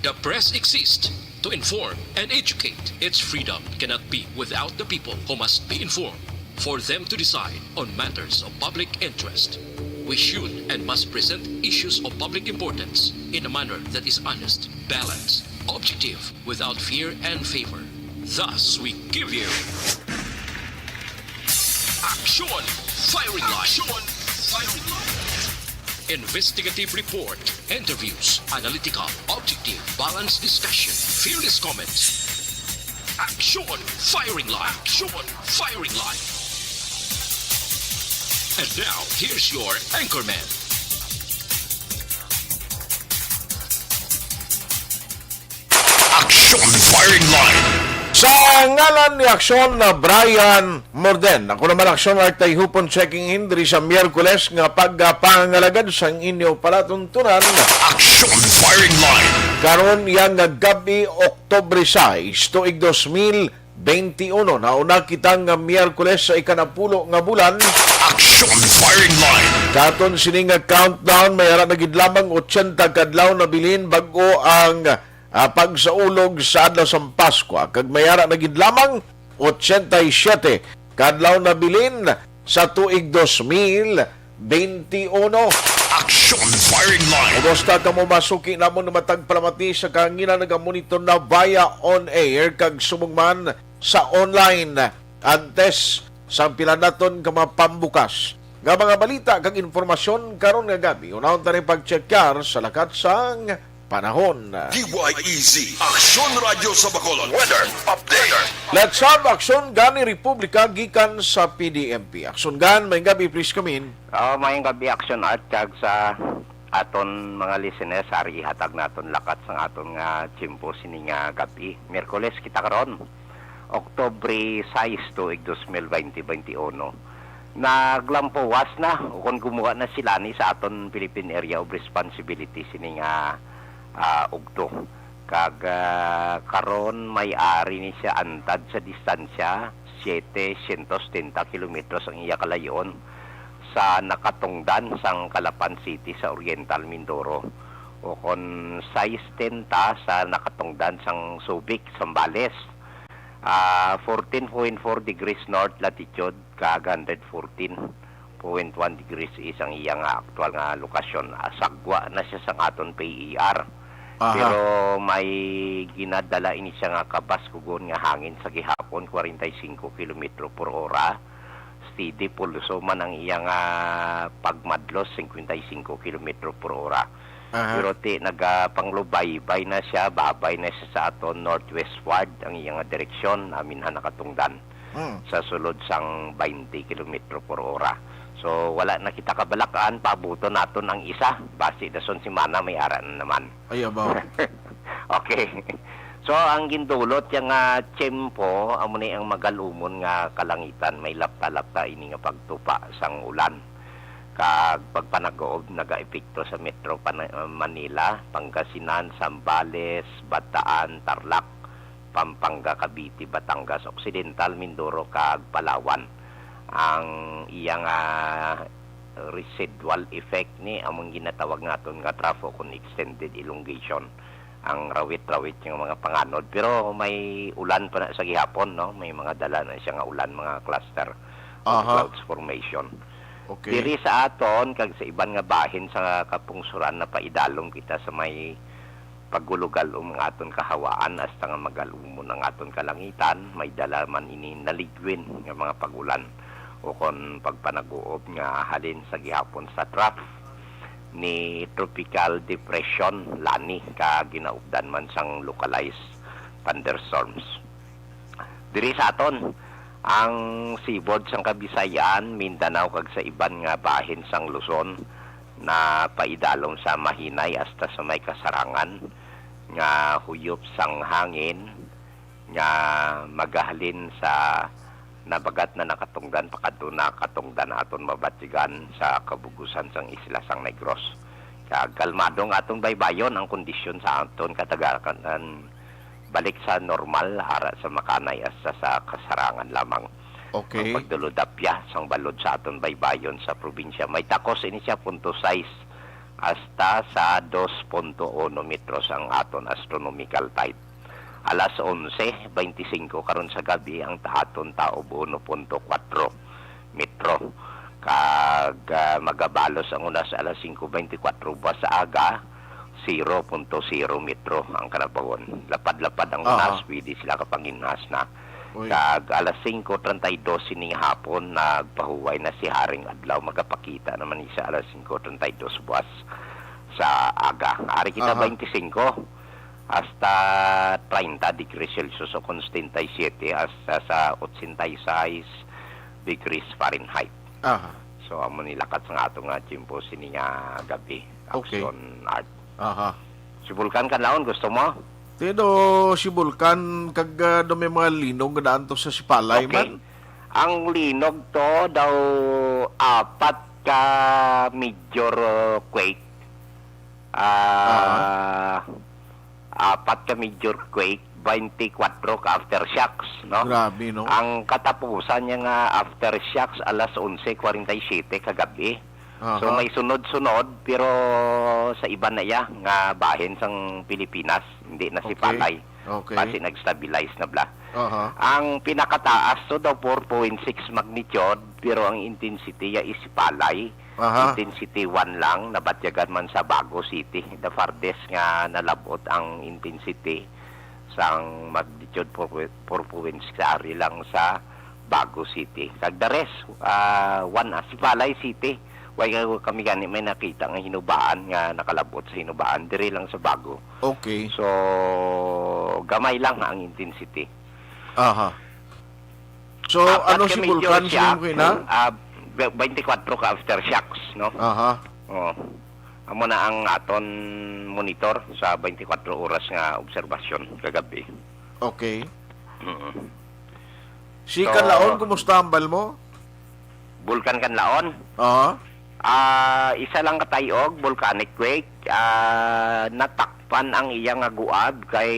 The press exists to inform and educate. Its freedom cannot be without the people who must be informed for them to decide on matters of public interest. We should and must present issues of public importance in a manner that is honest, balanced, objective, without fear and favor. Thus, we give you Aksyon Firing Line. Investigative report, interviews, analytical, objective, balanced discussion, fearless comments. Aksyon Firing Line. And now, here's your anchorman. Aksyon Firing Line. Sa ngalan ni Aksyon na Brian Morden, ako naman Aksyon at Tayhopon checking in diri sa Miyerkules nga pagpangalagad sa inyo palatuntunan. Aksyon Firing Line. Karon yang nga gabi Oktobre 6, tuig 2021. Nauna kitang nga Miyerkules sa ikanapulo nga bulan. Aksyon Firing Line. Katon sining nga countdown, mayara na gid lamang 80 kadlaw na bilin bago ang pagsaulog sa adlaw sa Pasko. Kag mayara na gid lamang 87 kadlaw na bilin sa tuig 2021. Aksyon Firing Line. Kumusta ka mo masuki namon na matagpalamati sa kangina nagamonitor na via on air kag sumugman sa online antes sa pilanaton ka mapambukas nga mga balita kag informasyon karon nga gabi. Unahon tani pagcheckar sa lakat sang panahon. DYEZ Aksyon Radio sa Bacolod. Weather Update. Let's have Aksyon Gani Republika gikan sa PDMP. Aksyon Gan, may gabi please come in. Mayong gabi Aksyon at kag sa aton mga listeners ari hatag naton lakat sa aton nga chimpo sini nga gabi. Miyerkules kita karon. Oktobre 6 tuig 2021. Naglampuwas na kung gumawa na sila ni sa aton Philippine Area of Responsibility sini nga ugto. Kag karon may-ari ni siya antad sa distansya 770 kilometros ang iya kalayon sa nakatungdan sang Calapan City sa Oriental Mindoro o kon 610 sa nakatungdan sang Subic, Zambales. 14.4 degrees north latitude kag 114.1 degrees is ang iyang aktual nga lokasyon. Sagwa na siya sa aton PER. Aha. Pero may ginadala ini siya nga kabaskugon nga hangin sa gihapon 45 km per hora. Steady pulso man ang iyang pagmadlos 55 km per hora. Aha. Pero nagapanglubaybay na siya, babay na siya sa aton northwestward ang iyang direksyon amin nakatungdan sa sulod sang 20 km per hora. So wala na kita kabalakaan, pabuto naton ang isa. Base dason si Mana may aran naman. Ay abaw. Okay. So ang gindulot yung tiyempo amo ni ang magalumon nga kalangitan may lapta-lapta ini nga pagtupa sang ulan. Kag pagpanagoob nagaepekto sa Metro Manila, Pangasinan, Zambales, Bataan, Tarlac, Pampanga, Cavite, Batangas, Occidental, Mindoro kag Palawan. Ang iyang residual effect ni among ginatawag naton nga trafo con extended elongation ang rawit-rawit yung mga panganod, pero may ulan pa na sa gihapon, no? May mga dala na siya nga ulan, mga cluster of clouds formation. Okay. Diri sa aton kag sa iban nga bahin sa kapungsuran na paidalom kita sa may paggulugalom ng aton kahawaan hasta nga magalumon ang aton kalangitan, may dala man ini naligwin nga mga pagulan o kon pagpanaguob nga halin sa gihapon sa trough ni tropical depression Lani ka ginaugdan man sang localized thunderstorms. Diri sa aton ang sibod sang Kabisayan, Mindanao kag sa iban nga bahin sang Luzon na paidalom sa mahinay hasta sa may kasarangan nga huyop sang hangin nga magahalin sa nabagat na nakatungdan pakadto na katungdan aton mabatigan sa kabugusan sang isla sang Negros. Kag kalmadong atong baybayon ang kondisyon sa aton katagaran balik sa normal hara sa makanay asa sa kasarangan lamang. Okay. Ang pagdulodapya sang balod sa aton baybayon sa probinsya may takos ini siya 0.6 hasta sa 2.1 metros ang aton astronomical tide. Alas 11:25 karon sa gabi ang tahaton taob 1.4 metro. Kag magabalos ang unas alas 5:24 buwas sa aga 0.0 metro ang kanabagon. Lapad-lapad ang unas, pwede sila kapanginhas na. Kag alas 5:32 sining hapon nagpahuway na si Haring Adlaw, magapakita naman sa alas 5:32 buwas sa aga. Ari kita 25 hasta 30 degrees Celsius o 77 hasta sa 86 degrees Fahrenheit. So amo nilakat sa ato nga timpo sini nga gabi. Aksyon art. Si Vulcan kanlaon gusto mo? Tino si Vulcan kag do may mga linog nga daan to sa Sipalay man. Ang linog to daw 4 ka major quake. 4 ka major quake, 24 ka aftershocks, no? Grabe, no? Ang katapusan niya nga aftershocks alas 11:47 kagabi. So may sunod-sunod pero sa iba na ya nga bahin sang Pilipinas, hindi na si Palay. Kasi nag-stabilize na bla. Ang pinakataas to daw 4.6 magnitude pero ang intensity ya is Palay. Intensity 1 lang, nabatyagan man sa Bago City. The farthest nga nalabot ang intensity sang magnitude 4.6 ari lang sa Bago City. Kag the rest, 1 si Palay City. Way kami gani may nakita nga hinubaan nga nakalabot sa hinubaan diri lang sa Bago. So gamay lang ang intensity. So ano si Vulcan siya na? 24 ka aftershocks, no? Amo na ang aton monitor sa 24 oras nga obserbasyon kagabi. Si Kanlaon, kumusta ang bal mo? Vulcan Kanlaon? Isa lang katayog, volcanic quake. Natakpan ang iyang guab kay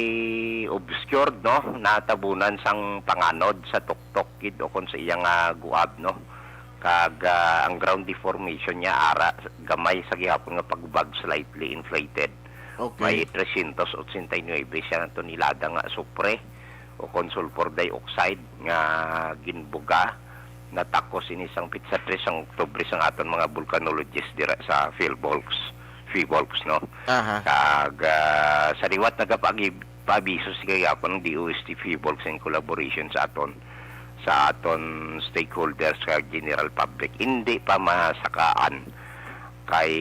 obscured, no? Natabunan sang panganod sa tuktok o kon sa iyang guab, no? Kag ang ground deformation niya ara gamay sa gihapon nga pagbag slightly inflated. May 389 siya nato nilada nga supre o kon sulfur dioxide nga ginbuga natakos ini sang pizza 3 sang Oktubre sang aton mga volcanologists dira sa Philbolgs, no? Kag sa liwat nagapag-abiso si kayapon ng DOST Philbolgs in collaboration sa aton stakeholders kag general public. Hindi pa masakaan kay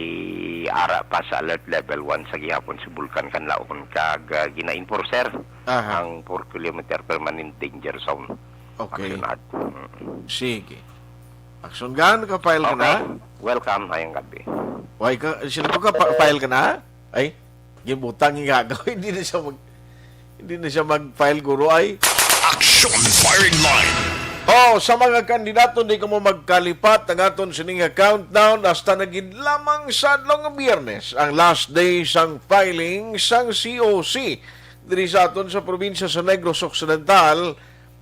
ara pa sa alert level 1 sa gihapon si Vulcan Kanlaon kag gina-enforcer ang 4 kilometer permanent danger zone. Sige. Aksyon gan ka file ka na? Welcome ayong gabi. Why ka sino ka file ka na? Ay, gibutang nga gagawin hindi na siya mag-file guro ay. Aksyon firing line. Sa mga kandidato di ka mo magkalipat ang aton sining countdown hasta nagid lamang sa adlong Biyernes ang last day sang filing sang COC diri sa aton sa probinsya sa Negros Occidental.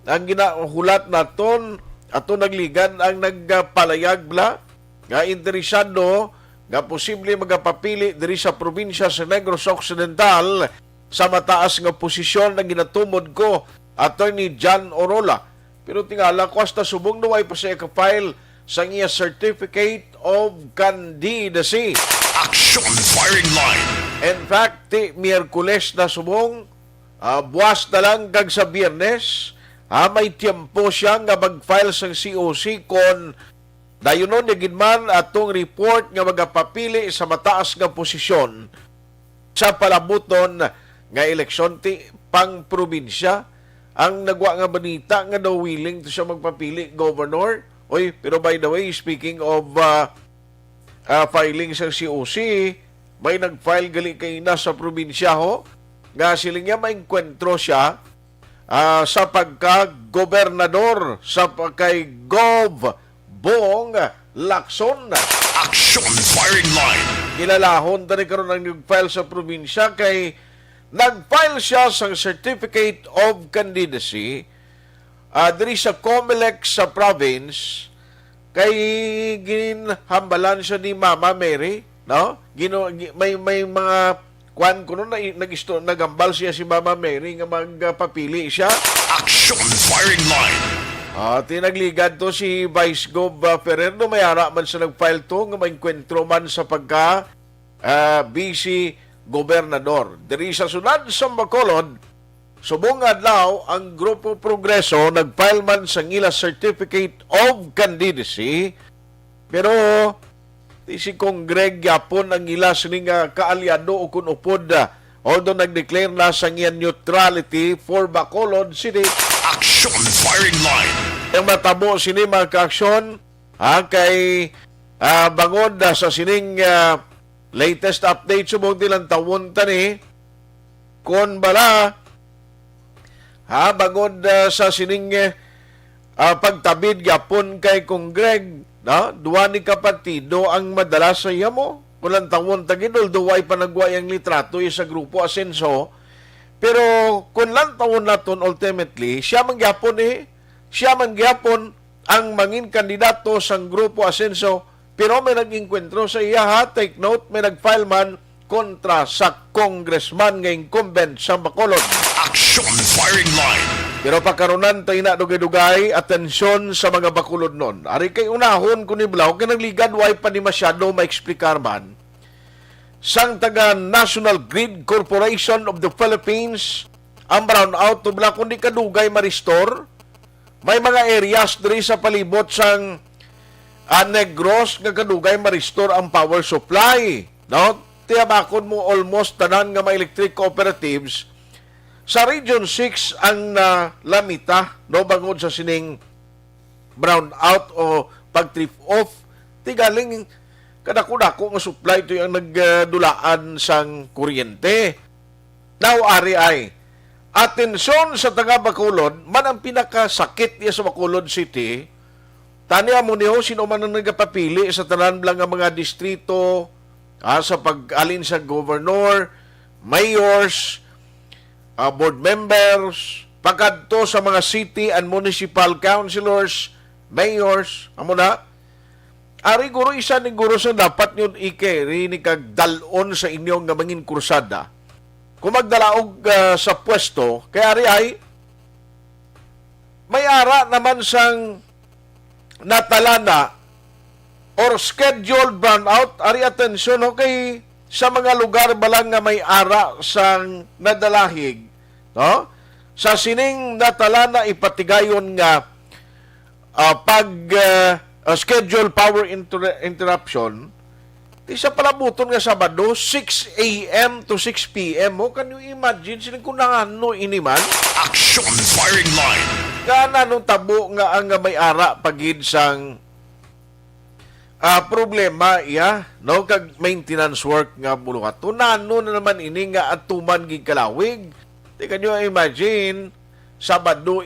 Ang ginahulat naton ato nagligan ang nagpalayag bla nga interesado nga posible magapapili diri sa probinsya sa Negros Occidental sa mataas nga posisyon na ginatumod ko Attorney John Orola. Pero tingala ko hasta subong naway pa siya ka-file sa iya Certificate of Candidacy. Aksyon firing line. In fact, Miyerkules na subong, buwas na lang kag sa Biyernes, may tiempo siya nga mag-file sa COC kon dayonon yagid man atong report nga magapapili sa mataas nga posisyon sa palabuton nga eleksyon pang probinsya. Ang nagwa nga balita nga daw willing to siya magpapili governor. Pero by the way, speaking of filing sa COC, may nag-file gali kay na sa probinsya ho nga siling niya maengkwentro siya sa pagka-gobernador sa kay Gov. Bong Lacson. Aksyon firing line. Ilalahon tani karon ang nag-file sa probinsya kay nag-file siya sa Certificate of Candidacy diri sa COMELEC sa province kay ginhambalan siya ni Mama Mary no? May mga kwan kuno na nagambal siya si Mama Mary nga magpapili siya. Aksyon firing line. Tinagligad to si Vice Gov Ferrero, may ara man sa nag-file to nga maengkwentro man sa pagka vice gobernador. Diri sa sunod sa Bacolod, subong adlaw ang Grupo Progreso nag-file man sa ngila Certificate of Candidacy, pero si Congreg yapon ang ila sining kaalyado o kunupod, although nag-declare na sa ngiyang neutrality for Bacolod City. Aksyon firing line. Ang matabo sini mga kaaksyon kay bangod sa sining latest update subong dilang tawon tani kon bala bangod sa sining pagtabid yapon kay Congreg, duwa ni kapatido ang madala sa iya mo. Kulang tawon tagidol, duway panagway ang litrato sa Grupo Asenso. Pero kung lang tawon naton ultimately, siya mangyapon ang mangin kandidato sa Grupo Asenso, pero may nag-inkwentro sa iya take note, may nag-file man kontra sa congressman ng incumbent sa Bacolod. Aksyon firing line. Pero pagkaronan tayo na dugay-dugay, atensyon sa mga Bacolod nun. Ari kay unahon kung iblaw, kinagligad way pa ni masyado maeksplikar man. Sang taga National Grid Corporation of the Philippines, ang brownout to bla kundi kadugay ma-restore. May mga areas diri sa palibot sang Negros nga kadugay ma-restore ang power supply. No? Tiyabakon mo almost tanan nga mga electric cooperatives. Sa Region 6 ang lamita, no, bangod sa sining brownout o pag-trip off, tigaling kadako-dako nga supply ito yung nagdulaan sang kuryente. Now, ari ay, atensyon sa taga Bacolod, man ang pinakasakit niya sa Bacolod City, taniya mo niyo, sino man ang nagpapili sa tanan lang ang mga distrito, sa pag-alin sa governor, mayors, board members, pagkadto sa mga city and municipal councilors, mayors, amo na, ari guro isa ni guro sa dapat yun ikeri ni kagdalon sa inyong nga mangin kursada. Kung magdalaog sa pwesto, kaya ari ay may ara naman sang natalana or scheduled burnout, ari atensyon, okay, sa mga lugar balang nga may ara sang nadalahig, no? Sa sining natalana ipatigayon nga scheduled power interruption, di sa palabuton nga Sabado, 6 a.m. to 6 p.m. mo, can you imagine silang kung ano iniman? Aksyon firing line. Kana nung tabo nga ang may ara pagid sang problema no, kag maintenance work nga bulukat. Tunano na naman ini nga atuman gid kalawig. Di kanyo imagine Sabado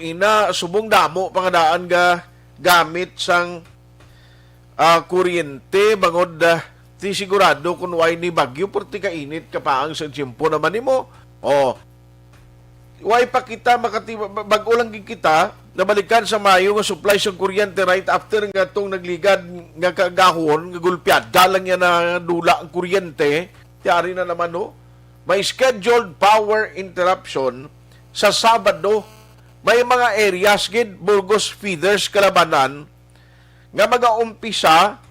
subong damo pangadaan ga gamit sang kuryente bangod ti sigurado kung way ni bagyo porti kainit kapaang sa tiyempo naman nimo. Way pa kita bag-o lang kita nabalikan sa Mayo nga supply sa kuryente right after nga tong nagligad nga kagahon nga gulpyad dalang yan na dula ang kuryente. Tiyari na naman may scheduled power interruption sa Sabado. May mga areas gid Burgos Feeders Kalabanan nga mag-aumpisa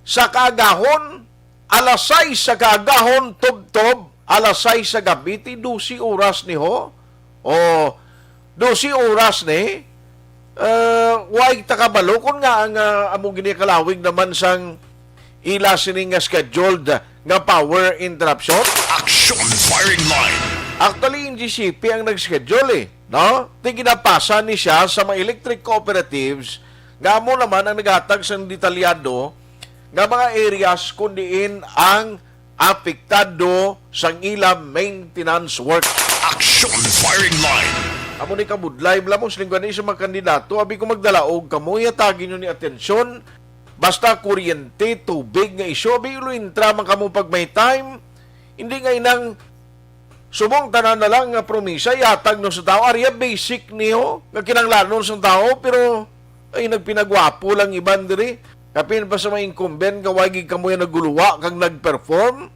sa kagahon alas 6 sa kagahon tubtob alas 6 sa gabi ti 12 oras ni 12 oras ni way takabalo kun nga ang among ginikalawig naman sang ila sining nga scheduled nga power interruption. Aksyon firing line. Actually, yung GCP ang nag-schedule no? Di ginapasa ni siya sa mga electric cooperatives nga mo naman ang naghatag sa detalyado nga mga areas kundiin ang apektado sa ilang maintenance work. Aksyon firing line. Amo ni kabudlay bla mo silinggan sa mga kandidato abi ko magdalaog kamo yatagin nyo ni atensyon basta kuryente tubig nga isyo abi ulintra man kamo pag may time hindi nga inang subong tanan na lang nga promisa yatag no sa tao ariya basic niyo nga kinanglanon sa tao pero ay nagpinagwapo lang iban diri Kapin pa sa mga incumbent, kawagi ka mo yung naguluwa, kang nag-perform,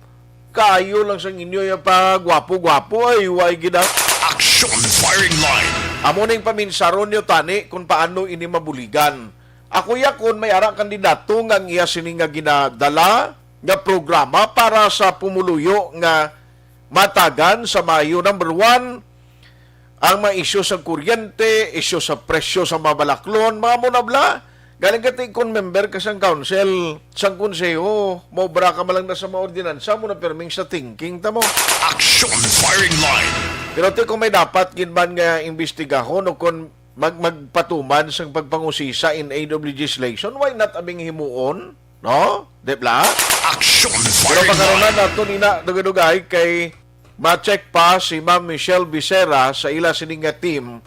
kayo lang sa inyo yung pa gwapo-gwapo, ay huwag gina. Aksyon firing line. Amo na yung paminsaron nyo, tani, kung paano ini mabuligan. Ako yakon may ara kandidato nga iya sini nga ginadala nga programa para sa pumuluyo nga matagan sa Mayo. Number 1, ang mga isyu sa kuryente, isyu sa presyo sa mga balaklon, mga munabla. Galing ka kon member ka sang council, sang konseho, mobra ka malang na sa mga ordinansa mo na perming sa thinking ta mo. Aksyon firing line. Pero kung may dapat ginman nga imbestigahon o kung magpatuman sa pagpangusisa in aid of legislation, why not abing himuon? No? Depla? Aksyon Pero firing pagkaroon line. na nato nina dugay kay ma-check pa si Ma'am Michelle Becerra sa ila sining nga team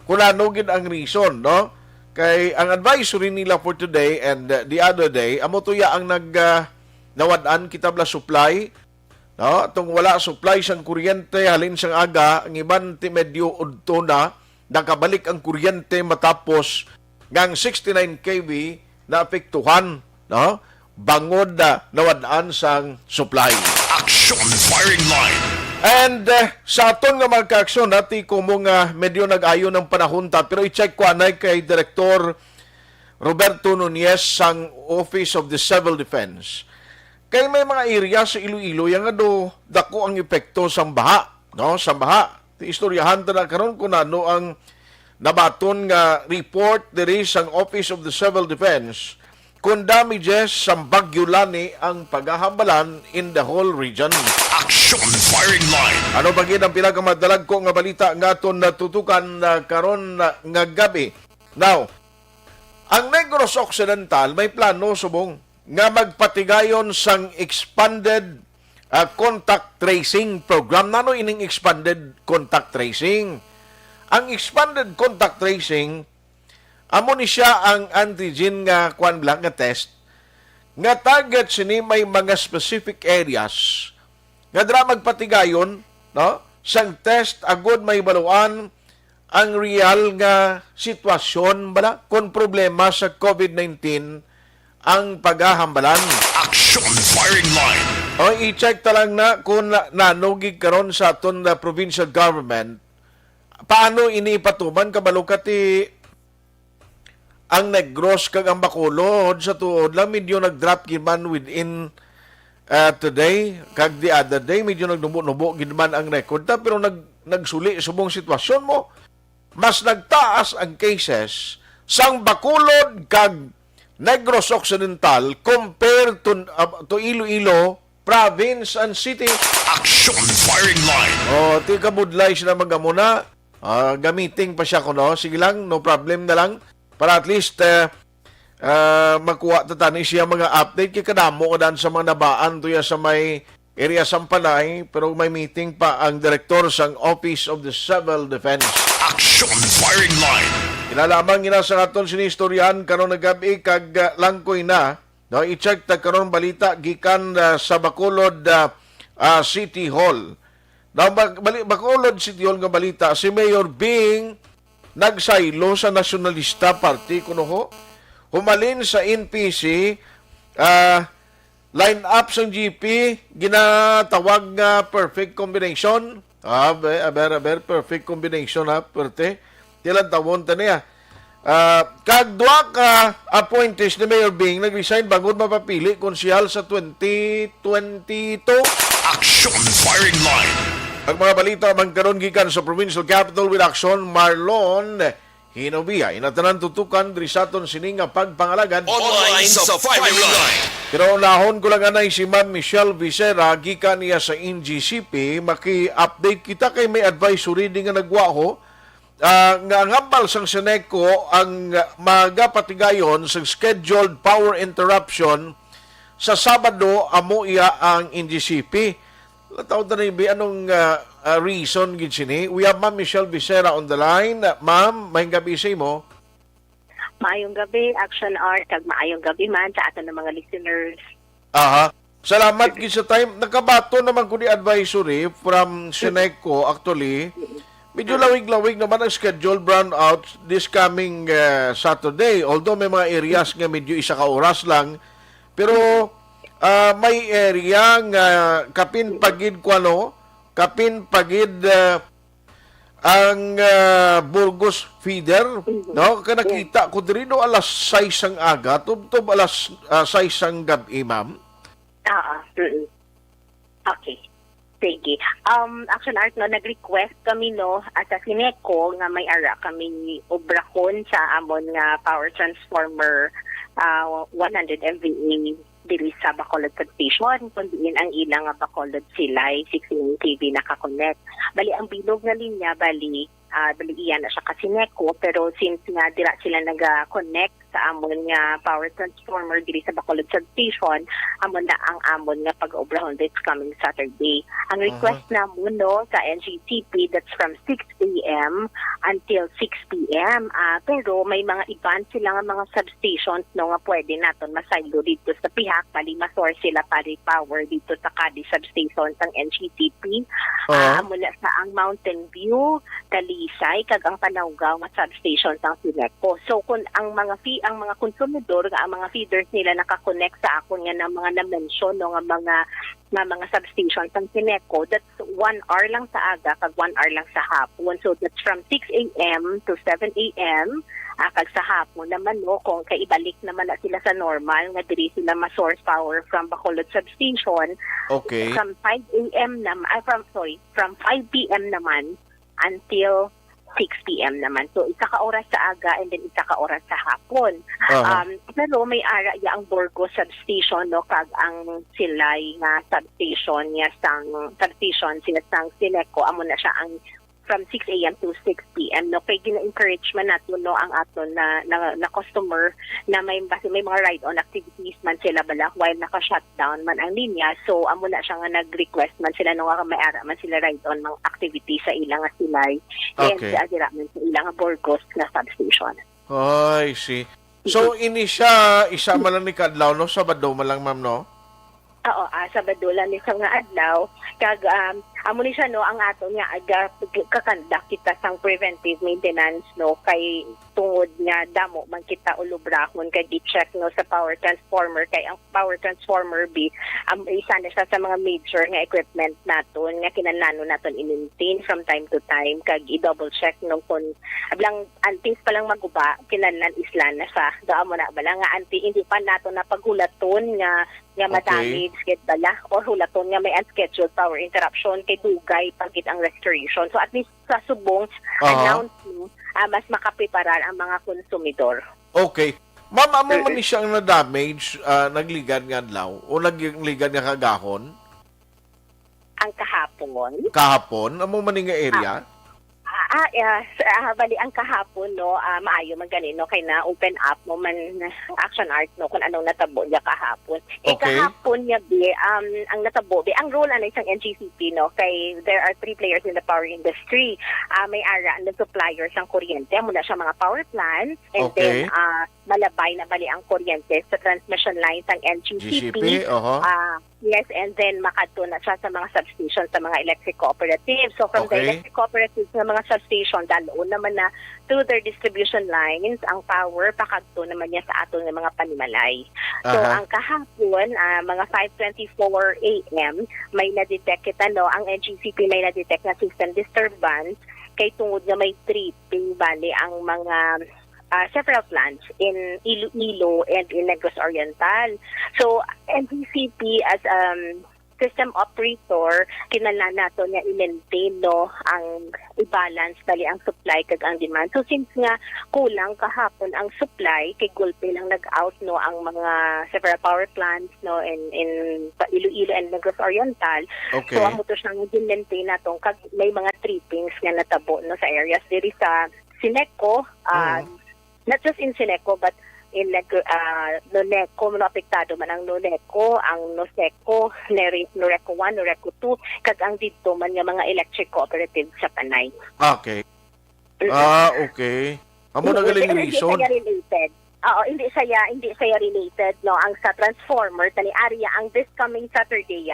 kung ano gid ang reason, no? Kay ang advisory nila for today and the other day, amo tuya ang nawad-an kitab la supply, no? Tung wala supply sang kuryente halin sang aga, ang iban ti medyo udto na nakabalik ang kuryente matapos ngang 69 kV na apektuhan, no? Bangod na nawad-an sang supply. Aksyon firing line. And sa aton nga mga ka-aksyon, nati ko mo nga medyo nag-ayo ng panahon ta, pero i-check ko anay kay Director Roberto Nunez sang Office of the Civil Defense. Kay may mga area sa Iloilo yang ado dako ang epekto sang baha, no? Sa baha. Istoryahan ta na karon kung ano ang nabaton nga report diri sang Office of the Civil Defense kung damages sang Bagyo Lani ang paghahambalan in the whole region. Aksyon firing line. Ano ba gid ang pinakamadalag ko nga balita nga aton natutukan karon nga gabi? Now, ang Negros Occidental may plano subong nga magpatigayon sang expanded contact tracing program. Nano ining expanded contact tracing? Ang expanded contact tracing, amo ni siya ang antigen nga kwan lang nga test nga target sini may mga specific areas nga dira magpatigayon, no? Sang test agud may baluan ang real nga sitwasyon bala kon problema sa COVID-19 ang paghahambalan. Aksyon firing line. O i-check ta lang na kung nanugig karon sa aton na provincial government paano iniipatuman kabalo kati ang Negros kag ang Bacolod sa tuod lang medyo nag-drop giman within today kag the other day medyo nagnubo-nubo giman ang record ta pero nagsuli subong sitwasyon mo mas nagtaas ang cases sang Bacolod kag Negros Occidental compared to Iloilo province and city. Aksyon firing line. Ti kabudlay sila magamuna. Gamiting pa siya kuno. Sige lang, no problem na lang. Para at least makuha tatani siya mga update kay kadamo kadan sa mga nabaan tuya sa may area Sampanay pero may meeting pa ang direktor sang Office of the Civil Defense. Aksyon firing line. Ilalamang ina sa aton sinistoryahan karon nagabi kag langkoy na. No, i-check ta karon balita gikan sa Bacolod City Hall. Now, Bacolod City Hall nga balita si Mayor Bing nagsaylo sa Nationalista Party kuno ho. Humalin sa NPC line up sa GP ginatawag nga perfect combination. Perfect combination ha, perte. Tilan tawon ta niya. Kag duha ka appointees ni Mayor Bing nag-resign bangod mapapili konsyal sa 2022. Aksyon firing line. Ang mga balita magkaroon gikan sa provincial capital with Aksyon Marlon Hinobia. Inatanan tutukan diri sa aton sini nga pagpangalagad Online sa firing line. pero nahon ko lang anay si Ma'am Michelle Becerra gikan niya sa NGCP maki-update kita kay may advisory di nga nagwaho nga ang hambal sang Seneco ang magapatigayon sa scheduled power interruption sa Sabado amo iya ang NGCP. Lataw ta ni anong reason gid sini? We have Ma'am Michelle Becerra on the line. Ma'am, may gabi sa imo. Maayong gabi, Action Art, kag maayong gabi man sa aton ng mga listeners. Aha. Salamat gid sa time. Nakabato naman ko ni advisory from Seneco actually. Medyo lawig-lawig naman ang schedule brownout this coming Saturday. Although may mga areas nga medyo isa ka oras lang, pero may area nga kapin pagid kwano, kapin pagid ang Burgos feeder, no? Kaya nakita ko diri no alas 6 ang aga, tubtob alas 6 ang gabi, ma'am. Okay. Sige. Action Art, no, nag-request kami, no, sa Sineco nga may ara kami obrahon sa amon nga power transformer 100 MVA diri sa Bacolod Substation, kundiin ang ilang nga Bacolod Silay 16 kV nakakonect. Bali, ang bilog nga linya, bali iyan na siya ka Sineco, pero since nga dira sila naga-connect sa amon nga power transformer diri sa Bacolod Substation, amon na ang amon nga pag-obrahon this coming Saturday. Ang request namon, no, sa NGTP, that's from 6 a.m. until 6 p.m. Pero may mga iban sila nga mga substations, no, nga pwede naton masaylo dito sa pihak, bali masource sila para power dito sa kadi substation ng NGTP. Amon na sa ang Mountain View, Talisay, kag ang Panawgaw nga substation ng Sineco. So kung ang mga konsumidor nga ang mga feeders nila nakakonect sa akon nga ng mga na-mention, no, nga mga substation ng Sineco, that's 1 hour lang sa aga kag 1 hour lang sa hapon. So that's from 6 a.m. to 7 a.m. Kag sa hapon naman, no, kung kaibalik naman na sila sa normal nga diri sila ma-source power from Bacolod Substation. Okay. From 5 a.m. from 5 p.m. naman until 6 p.m. naman. So, isa ka oras sa aga and then isa ka oras sa hapon. Pero may ara ya ang Burgos Substation, no, kag ang Silay nga substation niya sila sang Sineco, amo na siya ang from 6 a.m. to 6 p.m. No, kay gina-encourage man nato, no, ang aton na customer na may mga ride-on activities man sila bala while naka-shutdown man ang linya. So, amo na siya nga nag-request man sila no nga may ara man sila ride-on mga activities sa ilang nga Silay and sa adira man sa ilang nga Burgos na substation. I see. So, ini siya, isa man lang ni kadlaw, no? Sabado man lang, ma'am, no? Oo, Sabado lang ni nga adlaw. Kag, amo ni siya, no, ang ato nga kakanda kita sang preventive maintenance, no, kay tungod nga damo man kita ulubrahon kay i-check, no, sa power transformer, kay ang power transformer isa na siya sa mga major nga equipment naton nga kinahanglan naton i-maintain from time to time, kag i-double check, no, kung ablang antes pa lang maguba kinahanglan islan na sa daamo na bala nga hindi pa nato na paghulaton nga madamage gid bala or hulaton nga may unscheduled power interruption kay dugay pagit ang restoration. So at least sa subong announcement, mas makapreparar ang mga konsumidor. Okay. Ma'am, amo man ni siyang na-damage, nagligan nga adlaw o nagligan nga kagahon? Ang kahapon? Kahapon? Amo man ni nga area? Bali ang kahapon, no, maayo man gani, no, kay na open up mo man Action Art, no, kung anong natabo niya kahapon. Okay. Kahapon niya ang natabo ang role ano isang NGCP, no, kay there are 3 players in the power industry. May ara ang suppliers ng kuryente muna siya mga power plants and then malabay na bali ang kuryente sa transmission lines ng NGCP. Yes, and then makadto na siya sa mga substations sa mga electric cooperatives. So from the electric cooperatives sa mga substation, daloon naman na through their distribution lines, ang power pakadto naman niya sa aton ng mga panimalay. So ang kahapon, mga 5:24 a.m., may na-detect kita, no, ang NGCP may na-detect na system disturbance kay tungod nga may tripping bali ang mga several plants in Iloilo and in Negros Oriental. So, NGCP as system operator, kinala nato nga i-maintain, no, ang i-balance bali ang supply kag ang demand. So, since nga kulang kahapon ang supply, kay gulpe lang nag-out, no, ang mga several power plants, no, in Iloilo and Negros Oriental. So, amo to siyang i-maintain natong kag may mga trippings nga natabo, no, sa areas diri sa Sineco, not just in Sineco, but in Noneco, apektado man ang Noneco, ang Noseco, Noreco 1, Noreco 2, kag ang dito man nga mga electric cooperative sa Panay. Okay. Okay. Amo na galing reason. Hindi related. hindi saya related, no, ang sa transformer tani area ang this coming Saturday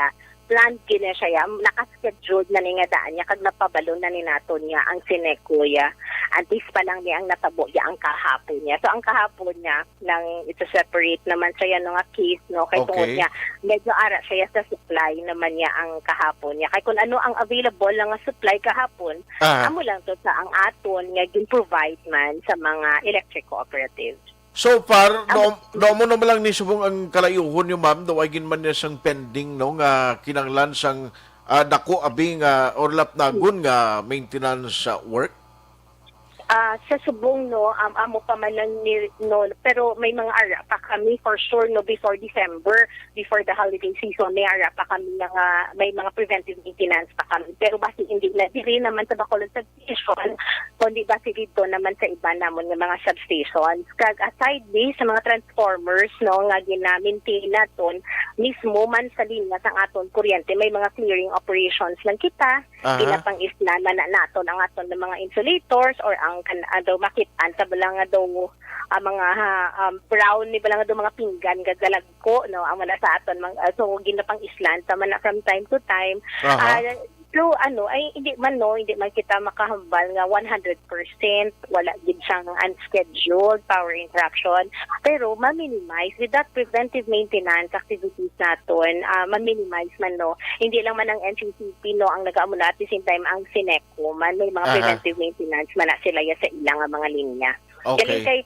plan kina siya, nakascheduled na ni nga daan niya, kag napabalo na ni nato niya ang sinekuya. Antis pa lang niya ang natabo niya ang kahapon niya. So ang kahapon niya, nang ito separate naman siya no nga case, no, kay tungod niya, medyo ara siya sa supply naman niya ang kahapon niya. Kay kung ano ang available lang nga supply kahapon, amo lang to sa ang aton nga gin-provide man sa mga electric cooperatives. So far, no mo naman lang ni subong ang kalayuhon yung ma'am, daw ay ginman niya sang pending no nga kinanglan sang dako abing orlap na gun nga maintenance work. Sa subong no, amo pa man lang no, pero may mga ara pa kami for sure no before December, before the holiday season, may ara pa kami nga may mga preventive maintenance pa kami. Pero basi hindi na diri naman sa Bacolod substation, kundi basi dito naman sa iba namon nga mga substations. Kag aside di sa mga transformers no nga gina-maintain naton mismo man sa linya sang aton kuryente, may mga clearing operations lang kita. Pinapang-isla na naton ang aton ng mga insulators or ang daw makitaan sa balang daw mga brown ni balang daw mga pinggan gagalagko no ang wala sa aton so ginapang islan sa man from time to time. So ay hindi man kita makahambal nga 100% wala gid siyang unscheduled power interruption, pero ma-minimize with that preventive maintenance activities naton, ma-minimize man no, hindi lang man ang NCCP no ang nag-aamuna at the same time ang Sineco man may mga preventive maintenance man na sila sa ilang mga linya. Okay. Kay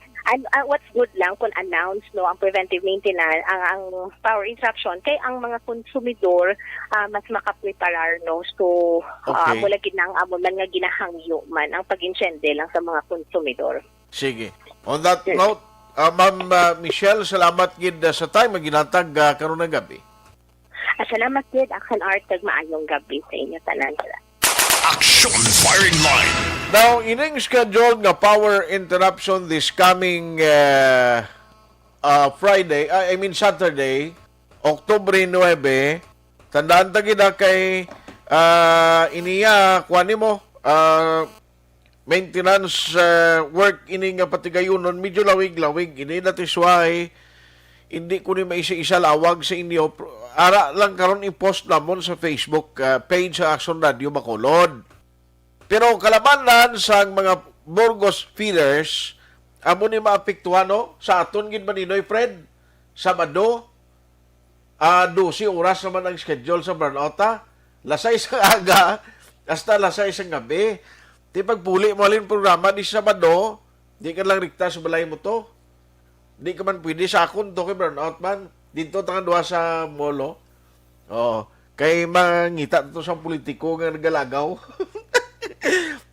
what's good lang kung announce no ang preventive maintenance ang power interruption kay ang mga konsumidor mas makapreparar no so mula gid nang amo man nga ginahangyo man ang pag-insyende lang sa mga konsumidor. Sige. On that note, Ma'am Michelle, salamat gid sa time ginatag karon nga gabi. Salamat gid Aksyon Art, kag maayong gabi sa inyo tanan. Aksyon Firing Line. Now, ining scheduled nga power interruption this coming Saturday, Oktubre 9, tandaan ta gid kay iniya kuani mo maintenance work ini nga patigayunon medyo lawig-lawig ini natisway hindi ko ni maisa-isa lawag sa inyo. Ara lang karon i-post namon sa Facebook page sa Aksyon Radio Bacolod. Pero kalabanan sa mga Burgos feeders, amo ni maapektuhan no? Sa aton gid maninoy Fred, Sabado, 12 oras naman ang schedule sa Bernota. Lasay sa aga, hasta lasay sa gabi. Di pagpuli mo alin programa di Sabado, di ka lang rikta sa balay mo to. Di ka man pwede sa akon to kay Burnout man. Dito tangan duha sa molo. Oh, kay mangita to sa politiko nga nagalagaw.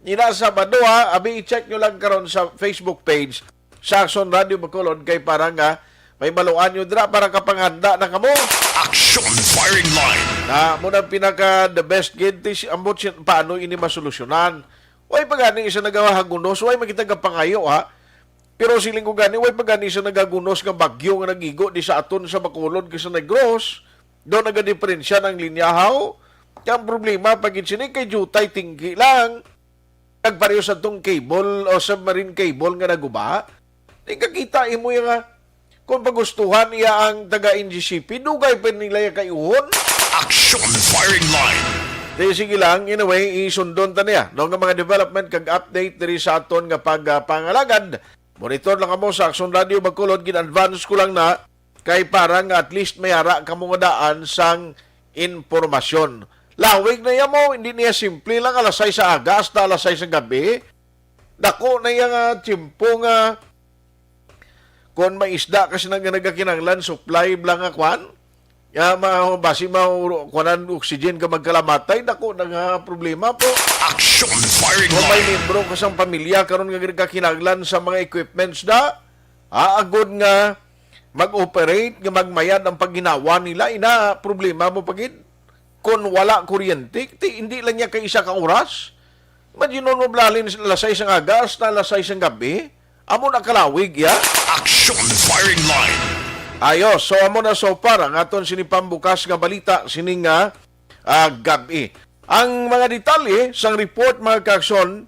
Ina Sabado abi i-check nyo lang karon sa Facebook page sa Aksyon Radio Bacolod kay para nga may maluan nyo dira para kapanganda na kamo. Aksyon Firing Line. Muna pinaka the best gid ambot paano ini masolusyonan. Way pagani isa nagawa hagunos, way makita ka pangayo Pero siling ko gani, way pagani sa nagagunos nga bagyo nga nagigo di sa aton sa Bacolod kasi Negros. Doon nagadiferensya ng linyahaw. Kaya ang problema, pag sinig kay jutay tingki lang, nagpareho sa itong cable o submarine cable nga naguba, di kakita mo yung kung pagustuhan niya ang taga-NGCP, dugay pa nila yung kayuhon. Aksyon Firing Line. Di sige lang, in a way, isundon ta niya. Noong nga mga development, kag-update diri sa aton nga pagpangalagad. Monitor lang kamo sa Aksyon Radio Bacolod, gin-advance ko lang na, kay parang at least may ara ka mga daan sang informasyon. Lawig na yan mo, hindi niya simple lang alasay sa aga hasta alasay sa gabi. Dako na yung tiyempo nga kung may isda kasi nagkakinanglan, supply blang kwan. Basi kuanan oxygen ka magkalamatay, dako na nga problema po. Aksyon Firing Kung may Line. membro kasang pamilya karon nga nagkakinanglan sa mga equipments da, agod nga mag-operate, nga magmayad ang pagginawa nila, ina problema mo pagid. Kung wala kuryente, hindi lang niya kay isa ka oras. Imagine mo blalin lasay sang aga, hasta lasay sang gabi. Amo na kalawig, ya? Aksyon Firing Line. Ayos, so amo na so far ang aton sinipambukas nga balita sining nga gabi. Ang mga detalye sang report mga kaaksyon,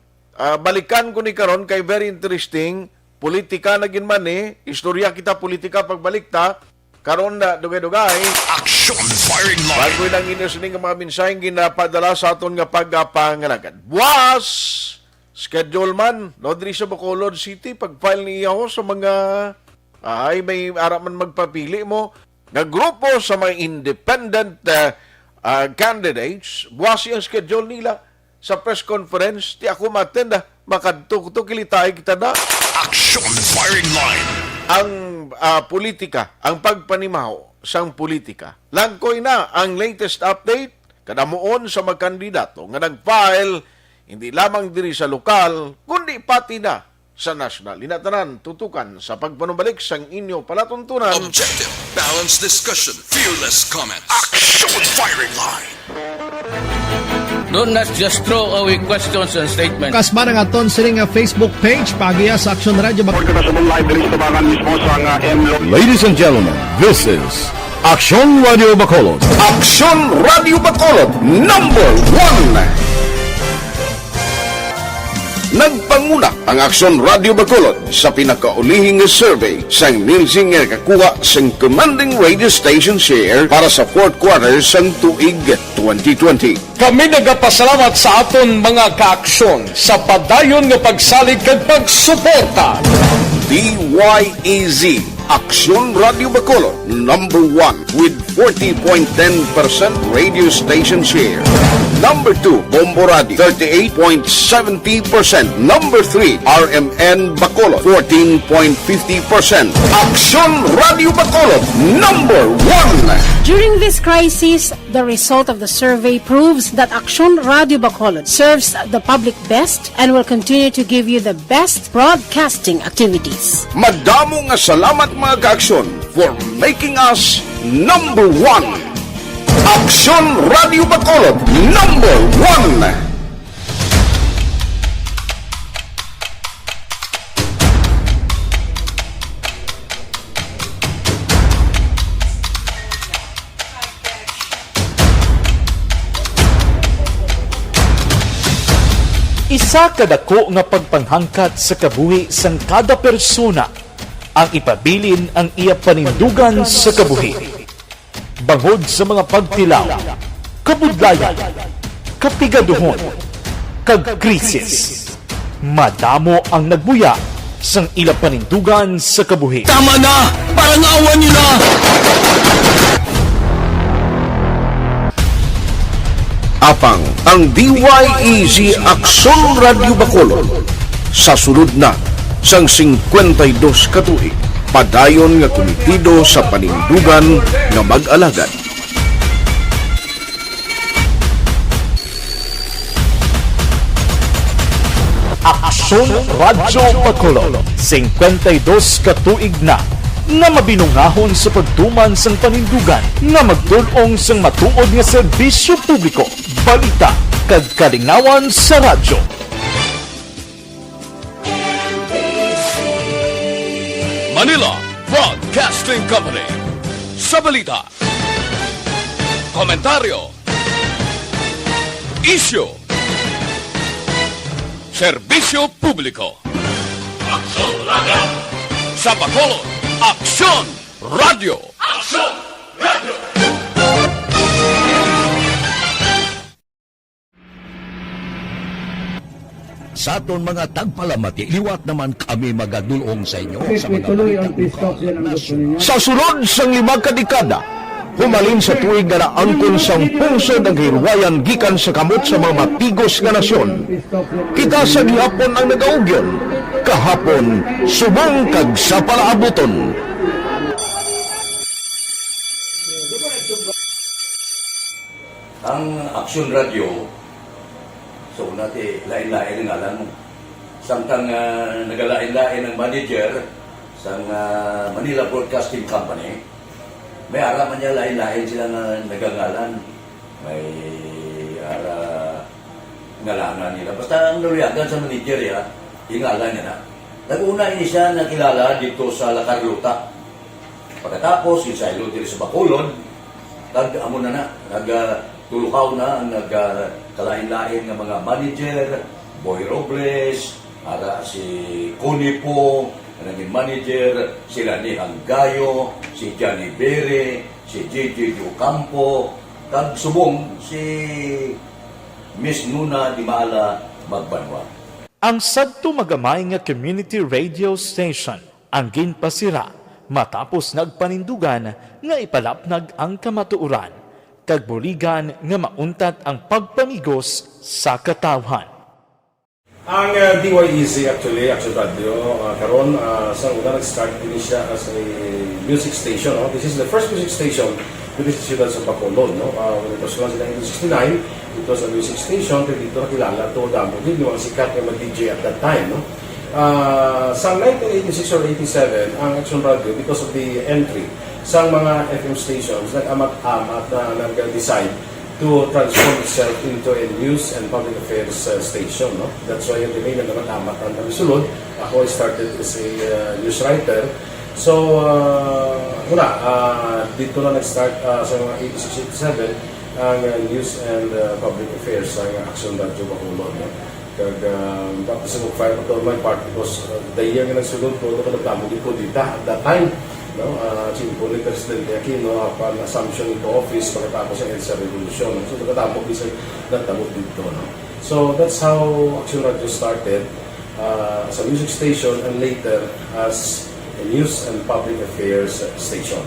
balikan ko ni karon kay very interesting. Politika na ginman istorya kita politika pagbalik ta. karon na dugay-dugay. Aksyon firing line. Bago lang inisining ang mga mensaheng ginapadala sa aton nga pagpangalagan. Buwas! Schedule man, no diri sa Bacolod City, pag-file niya ho sa mga ay may araman magpapili mo nga grupo sa mga independent candidates. Buwas yung schedule nila sa press conference. Di ako matenda, makadto kilitay kita na. Aksyon firing line. Ang politika, ang pagpanimaho sang politika. Langkoy na ang latest update kadamuon sa mga kandidato nga nag-file hindi lamang diri sa lokal kundi pati na sa national. Inatanan tutukan sa pagpanumbalik sang inyo palatuntunan. Objective, balanced discussion, fearless comments. Aksyon firing line. Don't not just throw away questions and statements. Kasma ng aton siling nga Facebook page pagiya sa Aksyon Radio. Ladies and gentlemen, this is Aksyon Radio Bacolod. Aksyon Radio Bacolod, number 1. Nagpanguna ang Aksyon Radio Bacolod sa pinakaulihing survey sang Nielsen nga kakuha sang commanding radio station share para sa fourth quarter sang tuig 2020. Kami nagapasalamat sa aton mga kaaksyon sa padayon nga pagsalig kag pagsuporta. DYEZ Aksyon Radio Bacolod, number 1 with 40.10% radio station share. Number 2, Bombo Radio, 38.70%. Number 3, RMN Bacolod, 14.50%. Aksyon Radio Bacolod, number 1. During this crisis, the result of the survey proves that Aksyon Radio Bacolod serves the public best and will continue to give you the best broadcasting activities. Madamo nga salamat mga kaaksyon for making us number 1. Aksyon Radio Bacolod, number 1. Isa kadako nga pagpanghangkat sa kabuhi sang kada persona ang ipabilin ang iya panindugan sa kabuhi. Bangod sa mga pagtilaw, kabudlayan, kapigaduhon, kag krisis. Madamo ang nagbuya sang ila panindugan sa kabuhi. Tama na! Parang awan niyo na! Apang ang DYEZ Aksyon Radio Bacolod sa sulod na sang 52 katuig padayon nga komitido sa panindugan nga mag-alagad. Aksyon Radio Bacolod, 52 katuig na nga mabinungahon sa pagtuman sang panindugan nga magdulong sang matuod nga serbisyo publiko, balita kag kalinawan sa radyo. Manila Broadcasting Company. Sa balita, komentaryo, isyu, serbisyo publiko. Aksyon Radio. Sa Bacolod, Aksyon Radio. Aksyon Radio. Sa aton mga tagpalamati, liwat naman kami magadulong sa inyo sa mga Sa sulod sang 5 kadekada, humalin sa tuig nga naangkon sang pungsod ang hirwayan gikan sa kamot sa mga matigos nga nasyon. Kita sa gihapon ang nagaugyon, kahapon subong kag sa palaabuton. Ang Aksyon Radio, so nati lain-lain ang alam mo. Samtang nagalain-lain ang manager sa Manila Broadcasting Company, may araman niya lain-lain sila na nagangalan. May ngalangan nila. Basta ang naluyagan sa manager ya, ingalan niya na. Nag-una ini siya nakilala dito sa La Carlota. Pagkatapos, yung sa ilo dito sa Bacolod, nag-amo na nagtulukaw na ang nagkalain-lain ng mga manager, Boy Robles, si Connie po, naging manager, sila ni Anggayo, si Johnny Bere, si JJ Ocampo, kag subong si Miss Nuna Di Maala Magbanwa. Ang sadto magamay nga community radio station ang ginpasira matapos nagpanindugan nga ipalapnag ang kamatuoran kag buligan nga mauntat ang pagpamigos sa katawhan. Ang DYEZ actually, Aksyon Radio, karon sa una nag-start din siya as a music station. No? This is the first music station with the Ciudad sa Bacolod. No? When it was launched in 1969, it was a music station. Pero dito nakilala to damo din yung mga sikat na mag-DJ at that time. No? Sa 1986 or 87, ang Aksyon Radio, because of the entry sa mga FM stations, nag-amat-amat na nag-decide to transform itself into a news and public affairs station. No? That's why yung domain na naman-amat ang namisulod. Ako started as a news writer. So, dito na nag-start sa mga 86-87 ang news and public affairs ng Aksyon Radio Bacolod. No? Tapos sa mag-fire ko to my part because the year nga nagsulod ko, ito ka nagtamog ko dito at that time. No, Chimpo ni President Aquino upon assumption into office pagkatapos ng EDSA Revolution. So, nagkatapos din nagtamog dito. No? So, that's how Aksyon Radio started as a music station and later as a news and public affairs station.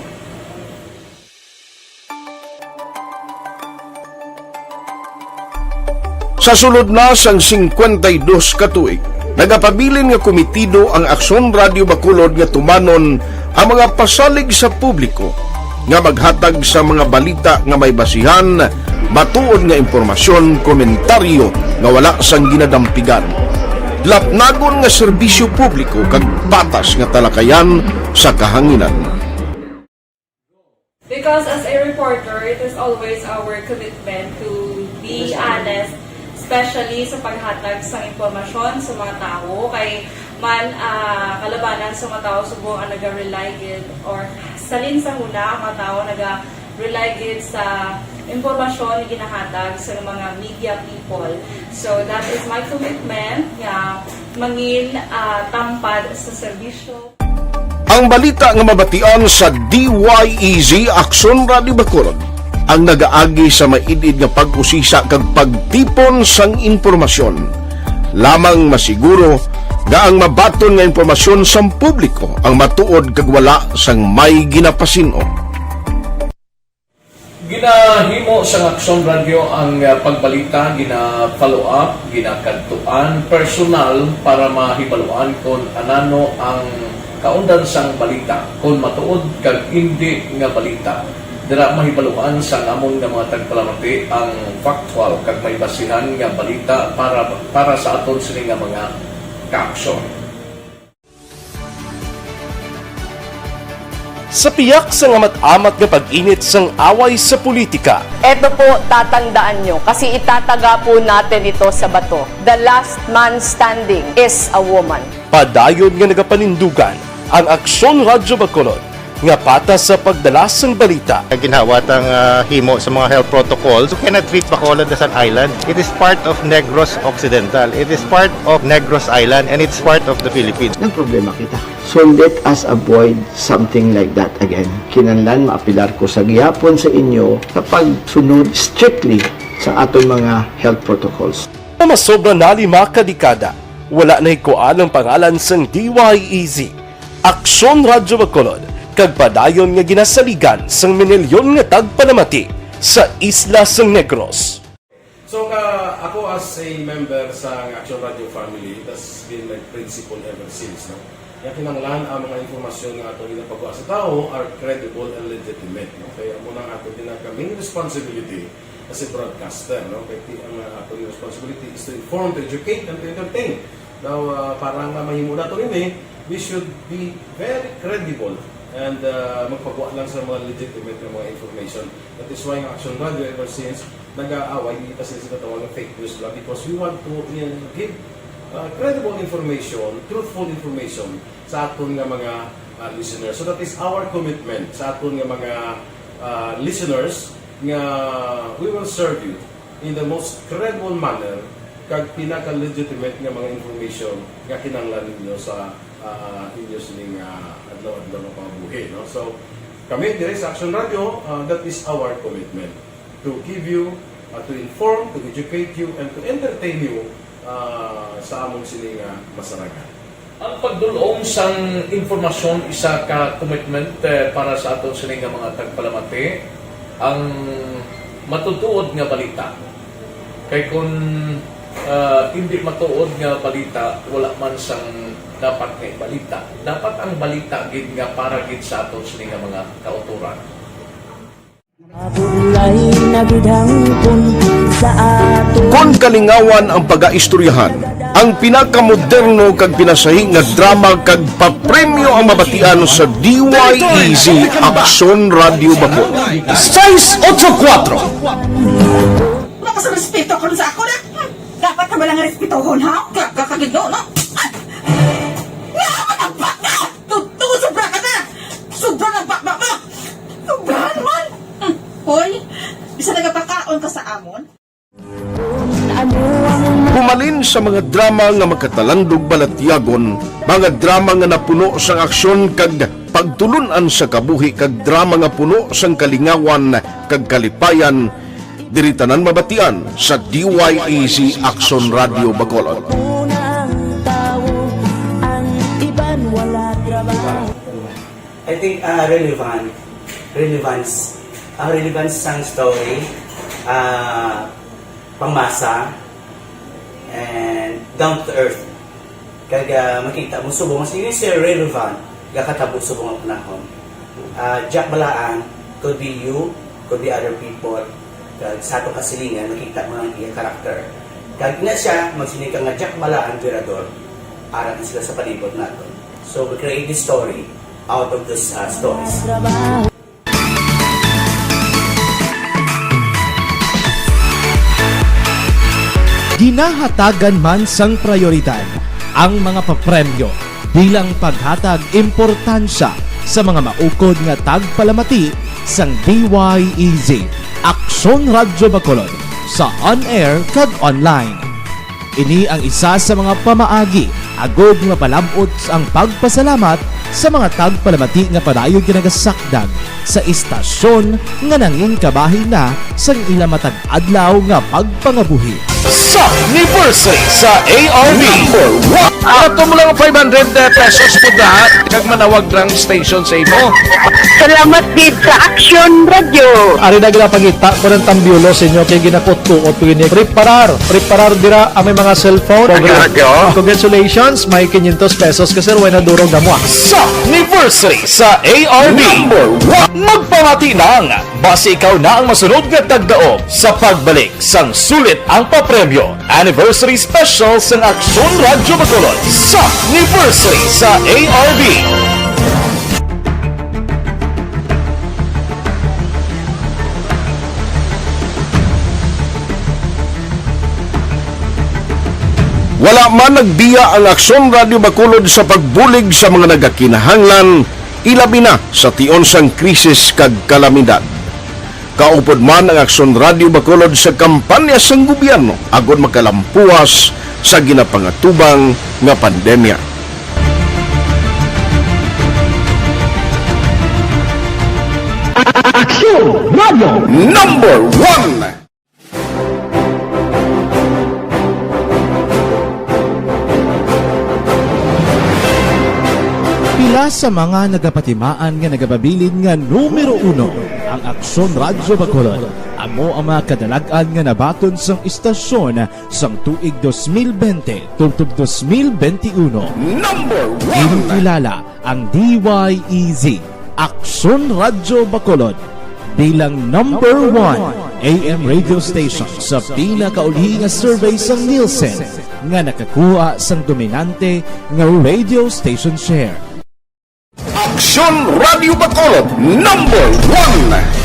Sa sulod na sang 52 ka tuig, nagapabilin nga komitido ang Aksyon Radio Bacolod nga tumanon ang mga pasalig sa publiko nga maghatag sa mga balita nga may basihan, matuod nga impormasyon, komentaryo nga wala sang ginadampigan. Lapnagon nga serbisyo publiko kag patas nga talakayan sa kahanginan. Because as a reporter, it is always our commitment to be honest, especially sa paghatag sa impormasyon sa mga tao kay man kalabanan sa mga tao subong ang naga-rely gid or salin sa huna ang mga tao naga-rely gid sa impormasyon na ginahatag sa mga media people. So that is my commitment nga mangin tampad sa serbisyo. Ang balita nga mabatian sa DYEZ Aksyon Radio Bacolod ang nagaagi sa maidid nga pag-usisa kag pagtipon sang impormasyon. Lamang masiguro nga ang mabaton nga impormasyon sa publiko ang matuod kag wala sang may ginapasino. Ginahimo sa Aksyon Radio ang pagbalita, gina-follow up, ginakadtuan personal para mahibaluan kung anano ang kaundan sang balita, kung matuod kag hindi nga balita. Dira mahibaluan sa among nga mga tagpalamati ang factual kag may basihan nga balita para sa aton sini nga mga kaaksyon. Sa piyak sa amat-amat nga pag-init sang away sa politika. Eto po, tatandaan nyo, kasi itataga po natin ito sa bato. The last man standing is a woman. Padayon nga nagapanindugan ang Aksyon Radio Bacolod nga patas sa pagdalas ng balita. Ginhawat ang himo sa mga health protocols. You cannot treat Bacolod as an island. It is part of Negros Occidental. It is part of Negros Island and it's part of the Philippines. Ang problema kita. So let us avoid something like that again. Kinahanglan maapilar ko sa gihapon sa inyo sa pagsunod strictly sa aton mga health protocols. Masobra na 5 kadekada, wala na ikuan ang pangalan sang DYEZ, Aksyon Radio Bacolod, kag padayon nga ginasaligan sang minilyon nga tagpanamati sa isla sang Negros. So ako as a member sa Aksyon Radio family, that's been my principle ever since. No? Kaya kinanglan ang mga informasyon nga ato ginapagawa sa tao are credible and legitimate. No? Kaya muna ato ginagkaming responsibility as a broadcaster. No? Kaya ang ato responsibility is to inform, to educate, and to entertain. Now, parang mahimo na ito rin we should be very credible and magpagawa lang sa mga legitimate na mga information. That is why ang Aksyon Radio ever since nag-aaway dito sa tinatawag ng fake news lang because we want to give credible information, truthful information sa aton nga mga listeners. So that is our commitment sa aton nga mga listeners nga we will serve you in the most credible manner kag pinaka-legitimate nga mga information nga kinahanglan ninyo sa inyo sining adlaw-adlaw nga pambuhi. No? So, kami dire sa Aksyon Radio, that is our commitment to give you, to inform, to educate you, and to entertain you sa among sining masaragan. Ang pagdulong sang informasyon isa ka commitment para sa aton sining mga tagpalamati ang matutuod nga balita. Kay kung hindi matuod nga balita, wala man sang dapat kay balita. Dapat ang balita gid nga para gid sa aton sining mga kauturan. Kon kalingawan ang pag-aistoryahan, ang pinakamoderno kag pinasahi nga drama kag papremyo ang mabatian sa DYEZ Aksyon Radio Bacol. 684. Wala ka sa respeto ko sa ako na. Dapat ka ba lang respetohon, ha? Kakagino, no? Nakakatagpak na! Tutugo, sobra ka na! Sobra ng bakbak mo! Sobra naman! Hoy, bisa nagapakaon ka sa amon? Pumalin sa mga drama nga magkatalandog balatyagon, mga drama nga napuno sang aksyon kag pagtulunan sa kabuhi kag drama nga puno sang kalingawan kag kalipayan, diri tanan mabatian sa DYEZ Aksyon Radio Bacolod. I think relevance sang story, pangmasa, and down to earth. Kag makita mo subong mas yun siya relevant gakatabo subong ang panahon. Jack balaan could be you, could be other people. Kag sa ato kasilingan makita mo ang iya karakter. Kag ina siya magsinika nga Jack balaan virador arat sila sa palibot nato. So we create this story out of these stories. Ginahatagan man sang prioridad ang mga papremyo bilang paghatag importansya sa mga maukod nga tagpalamati sang DYEZ Aksyon Radio Bacolod sa on-air kag online. Ini ang isa sa mga pamaagi agod nga palabot ang pagpasalamat sa mga tagpalamati nga padayon ginagasakdag sa istasyon nga nanging kabahin na sang ila matag adlaw nga pagpangabuhi. Sa anniversary sa ARV ato mo lang 500 pesos po lahat kag manawag lang station sa imo. Salamat din sa Aksyon Radio. Ari na ginapangita ko ng tambyulo sa inyo kay ginapot-tuot ko gini. Preparar dira ang may mga cellphone. Congratulations, may 500 pesos kasi way na durog na mo. Sa anniversary sa ARV magpamati nang base ikaw na ang masunod nga tagdaog sa pagbalik sang sulit ang papremyo. Anniversary special sa Aksyon Radio Bacolod sa anniversary sa ARV. Wala man nagbiya ang Aksyon Radio Bacolod sa pagbulig sa mga nagakinahanglan, ilabi na sa tion sang krisis kag kalamidad. Kaupod man ang Aksyon Radio Bacolod sa kampanya sang gobyerno agod makalampuas sa ginapangatubang nga pandemya. Aksyon Radio Number 1. Pila sa mga nagapatimaan nga nagababilin nga numero 1 ang Aksyon Radio Bacolod. Amo ang mga kadalagan nga nabaton sang istasyon sang tuig 2020 tungtub 2021. Number 1. Inikilala ang DYEZ Aksyon Radio Bacolod bilang number 1 AM radio station sa pila kauli nga survey sang Nielsen nga nakakuha sang dominante nga radio station share. Aksyon Radio Bacolod Number 1.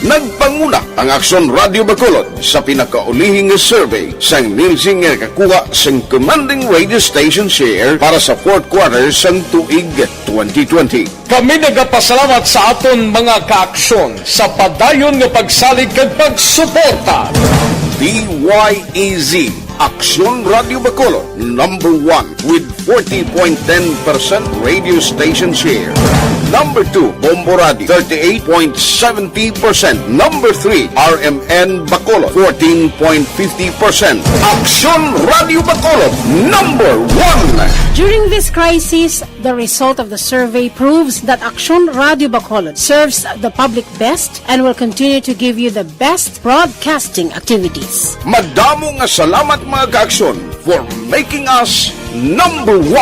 Nagpanguna ang Aksyon Radio Bacolod sa pinakaulihing survey sang Nielsen nga kakuha sang commanding radio station share para sa fourth quarter sang tuig 2020. Kami nagapasalamat sa aton mga kaaksyon sa padayon nga pagsalig kag pagsuporta. DYEZ Aksyon Radio Bacolod, number 1 with 40.10% radio station share. Number 2, Bombo Radio, 38.70%. Number 3, RMN Bacolod, 14.50%. Aksyon Radio Bacolod, number 1. During this crisis, the result of the survey proves that Aksyon Radio Bacolod serves the public best and will continue to give you the best broadcasting activities. Madamo nga salamat mga ka-Aksyon for making us number 1.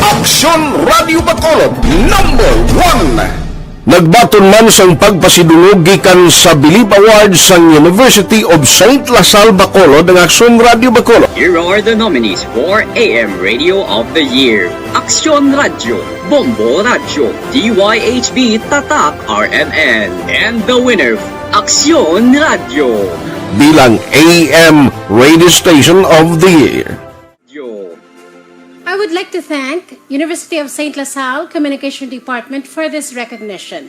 Aksyon Radio Bacolod, number 1. Nagbaton man sang pagpasidungog gikan sa Bilib Awards sang University of St. Lasal Bacolod ng Aksyon Radio Bacolod. Here are the nominees for AM Radio of the Year. Aksyon Radio, Bombo Radio, DYHB Tatak RMN, and the winner, Aksyon Radio. Bilang AM Radio Station of the Year. I would like to thank University of St. Lasal Communication Department for this recognition.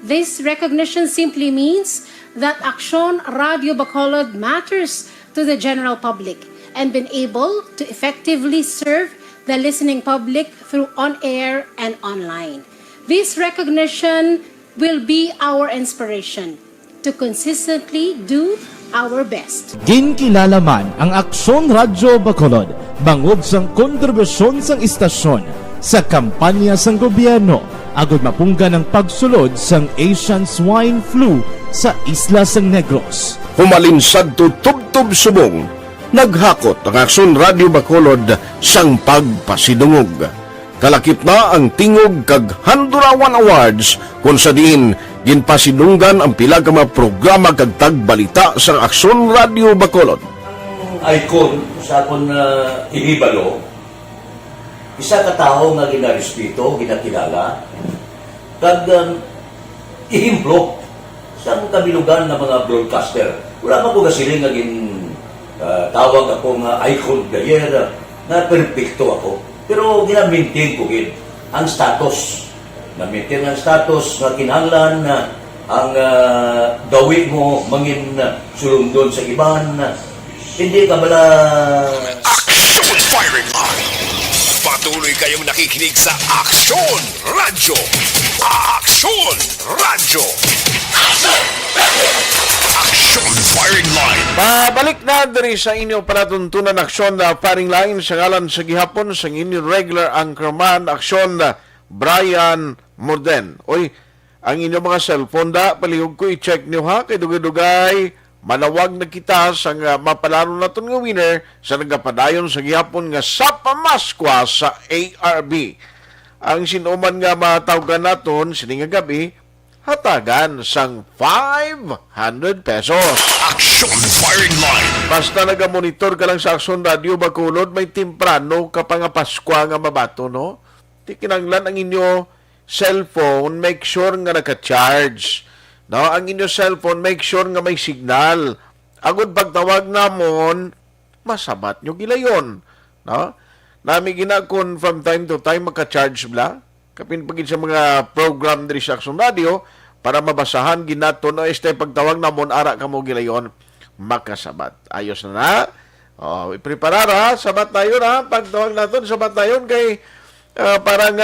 This recognition simply means that Aksyon Radio Bacolod matters to the general public and been able to effectively serve the listening public through on-air and online. This recognition will be our inspiration to consistently do our best. Ginkilala man ang Aksyon Radio Bacolod bangod sang kontribusyon sang istasyon sa kampanya sang gobyerno agud mapungga ng pagsulod sang Asian Swine Flu sa isla sang Negros. Humalinsad to tubtob subong, naghakot ang Aksyon Radio Bacolod sang pagpasidungog. Kalakip na ang tingog kag Handurawan Awards kung sa diin ginpasidunggan ang pila ka mga programa kag tagbalita sa Aksyon Radio Bacolod. Icon sa akong inibalo, isa ka tao nga ginarespeto, ginakilala, kag ihimplo sa kabilugan ng mga broadcaster. Wala pa ko kasiling nga tawag akong icon gayer na perfecto ako. Pero gina-maintain ko ang status. Na-maintain ang status na kinahanglan na ang gawin mo mangin sulundon sa iban. Hindi ka bala... Aksyon Firing Line! Patuloy kayong nakikinig sa Aksyon Radio! Aksyon Radio! Aksyon Firing Line! Pabalik na diri sa inyo palatuntunan Aksyon Firing Line sa ngalan sa gihapon sa inyong regular anchorman Aksyon Brian Morden. Oy, ang inyong mga cellphone da, palihog ko i-check nyo ha, kay dugay-dugay, manawag na kita sa mapalaro naton nga winner sa nagapadayon sa gihapon nga sa pamaskwa sa ARB. Ang sinuman nga matawgan naton sining nga gabi, hatagan sang 500 pesos. Aksyon Firing Line! Basta nagamonitor ka lang sa Aksyon Radio Bacolod, may timprano ka pa nga Paskwa nga mabato, no? Di kinanglan ang inyo cellphone, make sure nga naka-charge. No? Ang inyo cellphone, make sure nga may signal. Agud pagtawag namon, masabat nyo gilayon. No? Nami ginakon from time to time maka-charge bla. Kapin pagin sa mga program diri sa Aksyon Radio para mabasahan ginaton o este pagtawag namon ara kamo gilayon makasabat. Ayos na na. Oh, ipreparara, sabat tayo na. Pagtawag naton, sabat tayo kay parang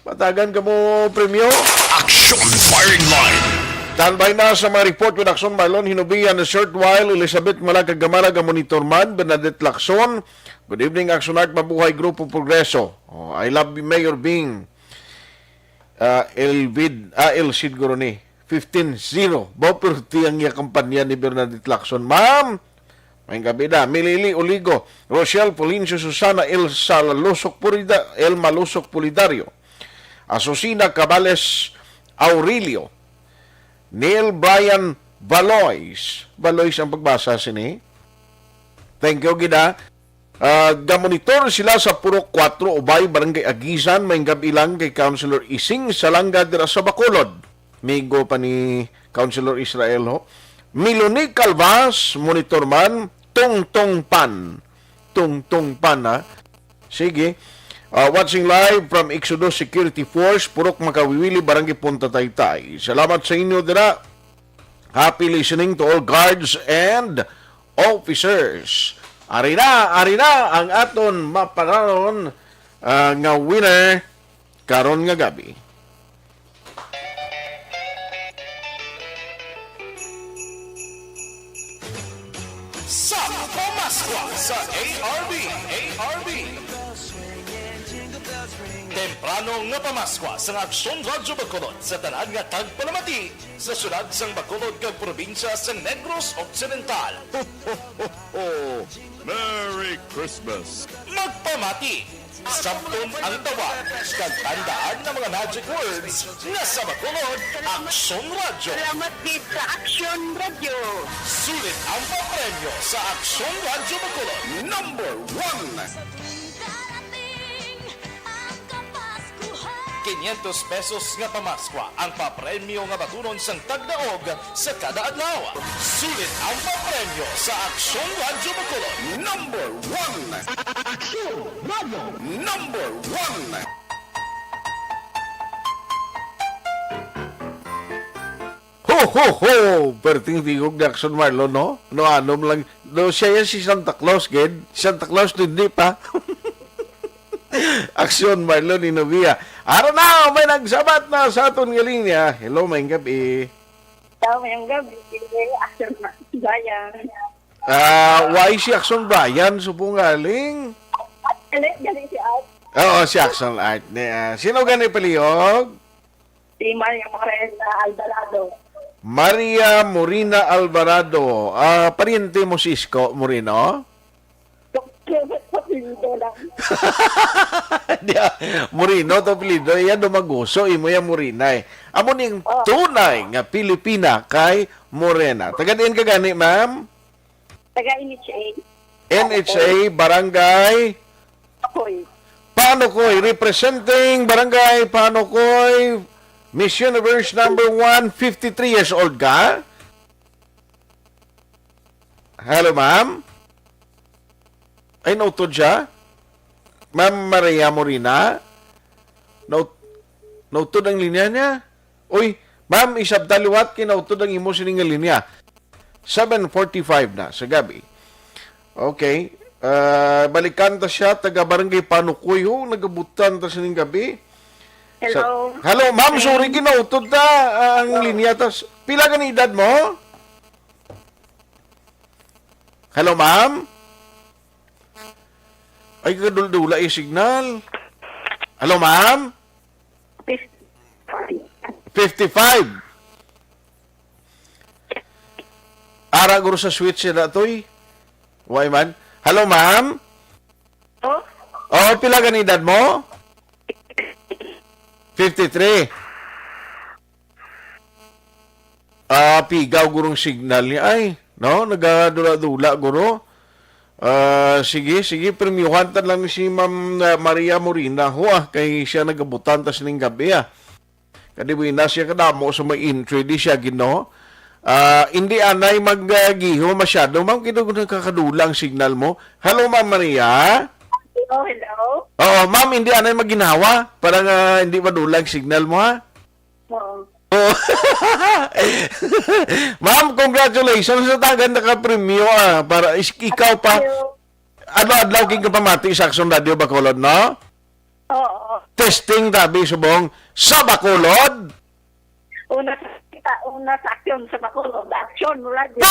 matagan ka mo premyo. Aksyon Firing Line! Standby na sa mga report with Aksyon Marlon, Hinubian, Short While, Elizabeth Malaga Gamara, Monitor Man, Bernadette Lacson. Good evening, Aksyon Art, Mabuhay, Grupo Progreso. Oh, I love you, Mayor Bing. El Cid Goroni. 15-0. Bopurti ang iya kampanya ni Bernadette Lacson. Ma'am, may gabi na. Milili Oligo, Rochelle Polincio Susana, Elma Lusok Pulidario. Asusina Cabales Aurelio, Neil Brian Valois ang pagbasa sini. Thank you gida. Gamonitor sila sa Purok 4 Ubay Barangay Agisan, may gabi lang kay Councilor Ising Salanga dira sa Bacolod. Migo pa ni Councilor Israel ho. Miloni Calvas, Monitor Man, Tungtong Pan ha. Sige. Watching live from Exodus Security Force, Purok Makawiwili, Barangay Punta Taytay. Salamat sa inyo dira. Happy listening to all guards and officers. Ari na ang aton mapanaron nga winner karon nga gabi. Sa Pamaskwa sa ARB. Temprano nga pamaskwa sa Aksyon Radyo Bacolod sa tanan nga tagpalamati sa sulad sang Bacolod kag probinsya sa Negros Occidental. Ho, ho, ho, ho. Merry Christmas! Magpamati! Sabton ang tawag kag tandaan ng mga magic words nga sa Bacolod, Aksyon Radyo. Salamat gid sa Aksyon Radio. Sulit ang papremyo sa Aksyon Radyo Bacolod. Number 1. 500 pesos nga pamaskwa ang papremyo nga batunon sang tagdaog sa kada adlaw. Sulit ang papremyo sa Aksyon Radyo Bacolod. Number 1. Aksyon Radio. Number 1. Ho, ho, ho! Perting tigog ni Aksyon Marlon, no? No, anom lang. No, siya yan si Santa Claus, ged. Santa Claus, hindi pa. Aksyon Marlon Inovia. Araw na, may nagsabat na sa aton nga linya. Hello, may gabi. Hello, may gabi. Aksyon Brian. Why si Aksyon Brian? Supungaling? Galing si Art. Oo, si Aksyon Art. Sino gani palihog? Si Maria Morena Alvarado. Maria Morena Alvarado. Pariente mo si Isko Moreno? Moreno to pilido yan dumaguso imo ya Morena eh. Amo ning tunay nga Pilipina kay Morena. Taga diin ka gani, ma'am? Taga NHA. NHA Barangay Panokoy, representing Barangay Panokoy, Miss Universe number 1, 53 years old ka? Hello, ma'am? Ay, nautod siya? Ma'am Maria Morena? Nautod ang linya niya? Uy, ma'am, isabdaliwat kinautod ang imo sining linya. 7:45 na sa gabi. Okay. Balikan ta siya, taga Barangay Panukoy, nagabutan ta sining gabi. Hello. Hello, ma'am, sorry, kinautod ta ang linya. Pila ka ni edad mo? Hello, ma'am? Ay, kadul-dula yung signal. Hello, ma'am? 55. Ara, guro sa switch na to'y. Why, man? Hello, ma'am? Oh, pila ka ni edad mo? 53. Pigaw gurong signal niya. Ay, no? Nagadula-dula, guro. Sige, premiuhan tan lang si Ma'am Maria Morena kay siya nagabutan tas ning gabi Kadi na siya kadamo sa may entry di siya gino. Hindi anay maggiho masyado. Ma'am, kino nakakadulang signal mo. Hello, Ma'am Maria. Hello. Oo, ma'am, hindi anay maginawa. Parang hindi madulang signal mo, ha? Oo. Oh. Ma'am, congratulations sa tagan naka-premyo para ikaw pa. Ano adlaw king kapamati sa Aksyon Radio Bacolod, no? Oo. Testing tabi subong sa Bacolod. Una sa Aksyon sa Bacolod, Aksyon Radio.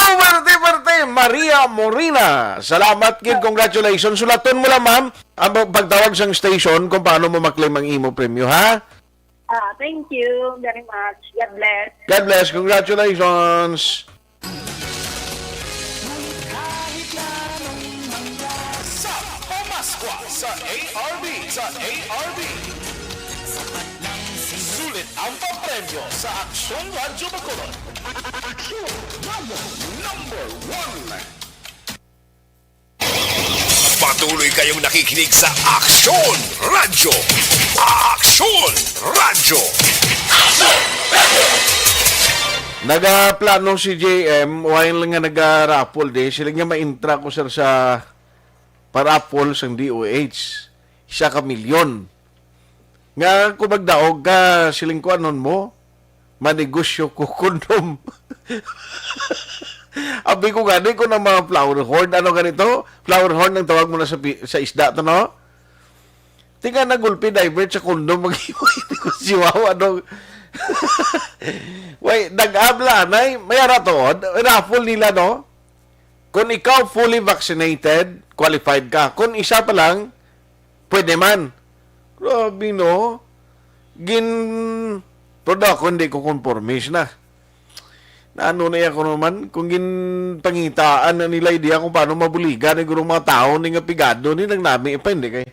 Berte, Maria Morena. Salamat kid, congratulations. Sulaton mo lang, ma'am, ang pagtawag sa station kung paano mo maklaim ang imo premyo, ha? Thank you very much. God bless. God bless. Congratulations. Sa Pamaskwa sa ARB. Sulit ang papremyo sa Aksyon Radyo Bacolod. Aksyon Radio number 1. Patuloy kayong nakikinig sa Aksyon Radyo. Aksyon Radyo. Nagaplano si JM, while nga nag-raffle day, sila nga ma-intra ko sir sa paraffle sa DOH. Isa ka milyon. Nga kung magdaog ka, siling ko anon mo, manegosyo ko kondom. Abi ko gani ko ng mga flower horn. Ano ganito? Flower horn ang tawag mo na sa isda to, no? Tingnan na gulpi diver sa kondom mag-iway. Hindi ko siwaw. Ano? Wait, nag-abla na. May araton. Raffle nila, no? Kung ikaw fully vaccinated, qualified ka. Kung isa pa lang, pwede man. Grabe, no? Pero ako hindi ko conformist na. Ano na ako naman, kung ginpangitaan na nila idea kung paano mabuligan ng mga tao ni nga pigado ni nang nami pa hindi kay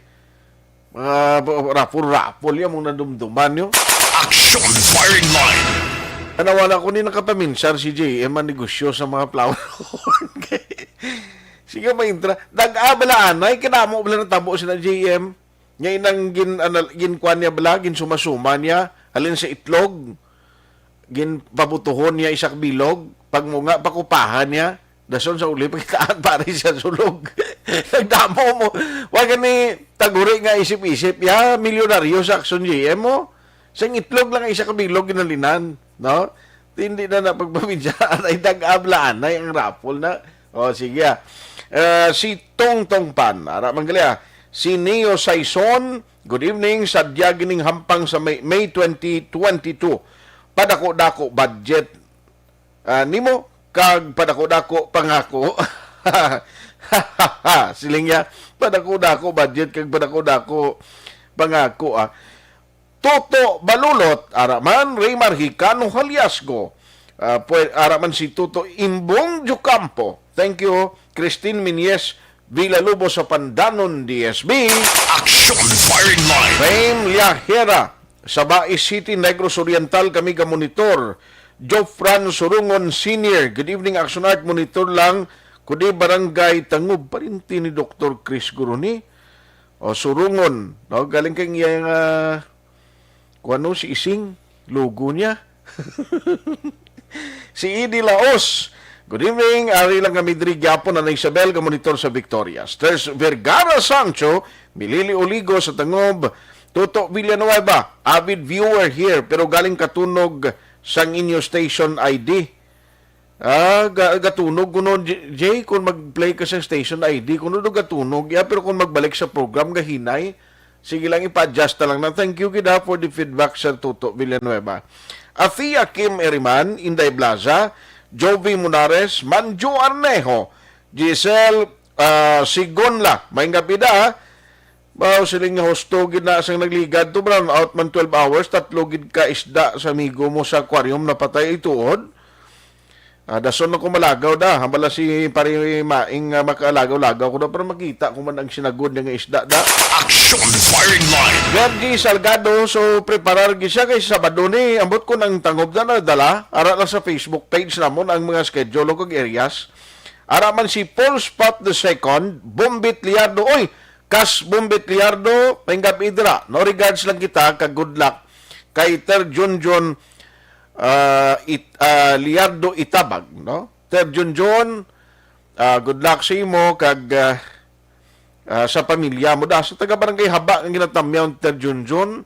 mga rapol yung mga nadumduman nyo. Action Firing Line. Nawala ko ni nakapaminsar si JM ang negosyo sa mga flower horn. Sige maintra. Dag-abalaan ay kinamo bala ng tabo si na JM. Ngayon ang ginkwan niya bala, ginsuma-suma niya, halin sa itlog. Ginpabutuhon niya isak bilog, pag nga pakupahan niya, dason sa uli, pagkitaan pare siya sulog. Nagdamo mo. Wag ni taguri nga isip-isip, ya, milyonaryo sa Aksyon GM mo. Sa itlog lang isak bilog ginalinan, no? Hindi na napagpabidyaan ay dag-ablaan na yung raffle na. O, sige. Si Tong Tong Pan, ara manggali si Neo Saison, good evening, sadya gining hampang sa May 2022. Padako-dako budget nimo kag padako-dako pangako. Siling niya, padako-dako budget kag padako-dako pangako. Toto Balulot, araman Raymar Hicano Haliasgo. Araman si Toto Imbong Jucampo. Thank you, Christine Minies Villalobos sa Pandanon, DSB. Action Firing Line. Fame Liahera sa Bais City, Negros Oriental, kami ka monitor. Jofran Surungon Senior, good evening, Action Art, monitor lang. Kudi Barangay Tangub, parinti ni Dr. Chris Guruni. O Surungon, no? Galing kang iyang, kuano, si Ising, logo niya. Si Idi Laos, good evening, ari lang kami diri gyapon na Isabel, ka monitor sa Victoria. Sters Vergara Sancho, Milili Oligo sa Tangub. Toto Villanueva, avid viewer here, pero galing katunog sang inyo station ID. Gatunog kuno Jay, kung mag-play ka sa station ID, kuno do gatunog, pero kung magbalik sa program, gahinay, sige lang, ipa-adjust na lang na. Thank you, Kida, for the feedback sa Toto Villanueva. Afia Kim Eriman, Inday Blaza, Jovi Munares, Manjo Arnejo, Giselle Sigonla, may ngapida, Bao siling nga hosto gid na sang nagligad to brown out man 12 hours, tatlo gid ka isda sa amigo mo sa aquarium na patay ituod. Dason na ko malagaw da, hambala si pari maing makalagaw-lagaw ko na para makita kung man ang sinagod nga isda da. Action Firing Line. Verdi Salgado, so preparar gi siya kay Sabado ni ambot ko nang tangob na dala ara na sa Facebook page namon ang mga schedule kog areas. Ara man si Paul Spot II, Bombit Liardo, oy Kas Bombit Liardo, panggap idra. No regards lang kita, kag good luck kay Ter Junjun Liardo Itabag, no? Ter Junjun, good luck sa imo kag sa pamilya mo da. Sa taga barangay Haba ang ginatamyaw Ter Junjun.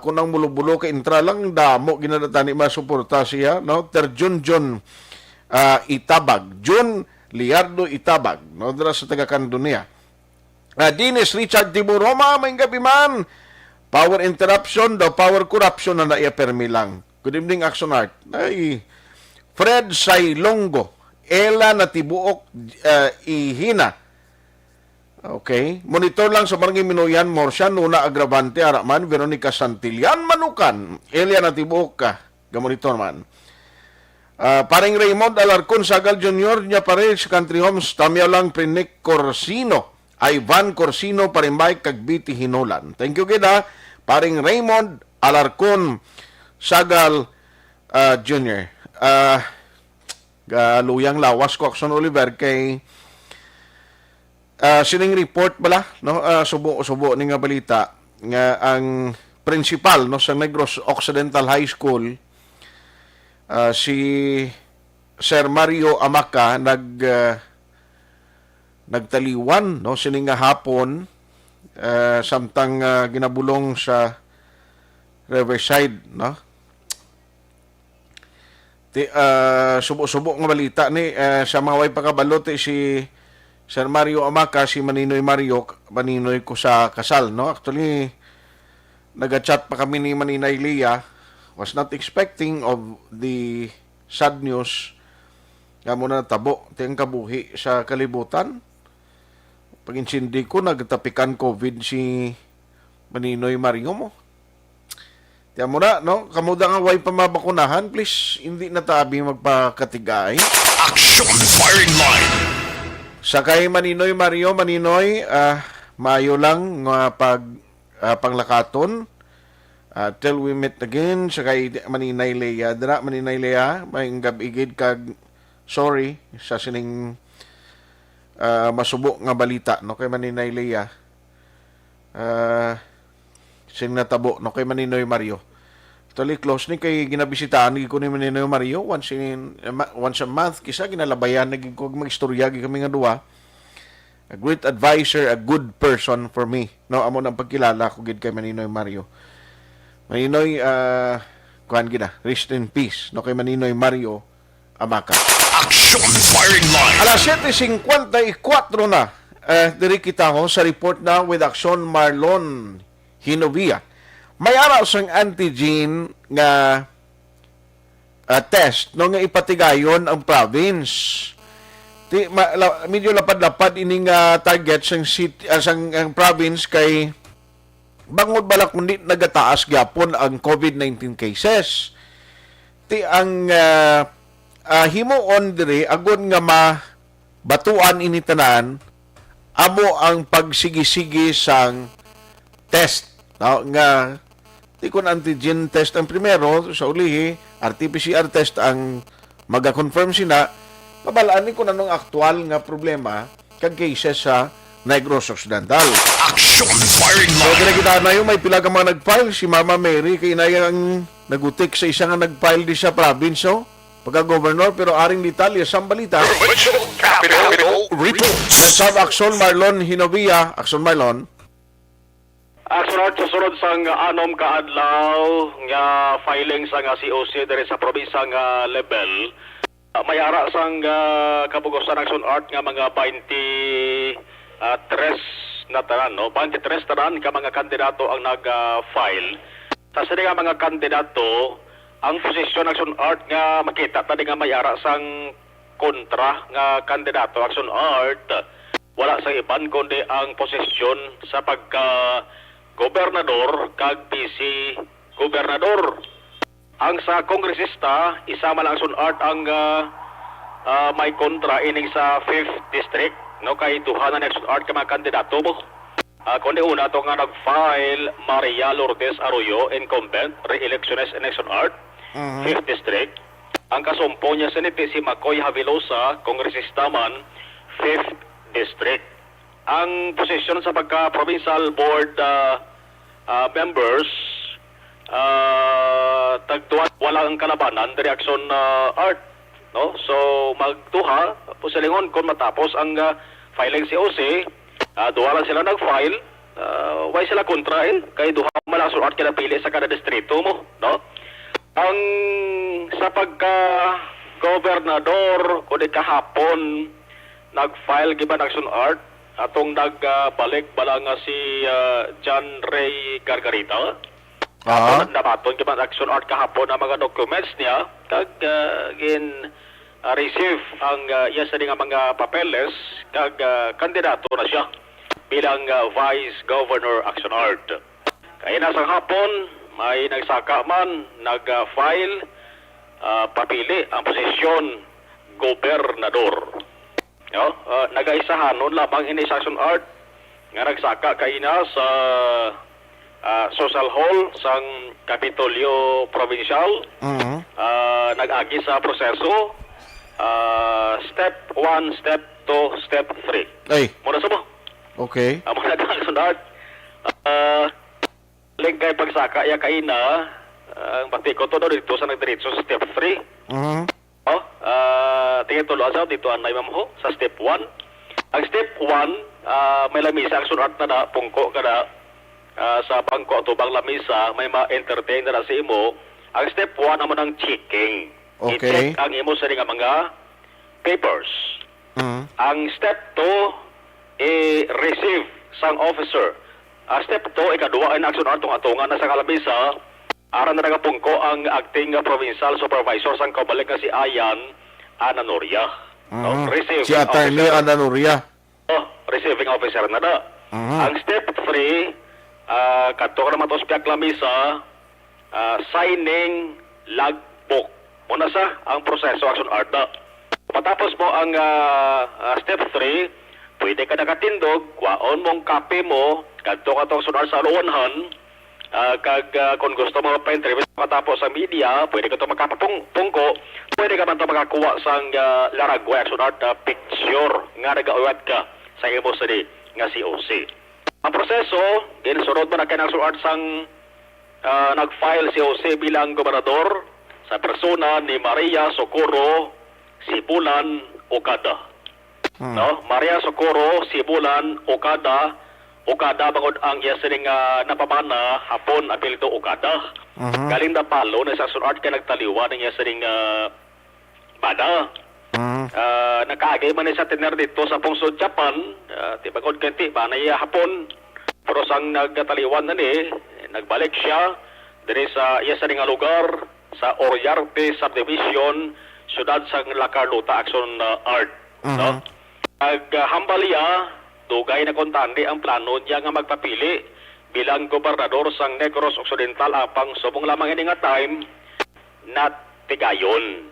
Kung ang bulo-bulo ka intra lang, damo ginatani masuporta siya, no? Ter Junjun Itabag. Jun Liardo Itabag, no? Dira sa taga Kandunia. Dinis Richard Tiburoma, may gabi man. Power interruption, daw power corruption na naiapermi lang. Good evening, Action Art. Ay, Fred Sailongo, Ela na tibuok ihina. Okay. Monitor lang sa Barangay Minoyan, Morsian, Nuna Agravante, Araman, Veronica Santillan, Manukan, Elia na tibuok ka. Gamonitor man. Paring Raymond Alarcon, Sagal Jr., niya pare sa Country Homes, Tamya lang Prinik Corsino. Ivan Corsino, Parimbay, Kagbiti, Hinolan. Thank you, Gida. Paring Raymond Alarcon, Sagal Jr. Luyang lawas ko, Aksyon Oliver, kay sining report bala, no? Subo ni nga balita, nga ang principal, no, sa Negros Occidental High School, si Sir Mario Amaca, nagtaliwan, no, sining nga hapon, samtang ginabulong sa Riverside, no. subo-subo nga balita ni sa mga way pagkabalo si Sir Mario Amaka, si Maninoy Mario, Maninoy ko sa kasal, no? Actually, nag-chat pa kami ni Maninay Leah, was not expecting of the sad news nga muna natabo, tiyang kabuhi sa kalibutan. Pag-insindi ko, nagtapikan COVID si Maninoy Mario mo. Tiyan mo na, no? Kamuda nga way pamabakunahan, please, hindi na tabi magpakatigay. Action Firing Line! Sakay Maninoy Mario, Maninoy, mayo lang nga panglakaton. Till we meet again, sakay Maninay Leia. Dara, Maninay Leia, may gabigid kag sorry sa sining masubo nga balita, no? Kay Maninay Leia. Sing natabo, no? Kay Maninoy Mario. Actually, close ni kay ginabisitaan ko ni Maninoy Mario once a month kisa ginalabayan naging ko magistorya kami nga duwa. A great advisor, a good person for me. No, amo nang pagkilala ko gid kay Maninoy Mario. Maninoy kuan gid rest in peace no kay Maninoy Mario Amaka. Action Firing Line! Alas 7:54 na. Diri kita ho sa report na with Aksyon Marlon Hinovia. May araw sang antigen nga test no nga ipatigayon ang province. Medyo lapad-lapad ining target sang city ang province kay bangod bala kundi nagataas gyapon ang COVID-19 cases. Ang himuon diri agon nga mabatuan ini tanan amo ang pagsigi-sigi sang test no, nga di kun antigen test ang primero sa ulihi, RT-PCR test ang maga-confirm sina, mabalaan ni kung anong aktual nga problema kag cases sa Negros Occidental. Action Firing Line! So, kita na yung may pila ka mga nag-file, si Mama Mary, kay inayang nagutik sa isa nga nag-file di sa province, pagka-governor, pero aring detalye sa balita. Provincial Capital Reports! Let's have Aksyon Marlon Hinovia. Aksyon Marlon. Sunod sa sunod sang anom kaadlaw nga filing sa nga COC diri sa probinsya nga level, may ara sang kabugosan Aksyon Art nga mga 23 na tanan, no? 23 tanan ka mga kandidato ang nag-file. Sa sini nga mga kandidato, ang posisyon Aksyon Art nga makita tadi nga may ara sang kontra nga kandidato Aksyon Art, wala sa iban kundi ang posisyon sa gobernador kag PC gobernador. Ang sa kongresista isama lang Aksyon Art ang may kontra ining sa 5th district no kay tuhanan Aksyon Art ka mga kandidato mo. Kundi una to nga nag-file Maria Lourdes Arroyo, incumbent, re-electionist in Aksyon Art, 5th district. Ang kasumpo niya si Macoy Havilosa, kongresista man, 5th district. Ang posisyon sa pagka-provincial board members, tagtuan walang kalabanan dari Aksyon Art, no? So magtuha pusilingon kung matapos ang filing COC, duha lang sila nag-file, why sila kontra kay duha man Aksyon Art kinapili sa kada distrito mo, no? Ang sa pagka-gobernador kundi kahapon nag-file giban Aksyon Art atong nagbalik bala nga si John Ray Gargarita. Nabaton giban Aksyon Art kahapon ang mga documents niya kag receive ang iya sa nga mga papeles kag kandidato na siya bilang Vice Governor Aksyon Art. Kaya nasang hapon may nagsaka man nag-file papili ang posisyon gobernador. No, nagaisahanon lamang ini sa Aksyon Art nga nagsaka kaina sa social hall sang Kapitolyo Provincial. Nag-agi sa proseso step 1, step 2, step 3. Muna sa mo. Okay. Amo nag-Aksyon Art ling kay pagsaka ya kaina ang patiko to dito sa nagdiretso sa step 3. Tingin tulo asaw dito anay mamho sa step 1. Ang step 1 may lamisa Aksyon Art na pungko kada sa bangko to bang lamisa may ma-entertain na si imo. Ang step 1 naman ang checking. Okay. I-check ang imo sa nga mga papers. Ang step 2, i-receive sang officer. Step 2, ikaduwa ay action atong atungan na sa kalabisa, aran na nagapungko ang acting provincial supervisor sang kabalik nga si Ayan Ananoria. Receiving Si Attorney officer. Ananuria. Receiving officer na da. Ang step 3, kadto ka naman to sa lamisa, signing logbook. Muna sa ang proseso action arda. Matapos mo ang step 3, pwede ka nakatindog, kwaon mong kape mo, kadto ka to sunar sa luwanhan, kung gusto mo pa-interview matapos sa media, pwede ka to makapapungko, pwede ka man to makakuha sang laragway action art picture nga nag-awat ka sa imo sa nga COC. Ang proseso, ginsunod mo na kaya action art sang nag-file COC bilang gobernador sa persona ni Maria Socorro Sibulan Okada. No? Maria Socorro Sibulan Okada. Okada bangod ang yasaring napamana hapon apelyido Okada. Galing na palo na sa sunart ka nagtaliwa ng yasaring bada. Nakaagay man sa tener dito sa pungsod Japan. Di bangod kanti ba na hapon. Pero sang nagtaliwan na ni, nagbalik siya diri sa yasaring lugar sa Oriarte Subdivision, siyudad sa Lacarlota, Aksyon Art. No? Hambaliya, dugay na kontandi ang plano niya nga magpapili bilang gobernador sang Negros Occidental apang subong lamang ini nga time na tigayon.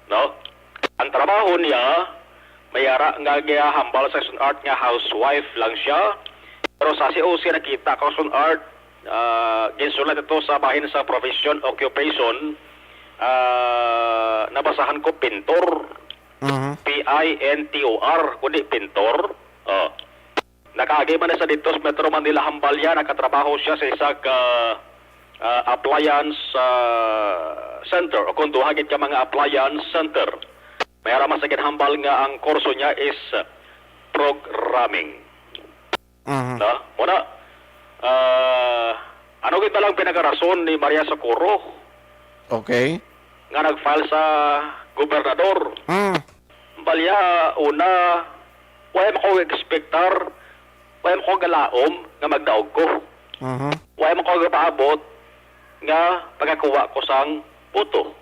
No? Ang trabaho niya, mayara nga hambal sa Aksyon Art nga housewife lang siya, pero sa COC nakita ko Aksyon Art, ginsulat ito sa bahin sa profession, occupation, nabasahan ko pintor. Pintor, kundi pintor. Nakaagay man na sa dito sa Metro Manila Hambalya, nakatrabaho siya sa isang appliance center o kung duhagit ka mga appliance center. Mayara man sa ginhambal nga ang kurso niya is programming. Muna, ano kita lang pinagarason ni Maria Socorro? Okay. Nga nag-file sa gobernador. Balya, una, wala mo ko expectar, wala mo ko galaom nga magdaog ko. Wala mo ko paabot nga pagkakuha ko sang puto.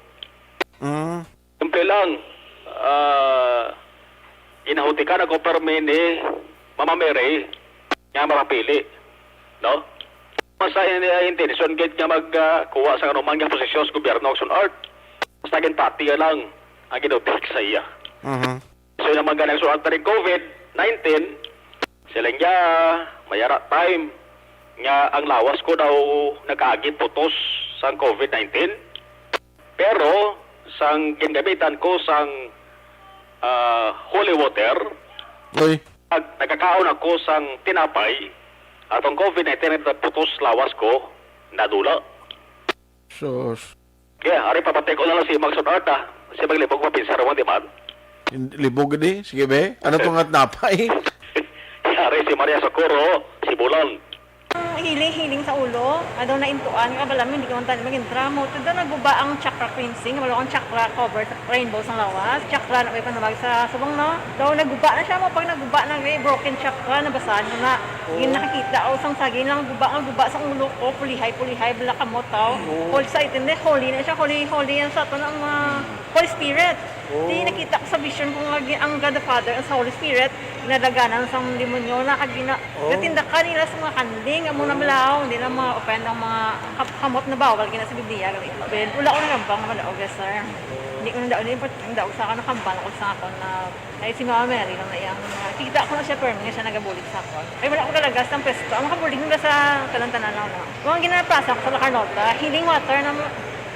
Simple lang, inahuti ka na ko perme ni Mama Mary nga mapapili. No? Masa intention gate nga magkuha sa anumang nga posisyon sa gobyerno Aksyon Art. Basta pati lang ang ginupik sa iya. So yung mga ganang suat na rin COVID-19, sila nga mayara time nga ang lawas ko daw nakaagit putos sa COVID-19. Pero sang ginagamitan ko sang holy water, nagkakaon ako sang tinapay, atong COVID-19 na putos lawas ko, nadula. Sus. Kaya, ari papatay ko na lang si Aksyon Art si maglibog mapinsarawan, di man? Libog di? Sige be? Ano itong at napay? Ari si Maria Socorro, si Bulan. Hiling sa ulo, adaw na intuan, nga balam hindi ka man tayo mag-intramo. Ito naguba ang chakra cleansing, wala akong chakra cover, rainbow sa lawas, chakra na may panabag sa subong no. Daw naguba na siya mo, pag naguba na may broken chakra, nabasahan mo na. Yung nakikita o sang sagin lang guba sa ulo ko, pulihay, bala kamot tao. Holy sa itindi, holy na siya, holy yan sa ito ng Holy Spirit. Di nakita ko sa vision kung ang God the Father and sa Holy Spirit, nadaganan sa demonyo na kagina. Gatinda ka nila sa mga kanding, amo na malaw, hindi na ma-offend ang mga kamot na bawal gina sa Biblia. Wala ko na kambang malaog, yes sir. Hindi ko na daog sa akin, nakambang ako sa akin na ay si Mama Mary lang na iyang kita ko na siya permi nga siya nagabulig sa akin. Ay wala ko kalagas ng pesto. Ang makabulig nila sa kalantanan na ako. Kung ang ginapasa ko sa Lacarlota, healing water na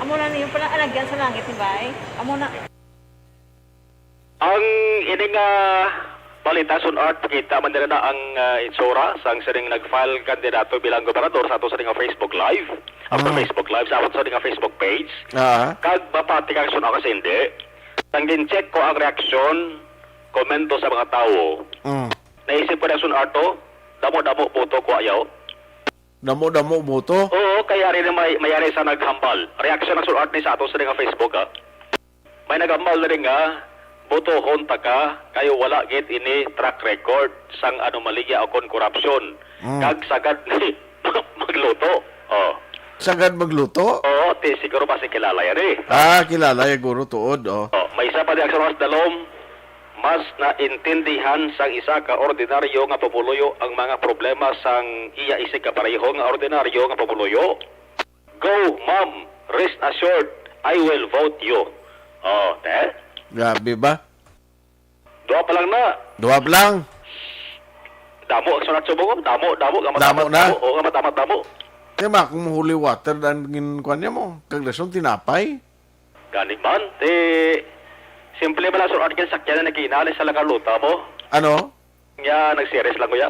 amo na niyo pala alagyan sa langit ni Bay. Amo na. Ang ining balita Aksyon Art, pakita man nila na ang itsura sang siring nag-file kandidato bilang gobernador sa ato sa ring Facebook Live. After Facebook Live, sa ato sa ring Facebook page. Kag mapati ka Aksyon Art kasi hindi. Sang din-check ko ang reaksyon, komento sa mga tao. Naisip ko na Aksyon Art to, damo-damo puto ko ayaw. Damo-damo boto? Oo, kaya rin mayari sa naghambal. Reaksyon ng Aksyon Art ni sa ato sa ring Facebook may nagamal na rin nga, botohon ta ka, kayo wala git ini track record sang anomalya o korupsyon. Kag sagad ni magluto. Oh. Sagad magluto? Oo, siguro pa si kilala yan eh. Kilala yung guro tuod, May isa pa di aksyon mas dalom, mas naintindihan sang isa ka ordinaryo nga pamuluyo ang mga problema sang iya isig ka pareho nga ordinaryo nga pamuluyo. Go, ma'am. Rest assured, I will vote you. Grabe ba? Dua pa lang na. Dua pa lang. Damo aksyon at subong. Damo. Damo na? Oo, matamat damo. Kaya ba, kung holy water dan ginkuan niya mo, kaglasong tinapay? Gani man, simple ba lang sur article sakyan na nagkinali sa lakaluta mo? Ano? Nga, nag-series lang ko ya.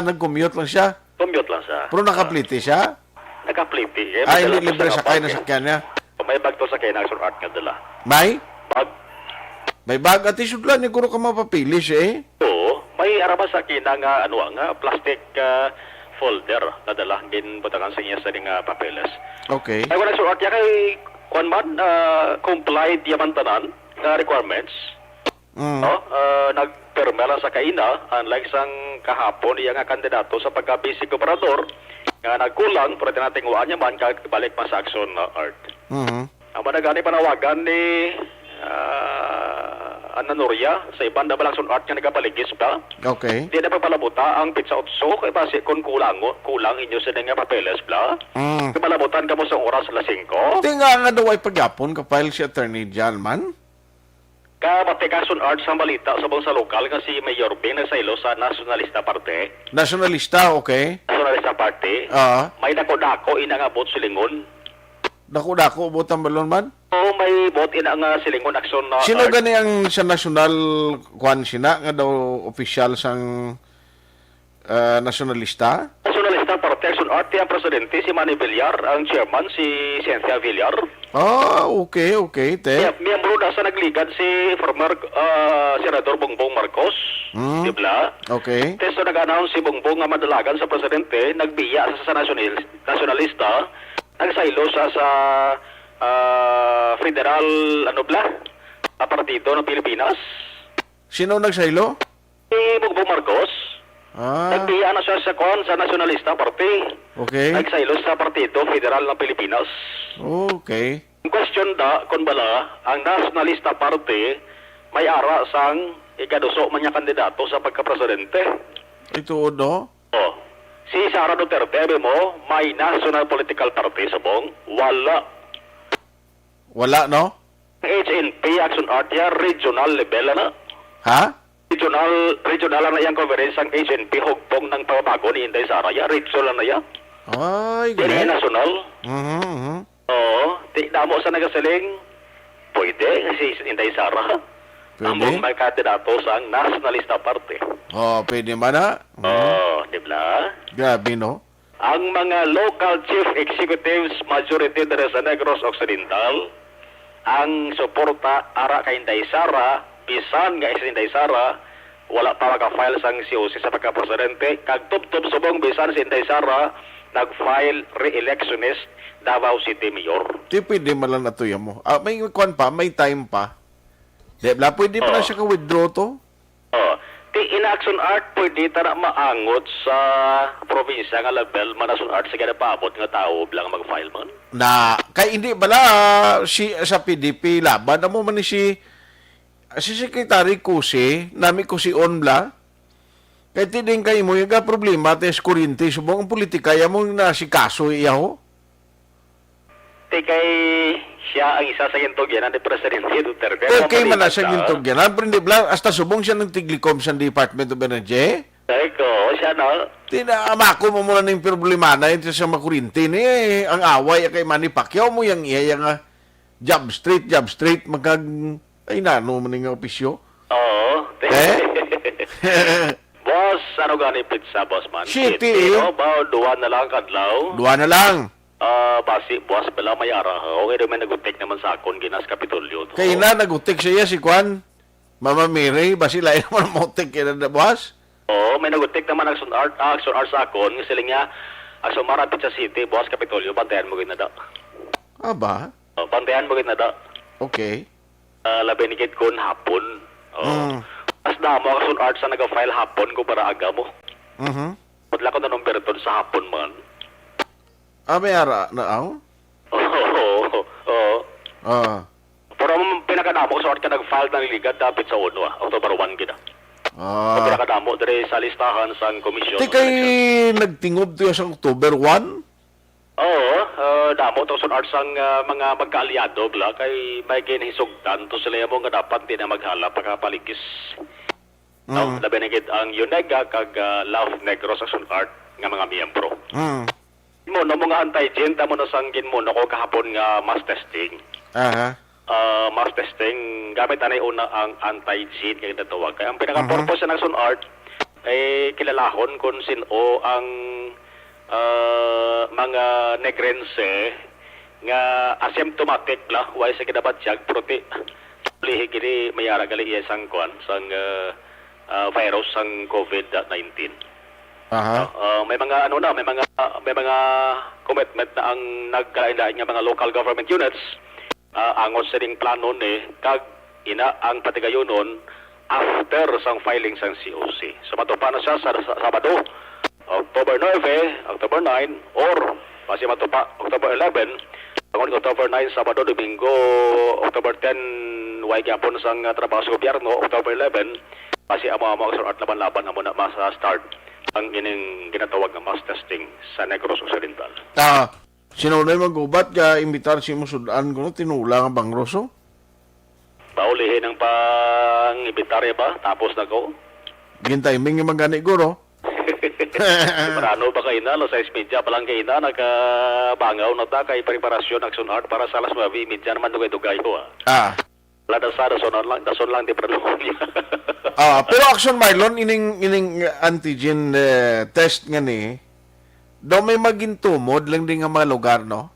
Nag-commute lang siya? Commute lang siya. Pero nakapliti siya? Nakapliti. Hindi libre sakay na sakyan niya? May bag to sakay na sur art nga dala. May? Bag. May bag at isudlan ni guro ka mapapili siya Oo, may araba sa kina nga, plastic folder na dala ginbutangan sa iya sa papeles. Okay. Ay wala sur art ya kay kuan man complied yaman tanan nga requirements. Nagperma lang sa kaina unlike sang kahapon iya nga kandidato sa pagka-basic gobernador nga nagkulang pero tinatinguan niya man balik pa sa aksyon art. Ang managani panawagan ni Ananoria sa ibang na balang art nga nagapaligis pa. Okay. Di na pagpalabuta ang pizza otso kay base kung kulang inyo sa nga papeles bla. Palabutan ka mo sa oras alas 5. Tinga nga daw ay pagyapon kapile si Attorney John man. Kapatikason art sa balita sa bang sa lokal nga si Mayor B nagsaylo sa Nacionalista Party. Nacionalista, okay. Nacionalista Party. May dako-dako ina nga bot silingon. Dako-dako bot ang balon man? Oo, may bot ina nga silingon aksyon na Sino gani ang sa national kwan sina nga daw official sang nacionalista? Nacionalista Party aksyon art ang presidente si Manny Villar, ang chairman si Cynthia Villar. Okay, te. Miyembro na sa nagligad si former Senador Bongbong Marcos. Dibla? Okay. Testo nag-announce si Bongbong nga madalagan sa presidente, nagbiya sa nacionalista, nagsaylo sa federal partido ng Pilipinas. Sino nagsaylo? Si Bongbong Marcos. Nagbiya na siya sa Nacionalista Party. Okay. Nagsaylo sa partido federal ng Pilipinas. Okay. Ang question da, kung bala, ang Nacionalista Party may ara sang ikaduso man niya kandidato sa pagka-presidente. Ito do? Si Sara Duterte, mo, may National Political Party sa bong, wala. Wala, no? HNP, Action Art, regional level na. Ha? Regional na yung conference ang HNP, hugpong ng pabago ni Inday Sara, regional na yan. Ay, Hindi national. Oo, damo sa nagasaling, pwede, si Inday Sara. Pwede? May kandidato sa Nacionalista Party. Pwede man na. Di ba? Grabe, no? Ang mga local chief executives majority dere sa Negros Occidental, ang suporta ara kay Inday Sara, bisan nga si Inday Sara, wala pa maka-file sang COC sa pagka-presidente, kag tub-tub subong bisan si Inday Sara, nag-file re-electionist Davao City Mayor. Di pwede man lang natuya mo. May kwan pa, may time pa. Debla, pwede pa na siya ka-withdraw to? In Action Art, pwede ta na maangot sa probinsya nga level, Action Art, sige na paabot nga tao lang mag-file man. Kay hindi bala, sa PDP, laban na mo man ni si Secretary Kusi, nami ko si Onbla, kay tiding kayo mo, yung problema, tes kurinti, subong ang politika, yan mo na si Kaso, iyaho? Kay siya ang isa sa gintugyanan ni Presidente Duterte. Okay man na sa gintugyanan, pero hindi bla, hasta subong siya ng tiglikom sa Department of Energy. Eko, siya na. Amako mo muna ng problema na ito sa makurinti ni ang away kay Manny Pacquiao mo yung iya yung job street, magkag, ay nano man nga opisyo. Oo. Boss, ano gani pizza, boss man? City. Ba, duwa na lang kadlaw? Duwa na lang. Basi, boss, bala may ara. Okay, naman nagutik naman sa akon, ginas Kapitolyo. Kaya na, nagutik siya si Kwan. Mama Mary, basi lain naman motik kaya na, boss? Oo, may nagutik naman Action Art sa akon. Kasi nga, Action Mara Pizza City, boss, Kapitolyo, bantayan mo gina da. Aba? Bantayan mo gina da. Okay. Labi ni Kid Kun hapon. As damo ka sunart sa nag-file hapon ko para aga mo. Padla ko na number ton sa hapon man. May ara na aw? Oo. Pero pinakadamo ko sunart ka nag-file ng ligad dapat sa uno October 1 gina. Pinakadamo dire sa listahan sa komisyon. Di kay nagtingob to sa October 1? Oo, damo to sunart sang mga magkaalyado bla kay may ginhisugdan to sila mo nga dapat din na maghala pagkapaligis. Labi na gid ang UNEGA kag Love Negros sa sunart nga mga miyembro. Mo no mga anti-gen mo na sanggin mo no ko kahapon nga mass testing. Mass testing gamit anay una ang anti-gen kay natawag. Kay ang pinaka-purpose ng sunart ay kilalahon kung sino ang mga negrense nga asymptomatic la way sa kinabatyag prote lihi kini mayara gali isang kuan sang virus sang COVID-19. May mga may mga commitment na ang nagkalain-lain nga mga local government units angos sa ding plano ni kag ina ang patigayonon after sang filing sang COC. So matupa na siya sa Sabado October 9, October 9, or pasi matupa October 11, pangon October 9, Sabado, Domingo, October 10, way gyapon sang trabaho sa gobyerno, October 11, pasi amo-amo sa laban-laban amo na masa-start ang ining ginatawag nga mass testing sa Negros Occidental. Sino na mag-ubat ka imbitar si mo sudan ko tinula nga Bang Rosso? Paulihin ang pang-imbitarya ba? Tapos na ko? Gintiming yung magani guro? Parano ba kayo na? Sa media pa lang kayo na nagkabangaw na ta kay preparasyon action art para sa alas 9 media naman dugay-dugay ko dason lang di pralong pero Aksyon Marlon ining antigen test nga ni daw may magintumod lang din nga mga lugar no?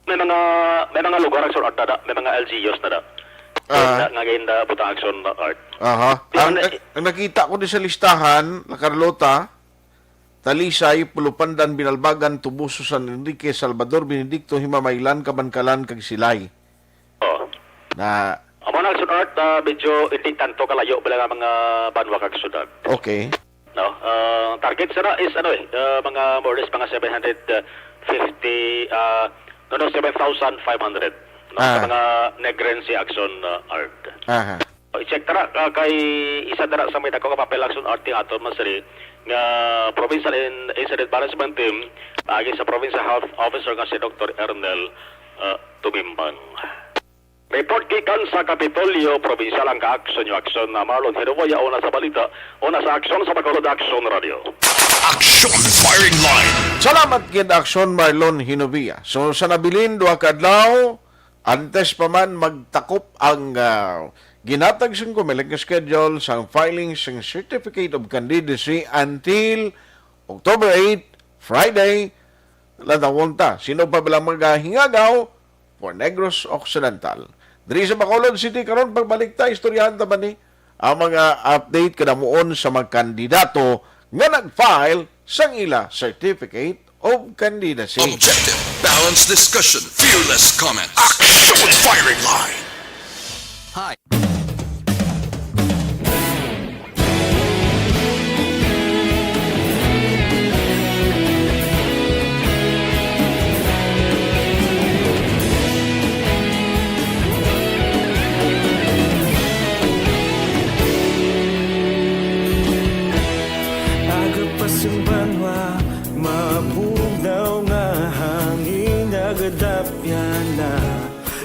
May mga lugar action art na may mga LGUs na ngayon na butang action art. Ang nakita ko din sa listahan na Carlota, Talisay, Pulupandan, Binalbagan, Tubuso, San Enrique, Salvador, Benedicto, Himamaylan, Kabankalan, kag Silay. Na amo na action art medyo hindi tanto kalayo bilang mga banwa kag syudad. Okay. No, target sana is mga more or less mga 750 7,500 sa mga Negrense action art. I-check tara kay isa tara sa may dako ka papel action art aton masari nga provincial incident management team agi sa provincial health officer nga si Dr. Ernel Tumimbang. Report gikan sa Kapitolyo Provincial ang ka-action yung action na Marlon Hiruboya una sa balita una sa action sa Bacolod Action Radio. Action Firing Line. Salamat gid Aksyon Marlon Hinovia. So sa nabilin duha ka adlaw antes pa man magtakop ang ginatag sang kumilig nga schedule sang filing sang Certificate of Candidacy until October 8, Friday, latawon sino pa bilang maghahingagaw for Negros Occidental. Diri sa Bacolod City karon pagbalik ta istoryahan ta ba ni ang mga update kadamuon sa mga kandidato nga nag-file sang ila Certificate of Candidacy. Objective, balanced discussion, fearless comment. Action Firing Line. Hi. Banwa, mabugnaw nga hangin nagadapyan na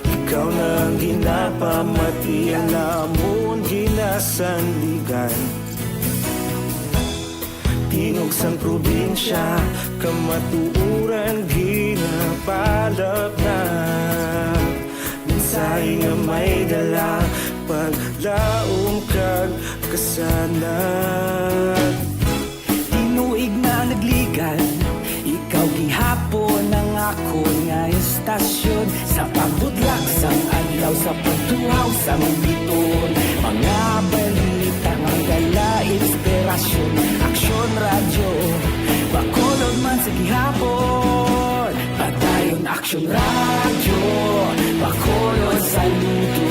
ikaw na ang ginapamati ang namon ginasandigan tinog sang probinsya kamatuuran ginapalap na mensahe nga may dala paglaom kag kasanat tuig na nagligan, ikaw gihapon ang ako nga estasyon sa pagbudlak sang adlaw sa pagtuhaw sa biton mga balita nga dala inspirasyon Aksyon Radio Bacolod man sa gihapon padayon Aksyon Radio Bacolod sa luto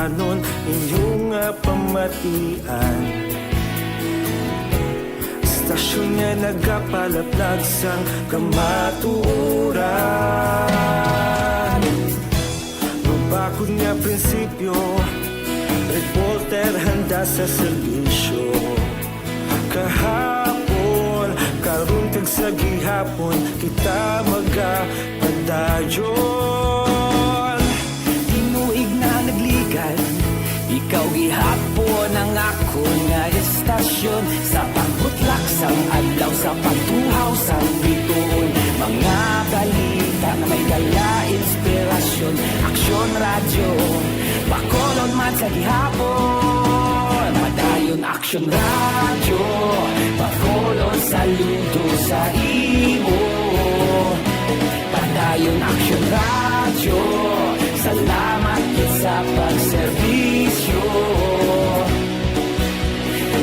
danon inyong pamatian. Istasyon nga nagapalaplag sang kamatuoran. Mabakod nga prinsipyo, reporter handa sa serbisyo. Kahapon, karuntag sa gihapon, kita magapadayon. Tinuig na nagligan, ikaw gihapon ang ako nga estasyon. Sa pagbutlak sang adlaw, sa pagtuhaw sang bituon, mga balita na may dala inspirasyon. Aksyon radyo, Bacolod man sa gihapon. Padayon Aksyon radyo, Bacolod saludo sa imo. Padayon Aksyon radyo, salamat sa pagserbisyo.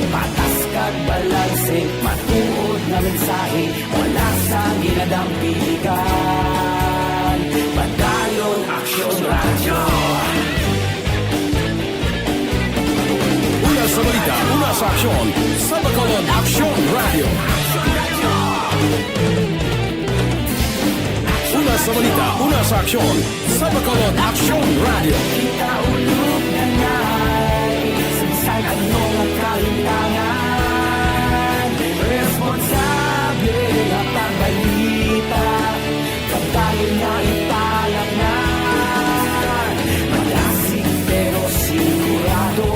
Patas kag balanse, matuod na mensahe, wala sa ginadampigan. Padayon Aksyon radyo. Una sa balita, una sa aksyon, sa Bacolod Aksyon Radio. Una sa balita, una sa aksyon, sa Bacolod Aksyon Radio. Kita ulog na ngay, sinsan ano ang kalintangan. Responsable na pagbalita, kaptayo na italak na. Malasig pero sigurado,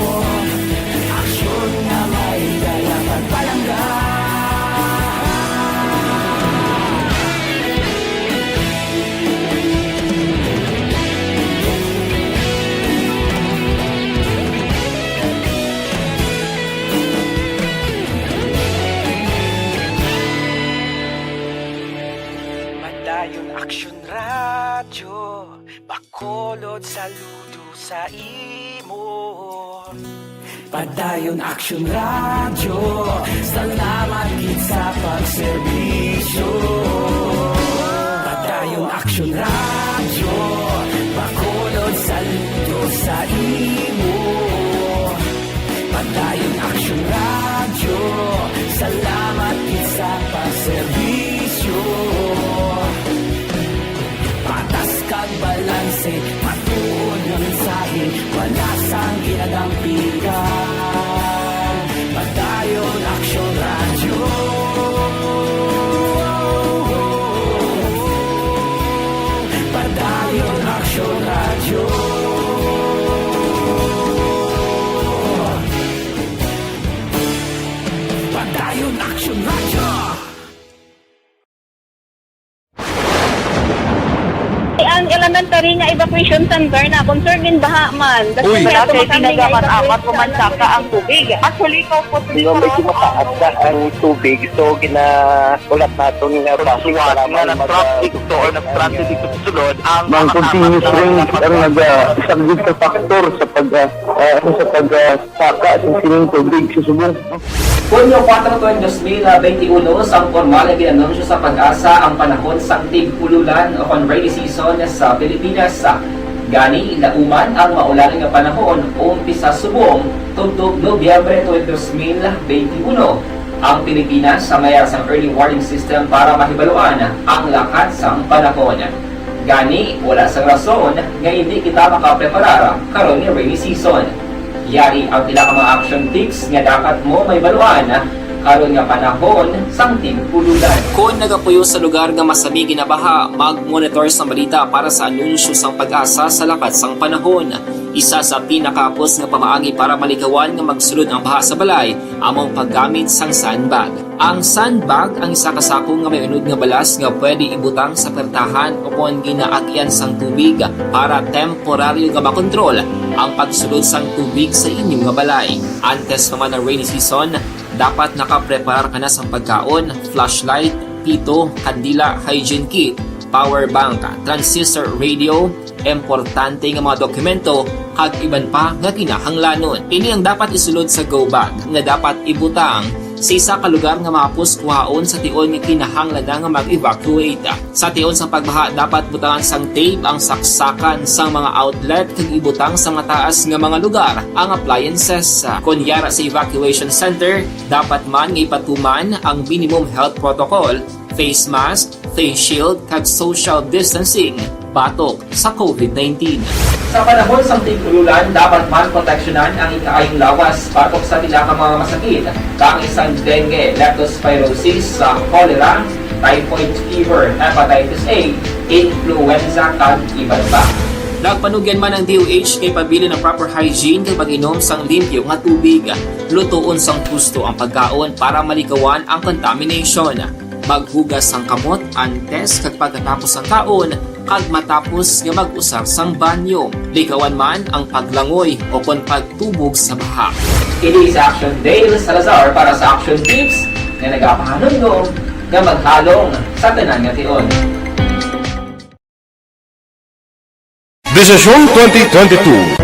aksyon na may dalang palangga. Padayon Aksyon radyo, Bacolod saludo sa imo. Padayon Aksyon radyo, salamat gid sa pagserbisyo. Padayon Aksyon radyo, Bacolod saludo sa imo. Padayon Aksyon radyo, salamat gid sa pagserbisyo. Patas kag balanse, matuod na mensahe, wala sang ginadampigan. Padayon Aksyon radyo. Padayon Aksyon radyo. Padayon Aksyon radyo. Ang elementary nga evacuation center na concern din baha man. Uy, kaya tinagaman-amat kumansaka ang tubig. Actually, ko po Medyo mataas na ang tubig. So, ginaulat natin nga pasuwalan nga ng traffic to or nag-traffic dito sa sulod ang mga continuous rain ang isang good factor sa pagsaka sa sining tubig sa Subong. Hunyo 4, 2021, sang formal na ginanunsyo sa Pag-asa ang panahon sa tig-ululan o rainy season sa Pilipinas. Gani, lauman ang maulan nga panahon umpisa subong tugtog Nobyembre 2021. Ang Pilipinas sa mayroon sang early warning system para mahibaluan ang lakat sang panahon. Gani, wala sang rason nga hindi kita makapreparar karon ni rainy season. Yari ang pila ka mga action tips nga dapat mo may baluan karon nga panahon sang tig-ululan. Kung nagapuyo sa lugar nga masabi ginabaha, mag-monitor sa balita para sa anunsyo sang Pag-asa sa lakat sang panahon. Isa sa pinakapos nga pamaagi para malikawan nga magsulod ang baha sa balay among paggamit sang sandbag. Ang sandbag ang isa ka sako nga may unod nga balas nga pwede ibutang sa pertahan o kung ginaagyan sang tubig para temporaryo nga makontrol ang pagsulod sang tubig sa inyong nga balay. Antes naman ng rainy season, dapat nakaprepare ka na sa pagkaon, flashlight, pito, kandila, hygiene kit, power bank, transistor radio, importante nga mga dokumento, kag iban pa nga kinahanglanon. Ini ang dapat isulod sa go bag nga dapat ibutang sa isa ka lugar nga mapus kuhaon sa tion nga kinahanglan nga mag-evacuate. Sa tion sa pagbaha dapat butangan sang tape ang saksakan sang mga outlet kag ibutang sa mga taas nga mga lugar ang appliances. Kunyara sa evacuation center, dapat man nga ipatuman ang minimum health protocol, face mask, face shield kag social distancing batok sa COVID-19. Sa panahon sa tigululan, dapat man proteksyonan ang ikaayong lawas batok sa pinaka mga masakit, kang isang dengue, leptospirosis, cholera, typhoid fever, hepatitis A, influenza kag iban pa. Nagpanugyan man ang DOH kay pabili ng proper hygiene kay pag-inom sang limpyo nga tubig. Lutuon sang husto ang pagkaon para malikawan ang contamination. Maghugas sang kamot antes kag pagkatapos ang kaon kag matapos nga mag-usar sang banyo. Likawan man ang paglangoy o kon pagtubog sa baha. Kini sa Aksyon Dale Salazar para sa Action Tips nga nagapahanungnog nga maghalong sa tanan nga tion. Desisyon 2022.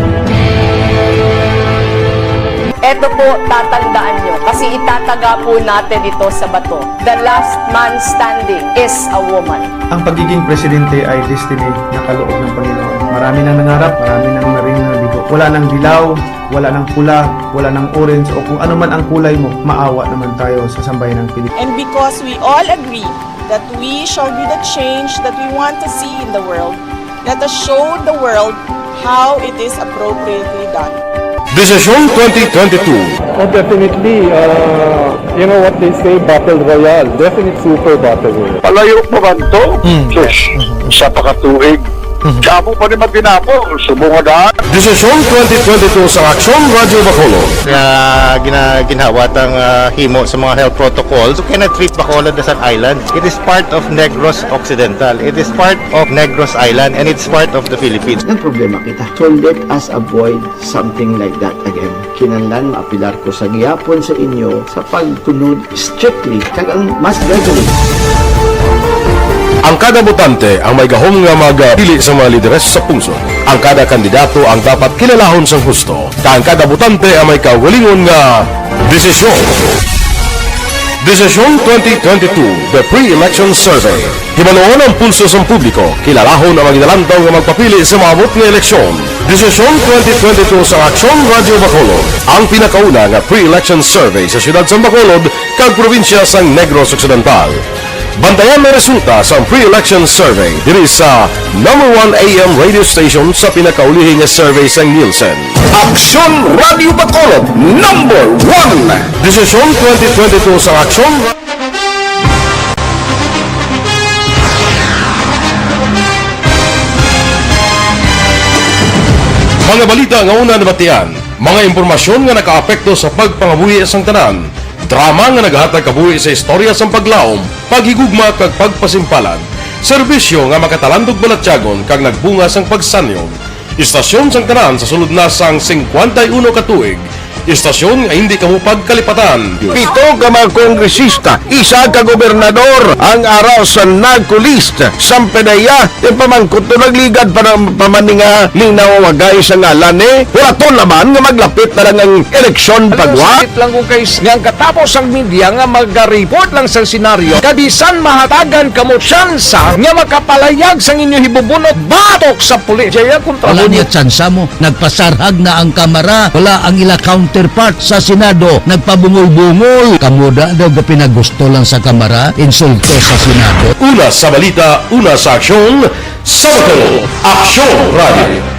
Ito po, tatandaan nyo kasi itataga po natin ito sa bato. The last man standing is a woman. Ang pagiging presidente ay destiny na kaloob ng Panginoon. Marami nang nangarap, marami nang naring nabigo. Wala nang dilaw, wala nang pula, wala nang orange o kung ano man ang kulay mo, maawa naman tayo sa sambayan ng Pilipinas. And because we all agree that we shall be the change that we want to see in the world, let us show the world how it is appropriately done. Desisyon 2022. Oh, definitely, you know what they say, Battle Royale. Definite super Battle Royale. Palayo pa ba ito? Sa pakatuig. Kamo pa rin magdinapo, subungadaan. Desisyon 2022 sa Aksyon Radio Bacolod. Ginhawat ang himo sa mga health protocols. You cannot treat Bacolod as an island. It is part of Negros Occidental. It is part of Negros Island and it's part of the Philippines. Ang problema kita. So let us avoid something like that again. Kinahanglan maapilar ko sa gihapon sa inyo sa pagtunod strictly kag ang mas gagawin. Ang kada botante ang may gahom nga magpili sa mga lideres sa pungsod. Ang kada kandidato ang dapat kilalahon sa husto. Ang kada botante ang may kaugalingon nga desisyon. Desisyon 2022, the pre-election survey. Himanuon ang pulso sa publiko, kilalahon ang maginalantaw nga magpapili sa maabot nga eleksyon. Desisyon 2022 sa Aksyon Radio Bacolod, ang pinakauna nga pre-election survey sa siyudad sa Bacolod kag probinsya sa Negros Occidental. Bantayan may resulta sa pre-election survey diri sa #1 AM radio station sa pinakaulihing survey sa Nielsen. Aksyon Radio Bacolod, #1. Desisyon 2022 sa Aksyon. Mga balita nga una nabatian, mga impormasyon nga nakaapekto sa pagpangabuhi sa tanan. Drama nga naghatag kabuhi sa istorya sa paglaom, paghigugma kag pagpasimpalan, serbisyo nga makatalandog balatyagon kag nagbunga sang pagsanyog. Istasyon sang tanan sa sulod na sang 51 ka tuig. Istasyon nga hindi kamo pagkalipatan. 7 ka mga kongresista, 1 ka gobernador ang araw sa nagkulist sang pedaya pamangkot to nagligad para pamaninga linaw wagay sa ngalan wala naman nga maglapit na lang ang eleksyon pagwa. Sakit lang kung guys nga katapos ang media nga mag-report lang sa senaryo kabisan mahatagan kamo tsansa nga makapalayag sang inyo hibubunot batok sa pulis. Jaya kontra wala niya tsansa mo, nagpasarhag na ang kamera, wala ang ila counterpart sa Senado, nagpabungol-bungol. Kamuda daw ga pinagusto lang sa kamera, insulto sa Senado. Una sa balita, una sa aksyon, sa Aksyon Radio.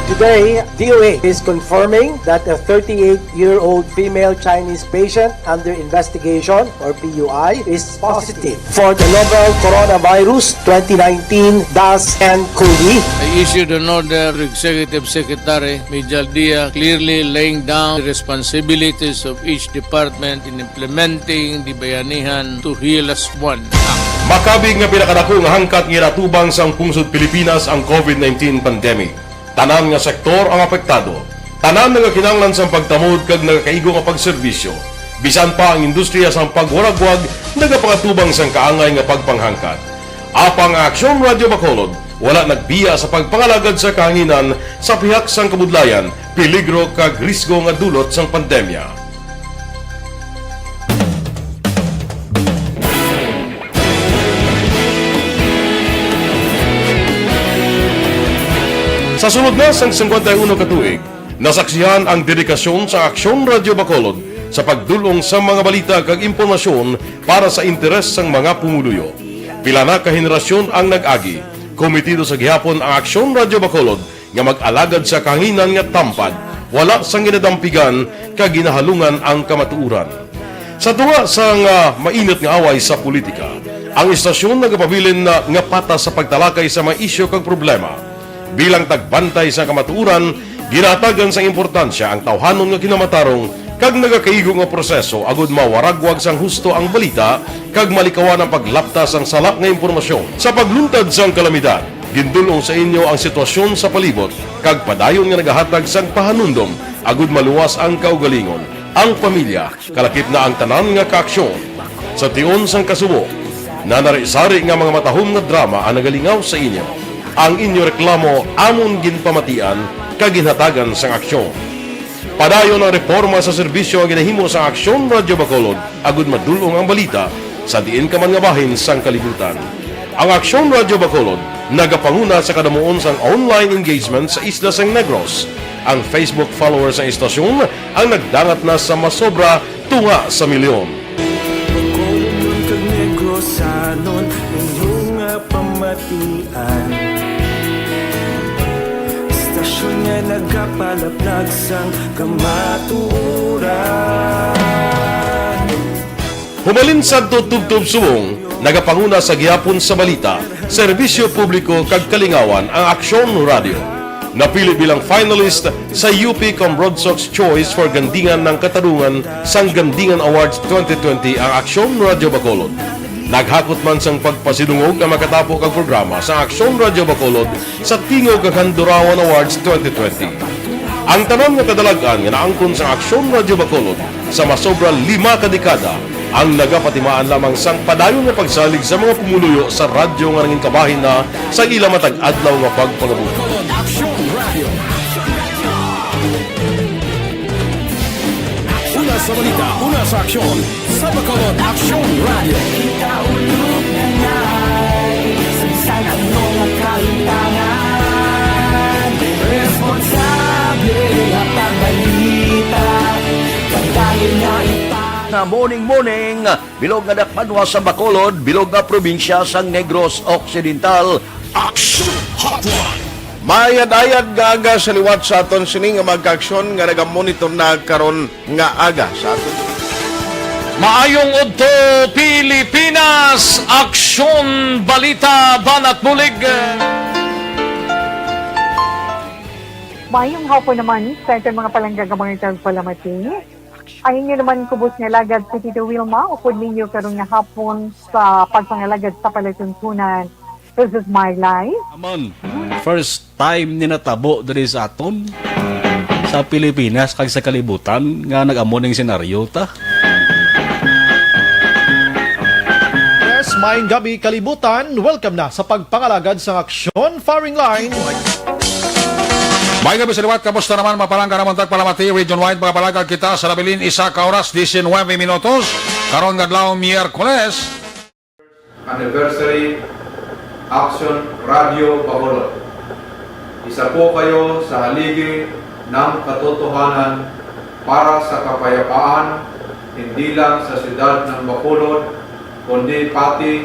Today, DOA is confirming that a 38-year-old female Chinese patient under investigation, or PUI, is positive for the novel coronavirus 2019-nCoV. I issued an order to Executive Secretary Major Dia clearly laying down the responsibilities of each department in implementing the Bayanihan to Heal as One Act. Makabig nga pinakadako nga hangkat nga natubang sang pungsod Pilipinas ang COVID-19 pandemic. Tanan nga sektor ang apektado. Tanan nga kinahanglan sa pagtamod kag nagakaigo nga pagserbisyo. Bisan pa ang industriya sa pagwaragwag nagapangatubang sang kaangay nga pagpanghangkat. Apang Aksyon Radio Bacolod wala nagbiya sa pagpangalagad sa kahanginan sa pihak sang kabudlayan, peligro kag risgo nga dulot sang pandemya. Sa sunod na sang 51 katuig, nasaksihan ang dedikasyon sa Aksyon Radio Bacolod sa pagdulong sa mga balita kag impormasyon para sa interes sang mga pumuluyo. Pila na ka henerasyon ang nag-agi, komitido sa gihapon ang Aksyon Radio Bacolod nga mag-alagad sa kahanginan nga tampad, wala sang ginadampigan kag ginahalungan ang kamatuuran. Sa tunga sang mainit nga away sa politika, ang istasyon nagapabilin na nga pata sa pagtalakay sa mga isyu kag problema. Bilang tagbantay sa kamatuuran, ginatagan sa importansya ang tawhanon nga kinamatarong kag nagakaigo nga proseso agud mawaragwag sang husto ang balita kag malikawan ang paglaptas ang salak nga impormasyon. Sa pagluntad sang kalamidad, gindulong sa inyo ang sitwasyon sa palibot kag padayon nga nagahatag sang pahanundom agud maluwas ang kaugalingon, ang pamilya, kalakip na ang tanan nga kaaksyon. Sa tion sang kasubo, nanari-sari nga mga matahom nga drama ang nagalingaw sa inyo. Ang inyo reklamo amon ginpamatian kag ginhatagan sang aksyon. Padayon ang reforma sa serbisyo ang ginahimo sa Aksyon Radio Bacolod agud madulong ang balita sa diin ka man nga bahin sang kalibutan. Ang Aksyon Radio Bacolod nagapanguna sa kadamuon sang online engagement sa isla sang Negros. Ang Facebook followers sa istasyon ang nagdangat na sa masobra tunga sa milyon. Bacolod kag Negros anon inyong pamatian. Istasyon nga nagapalaplag sang kamatuuran. Humalin sa tutubtub subong, nagapanguna sa gihapon sa balita, serbisyo publiko kag kalingawan ang Aksyon Radio. Napili bilang finalist sa UP Broadsox Choice for Gandingan ng Katarungan sang Gandingan Awards 2020 ang Aksyon Radio Bacolod. Naghakot man sang pagpasidungog ang makatapo kag programa sa Aksyon Radio Bacolod sa Tingog kag Handurawan Awards 2020. Ang tanan nga kadalagan nga naangkon sa Aksyon Radio Bacolod sa masobra 5 ka dekada ang nagapatimaan lamang sang padayon nga pagsalig sa mga pumuluyo sa radyo nga nangin kabahin na sa ila matag adlaw nga pagpangabuhi. Una sa balita, una sa aksyon, sa Bacolod Aksyon Radio. Kaulog na ngay, sansan ang mga kaintangan. Responsable at pagbalita, pagdayon na na morning, bilog nga dakpanwa sa Bacolod, bilog nga probinsya sang Negros Occidental. Aksyon Hotline! Mayad-ayad nga aga sa liwat sa aton sini nga magkaaksyon nga nagamonitor na karon nga aga sa aton. Maayong udto Pilipinas, Aksyon Balita Banat Bulig. Mayong hapon naman sa itong mga palanggagamang itang palamati. Ang inyo naman kubos nga lagad sa Tito Wilma, upod ninyo karong nga hapon sa pagpangalagad sa palatuntunan. This is my life. Amon, first time ni natabo diri sa aton sa Pilipinas kag sa kalibutan nga nag-amo ning senaryo ta. Yes, maayong gabi kalibutan. Welcome na sa pagpangalagad sa Aksyon Firing Line. May gabi sa liwat, kamusta naman mapalangga naman tagpalamati, region-wide mga palagag kita sa labilin isa ka oras, 19 minutos, karon nga adlaw Miyerkules. Anniversary Aksyon Radio Bacolod. Isa po kayo sa haligi ng katotohanan para sa kapayapaan, hindi lang sa siyudad ng Bacolod, kundi pati.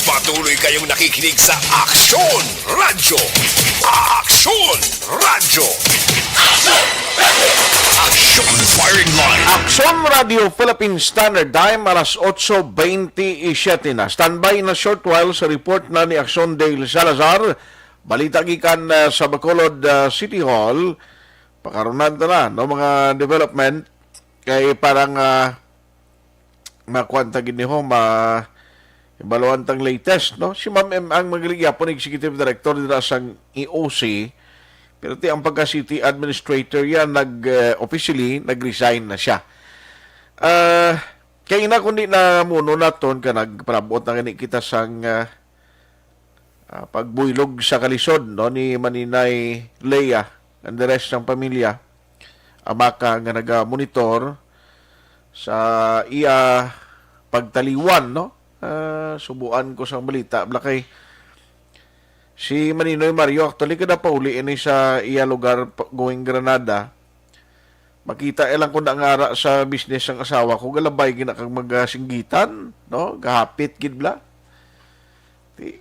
Patuloy kayong nakikinig sa Aksyon Radio. Aksyon Radio. Aksyon Firing Line. Aksyon Radio Philippine Standard Time alas 8:27 na. Standby na short while sa report na ni Aksyon Dale Salazar. Balita gikan sa Bacolod City Hall. Pakarunan na no mga development kay parang makuanta gini ho ibaluan tang latest no. Si Ma'am M ang magligyapon Executive Director dira sang EOC. Pero ang pagka-city administrator yan, officially, nag-resign na siya. Kaya ina kundi na muno naton ka nagparabot na kini kita sang pagbuylog sa kalisod no, ni Maninay Leia and the rest ng pamilya. Amaka nga naga-monitor sa iya pagtaliwan, no? Subuan ko sa balita. Blakay, Si Maninoy Mario, actually, kada pauli ini sa iya lugar going Granada, makita ilang ko ngara sa business ng asawa ko, galabay gina kag magasinggitan, no? Gahapit gidbla.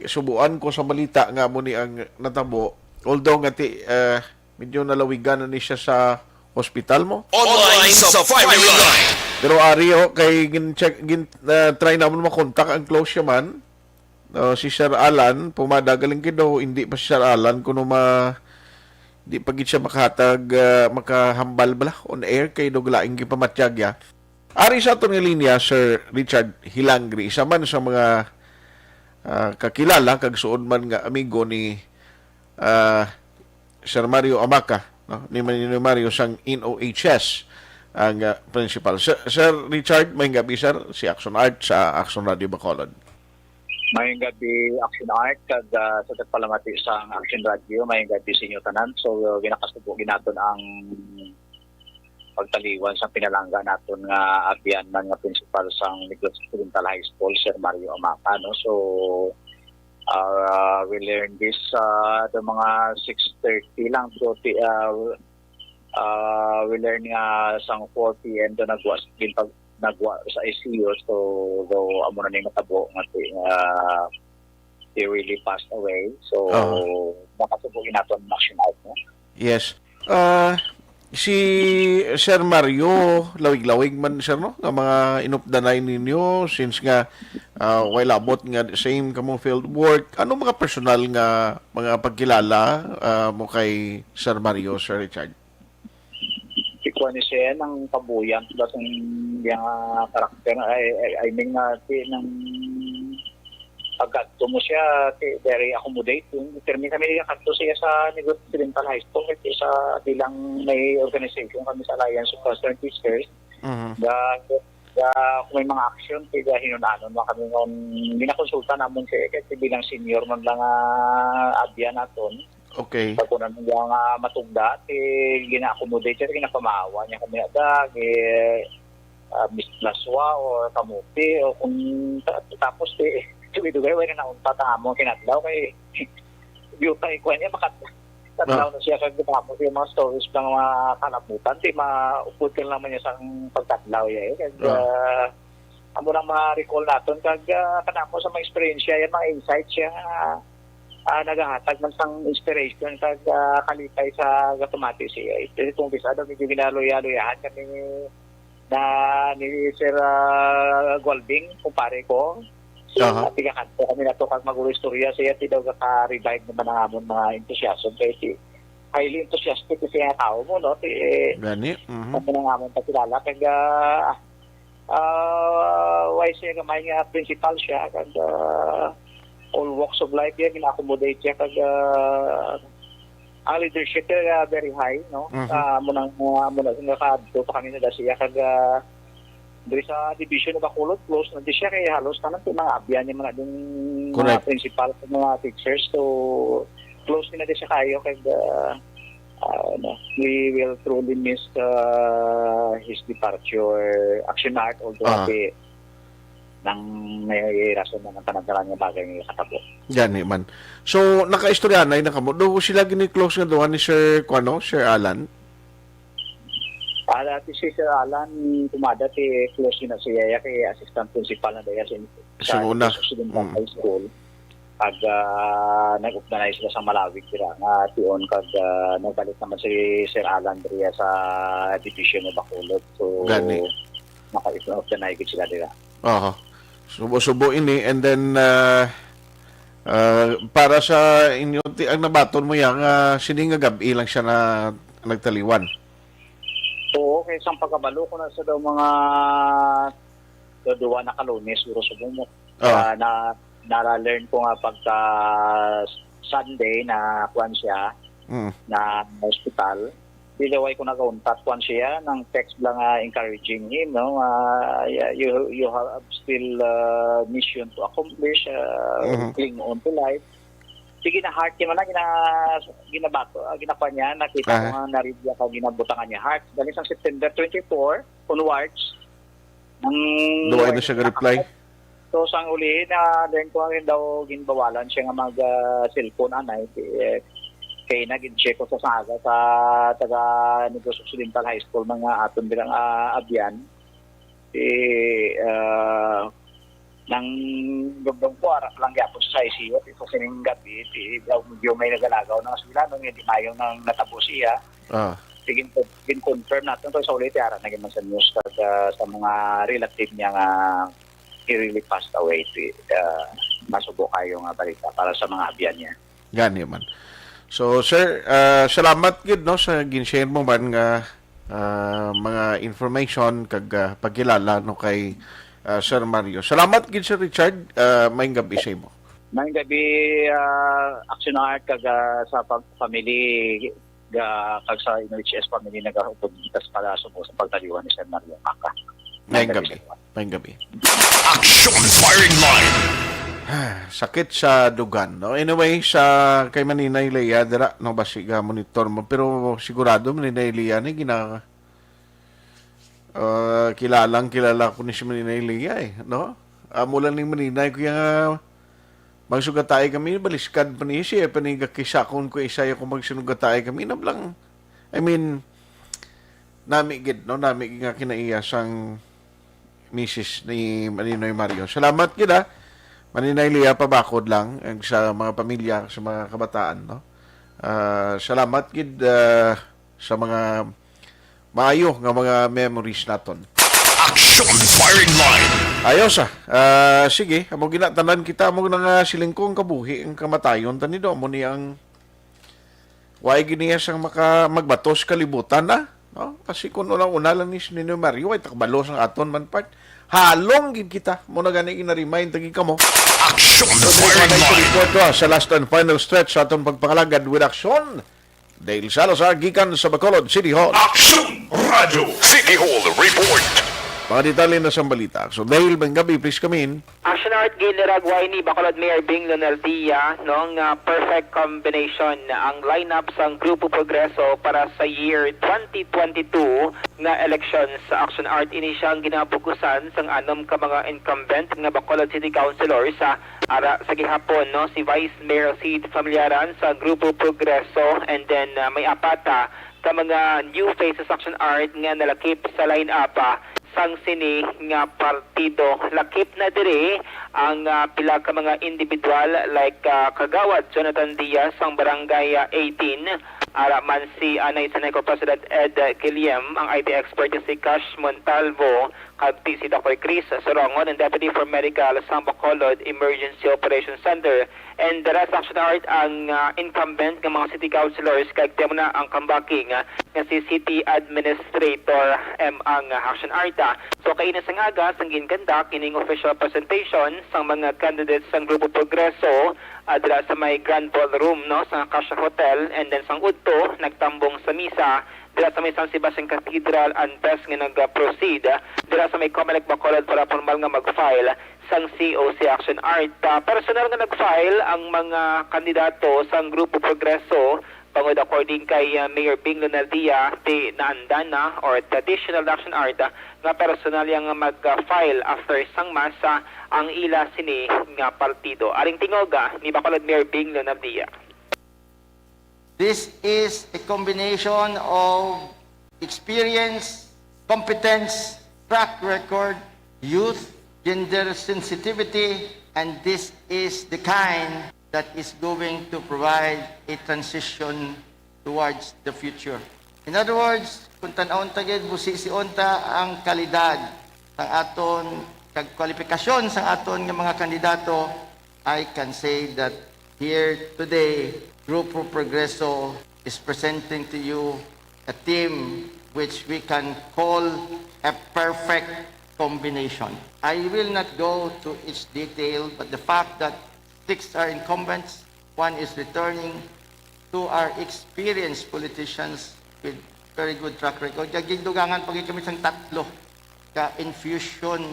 Subuan ko sa balita nga mo ni ang natabo. Although nga medyo nalawigan na ni siya sa hospital mo. Online sa firing line. Pero ari kay try namon makontak ang close siya man. Si Sir Alan, pumadagaling kido, hindi pa si Sir Alan kuno di pa gid siya makahambal bala on air kay duglaing gipamatyag ya. Ari sa aton nga linya Sir Richard Hilangri, isa man sa mga kakilala kag suod man nga amigo ni Sir Mario Amaca, no? Ni Mario sang NOHS ang principal. Sir Richard, may gabi sir, si Aksyon Art sa Aksyon Radio Bacolod. May gabi Aksyon Art kag sa tagpalamati sa Aksyon Radio, may gabi sa inyo tanan. So ginakasubo ginaton ang pagtaliwan sa pinalangga naton nga abyan man nga principal sang Negros Occidental High School, Sir Mario Amaca, no? So we learned this the mga 6:30 lang so we learned nga sang 4 PM do nagwa sa ICU, so though amo na ni matabo nga he really passed away, so nakasubo ginaton ang Aksyon Art, no? Yes. Si Sir Mario, lawig-lawig man sir, no? Nga mga inupdanay ninyo since nga while abot nga same kamong field work. Ano mga personal nga mga pagkilala mo kay Sir Mario, Sir Richard? Ikaw ni siya ng kabuyan sa yung karakter. I mean, ng pagkadto mo siya, very accommodating. Termin kami kakadto siya sa Negros Occidental High School sa bilang may organization kami sa Alliance of Concerned Teachers. Kung may mga action, kaya hinunanon mo kami noon. Ginakonsulta naman siya kasi bilang senior man lang abyan naton. Okay. Pag kunan yung matugda, gina-accommodate siya, ginapamawa niya kami mislaswa o kamuti o kung tapos dugay-dugay wala na unta tamo kinadlaw kay beauty ko niya makatadlaw na siya kag tapos yung mga stories ng mga kalabutan di mauputin naman niya sa pagtadlaw ya kag amo nang ma-recall naton kag kanamo sa mga experience yan mga insights siya nagahatag man sang inspiration kag kalipay sa gatumati siya. Itong bisado medyo ginaloya-loyahan kami ni Sir Golbing, kumpare ko. So, tigakanto kami na to kag magulo istorya siya, ti daw ka-revive naman ang amon mga enthusiasm. Kaya highly enthusiastic siya ang tao mo, no? Gani? Kami nang amon pakilala. Kag why siya gamay nga principal siya, kag all walks of life yan, gina-accommodate siya kag ang leadership niya very high, no? Muna nakadto pa kami na siya kag diri sa division ng Bacolod, close na di siya kay halos tanan mga abyan niya mga ding mga principal at mga teachers, so close na di siya kayo kag we will truly miss his departure. Aksyon Art, although nang may rason na panagdaran niya bagay niya katabo. Yan man. So, naka-istorya na nakamo. Do sila gini-close nga doon ni Sir Sir Alan? Si Sir Alan, tumada close na siya kay assistant principal na daya sa Occidental High School. Pag nag-organize sila sa Malawi kira nga tion kag nagbalik naman si Sir Alan Dria sa division ng Bacolod. So, naka-organize sila dira. Subo-subo ini and then para sa inyo ang nabaton mo yang sining nga gabi lang siya na nagtaliwan. Oo, kay isang pagkabalo ko na sa daw mga duwa na kalunes uro subo mo. Na-learn ko nga pagka Sunday na kuan siya na hospital. Dilaway ko nag-contact kuan siya ng text lang encouraging him, no? You have still mission to accomplish, cling on to life. Sige na heart niya man ginapan niya, nakita ko nga na-review ka ginabutangan niya heart. Dahil sa September 24 onwards, duway na siya reply. So, sang uli na din ko rin daw ginbawalan siya nga mag-cellphone anay. Kaya nag-check ko sa saga sa taga Negros Occidental High School mga aton bilang abyan. Nang gabdong po, arak lang yapon sa ICU. Ito sining gabi, medyo may nagalagaw ng sila nung hindi mayong nang natabo siya. Confirm natin ito sa ulit, arak naging man sa news sa mga relative niya nga he really passed away. Masubo kayo nga balita para sa mga abyan niya. Gani man. So, sir, salamat gid no sa gin-share mo man nga mga information kag pagkilala no kay Sir Mario. Salamat gid Sir Richard. Maayong gabi sa imo. Maayong gabi Aksyon kag sa family kag sa NHS family nagahupod gitas para sa pagtaliwan ni Sir Mario Maka. Maayong gabi. Maayong gabi. Aksyon Firing Line. Sakit sa dugan. No? Anyway, sa kay Maninay Leia, dira, no, basiga monitor mo. Pero sigurado, Maninay Leia, ni kilala ko ni si Maninay Leia, eh. No? Mula ni Maninay, kaya magsugatay kami, baliskad pa niya siya, panigakisakon ko isa ko magsugatay kami, nablang, I mean, namigid, no? Namigid nga kinaiyasang misis ni Maninoy Mario. Salamat gid Maninay Lia, pabakod lang sa mga pamilya, sa mga kabataan, no? Salamat gid sa mga maayo nga mga memories naton. Aksyon Firing Line. Ayos sige, amo ginatanan kita mo nga silingkong kabuhi ang kamatayon tanido mo ni ang way giniya sang magbatos kalibutan na, no? Kasi kung una lang ni Nino Mario ay takbalo sang aton man part. Halong gid kita mo na gani ina-remind tagi kamo. Aksyon Firing Line. Sa last and final stretch sa atong pagpangalagad with Aksyon. Dale Salazar gikan sa Bacolod City Hall. Aksyon Radio City Hall Report. Mga detalye na sa balita. So Dale, gabi, please come in. Action Art Giniragway ni Bacolod Mayor Bing Lunaldia nung perfect combination ang lineup sa Grupo Progreso para sa year 2022 nga elections sa Action Art. Ini siyang ginabukusan sa anom ka mga incumbent nga Bacolod City Councilors sa sa gihapon, no? Si Vice Mayor Sid Familiaran sa Grupo Progreso, and then may apata ka mga new faces Action Art nga nalakip sa lineup sang sini nga partido. Lakip na diri ang pila ka mga individual like Kagawad Jonathan Diaz ang barangay 18, ara man si Anay Seneco President Ed Guillem, ang IT expert si Cash Montalvo, kag si Dr. Chris Sorongon, and Deputy for Medical sa Bacolod Emergency Operations Center. And the rest Action Art ang incumbent ng mga city councilors kag temo na ang kambaking nga si City Administrator ang Action Art. So kaina sang aga sang ginkandak kining official presentation sang mga candidates sang Grupo Progreso dira sa may Grand Ballroom, no, sa Acacia Hotel, and then sang udto nagtambong sa misa dira sa may San Sebastian Cathedral and best nga nag-proceed dira sa may Comelec Bacolod para formal nga mag-file sang COC Action Art. Personal nga nag-file ang mga kandidato sang Grupo Progreso pangod according kay Mayor Bing Lunaldia ti naandana or traditional Action Art nga personal yang mag-file after sang masa ang ila sini nga partido. Aring tingoga ni Bacolod Mayor Bing Lunaldia. This is a combination of experience, competence, track record, youth, gender sensitivity, and this is the kind that is going to provide a transition towards the future. In other words, kung tanawon tagid busisi unta ang kalidad ng aton kag kwalifikasyon sa aton nga mga kandidato, I can say that here today, Grupo Progreso is presenting to you a team which we can call a perfect combination. I will not go to each detail, but the fact that 6 are incumbents, 1 is returning, 2 are experienced politicians with very good track record. Gagigdugangan pag kami sang tatlo ka infusion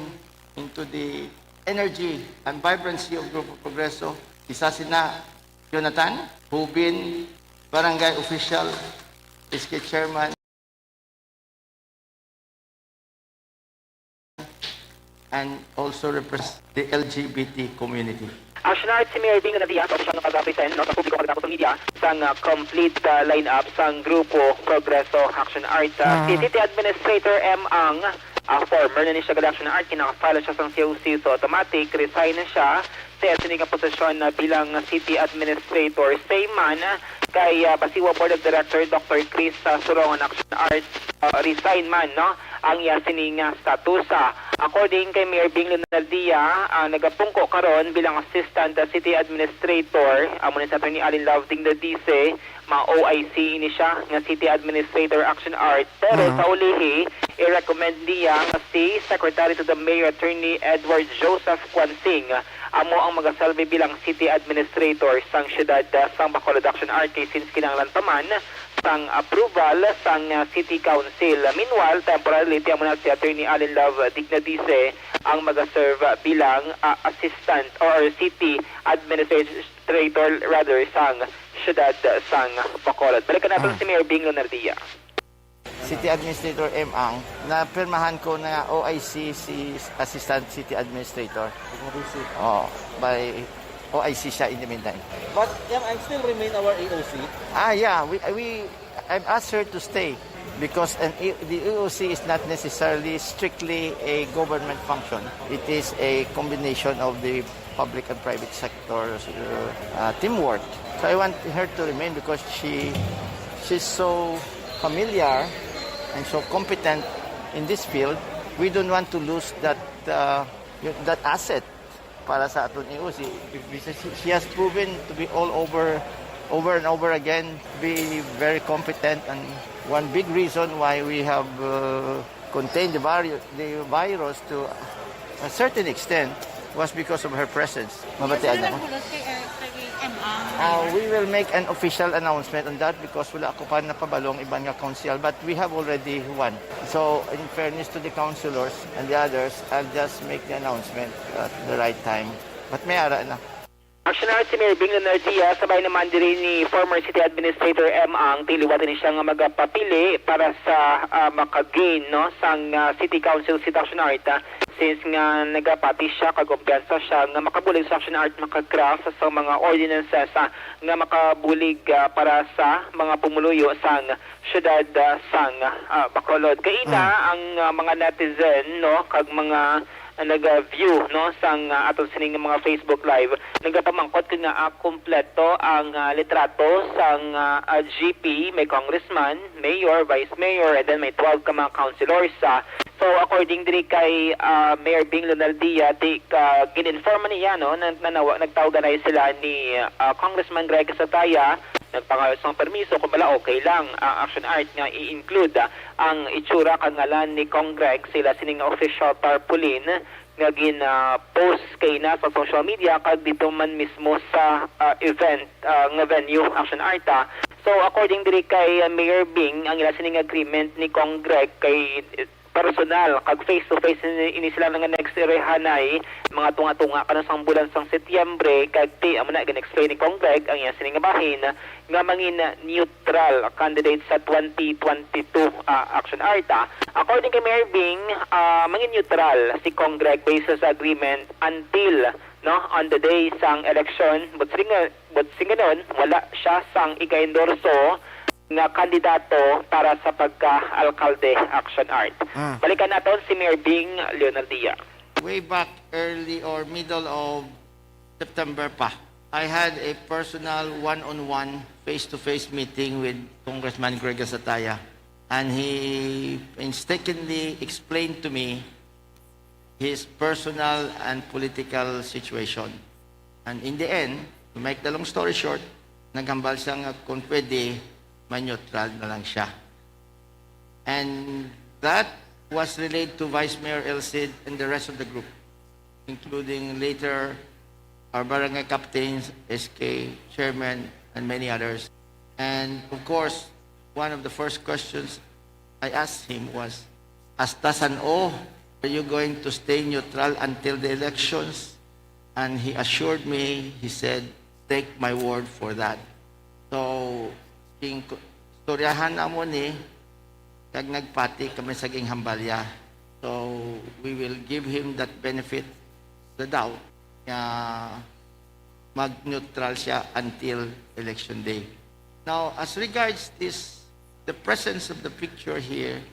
into the energy and vibrancy of Grupo Progreso. Isa sina Jonathan Hubin, barangay official, SK chairman, and also represent the LGBT community. Aksyon Arts, si Mayor Bing Nadia, sa opisyal ng pag-present no, sa publiko pagkatapos ng media, sa complete line-up sa Grupo Progreso Aksyon Arts. Si City Administrator M. Ang, former na ni siya Aksyon Arts, kinakafile siya sa COC, so automatic, resign na siya sa siningang posisyon bilang City Administrator. Same man, kay Pasiwa Board of Director Dr. Chris Surongon Action Arts, resign man, no? Ang sining status. According kay Mayor Bing Lunaldia, nagapungko karon bilang Assistant City Administrator, muna sa Attorney Alin Loving the DC, ma-OIC ini siya nga City Administrator Action Art. Pero sa ulihi, i-recommend niya nga si Secretary to the Mayor Attorney Edward Joseph Quansing amo ang magasalbi bilang City Administrator sang siyudad sang Bacolod Action Art kay since kinanglan pa man sang approval sang City Council. Meanwhile, temporarily tiyan mo na si Attorney Alin Love Dignadice ang mag-serve bilang assistant or city administrator rather sang siyudad sang Bacolod. Balikan natin si Mayor Bing Lunardia. City Administrator M. Ang, napirmahan ko na OIC si Assistant City Administrator. By OIC siya in the meantime. But I still remain our AOC? Yeah, I've asked her to stay because the AOC is not necessarily strictly a government function. It is a combination of the public and private sectors teamwork. So I want her to remain because she's so familiar and so competent in this field. We don't want to lose that asset para sa aton AOC. She has proven to be all over and over again, be very competent, and one big reason why we have contained the virus to a certain extent was because of her presence. Mabatian ako. We will make an official announcement on that because wala ako pa napabalong ibang nga council, but we have already one. So in fairness to the councilors and the others, I'll just make the announcement at the right time. But may ara na. Action Arts, si Mayor Bing Lunardia, sabay naman din ni former City Administrator M. Ang, tiliwatan ni siya nga magpapili para sa makagain no, sang City Council City Action Art. Since nga nagapati siya, kagumpiyansa siya, nga makabulig sa Action Art, makagraft sa mga ordinances nga makabulig para sa mga pumuluyo sang syudad sang Bacolod. Kaina ang mga netizen, no, kag mga nag-view no sang atong sining mga Facebook live nagapamangkot nga kompleto ang litrato sang GP, may congressman, mayor, vice mayor, and then may 12 ka mga councilors. So according diri kay Mayor Bing Lunaldia, gininforma niya no nagtawagan na sila ni Congressman Greg Sataya, nagpangayos ng permiso kung bala okay lang Action Art nga i-include ang itsura kang ngalan ni Kong Greg sila sining official tarpaulin nga post kay na sa social media kag dito man mismo sa event nga venue Action Art. So according diri kay Mayor Bing, ang ila sining agreement ni Kong Greg kay personal kag face to face ini sila nga next rehanay mga tunga-tunga kana sang bulan sang Setyembre kag amo na gan-explain ni Kong Greg ang iya sining bahin nga mangin neutral candidate sa 2022 Action Art. According kay Mayor Bing, mangin neutral si Kong Greg based sa agreement until no on the day sang election, but singanon wala siya sang iga-endorso nga kandidato para sa pagka-alkalde Action Art. Balikan natin si Mayor Bing Leonardia. Way back early or middle of September pa, I had a personal one-on-one face-to-face meeting with Congressman Greg Sataya, and he painstakingly explained to me his personal and political situation. And in the end, to make the long story short, naghambal siya nga kung pwede neutral na lang siya. And that was relayed to Vice Mayor Elcid and the rest of the group, including later our barangay captains, SK, chairman, and many others. And of course, one of the first questions I asked him was, hasta saan are you going to stay neutral until the elections? And he assured me, he said, take my word for that. So, istoryahan na mo ni kag nagpati kami sa ging hambalya. So we will give him that benefit the doubt na mag-neutral siya until election day. Now, as regards this, the presence of the picture here,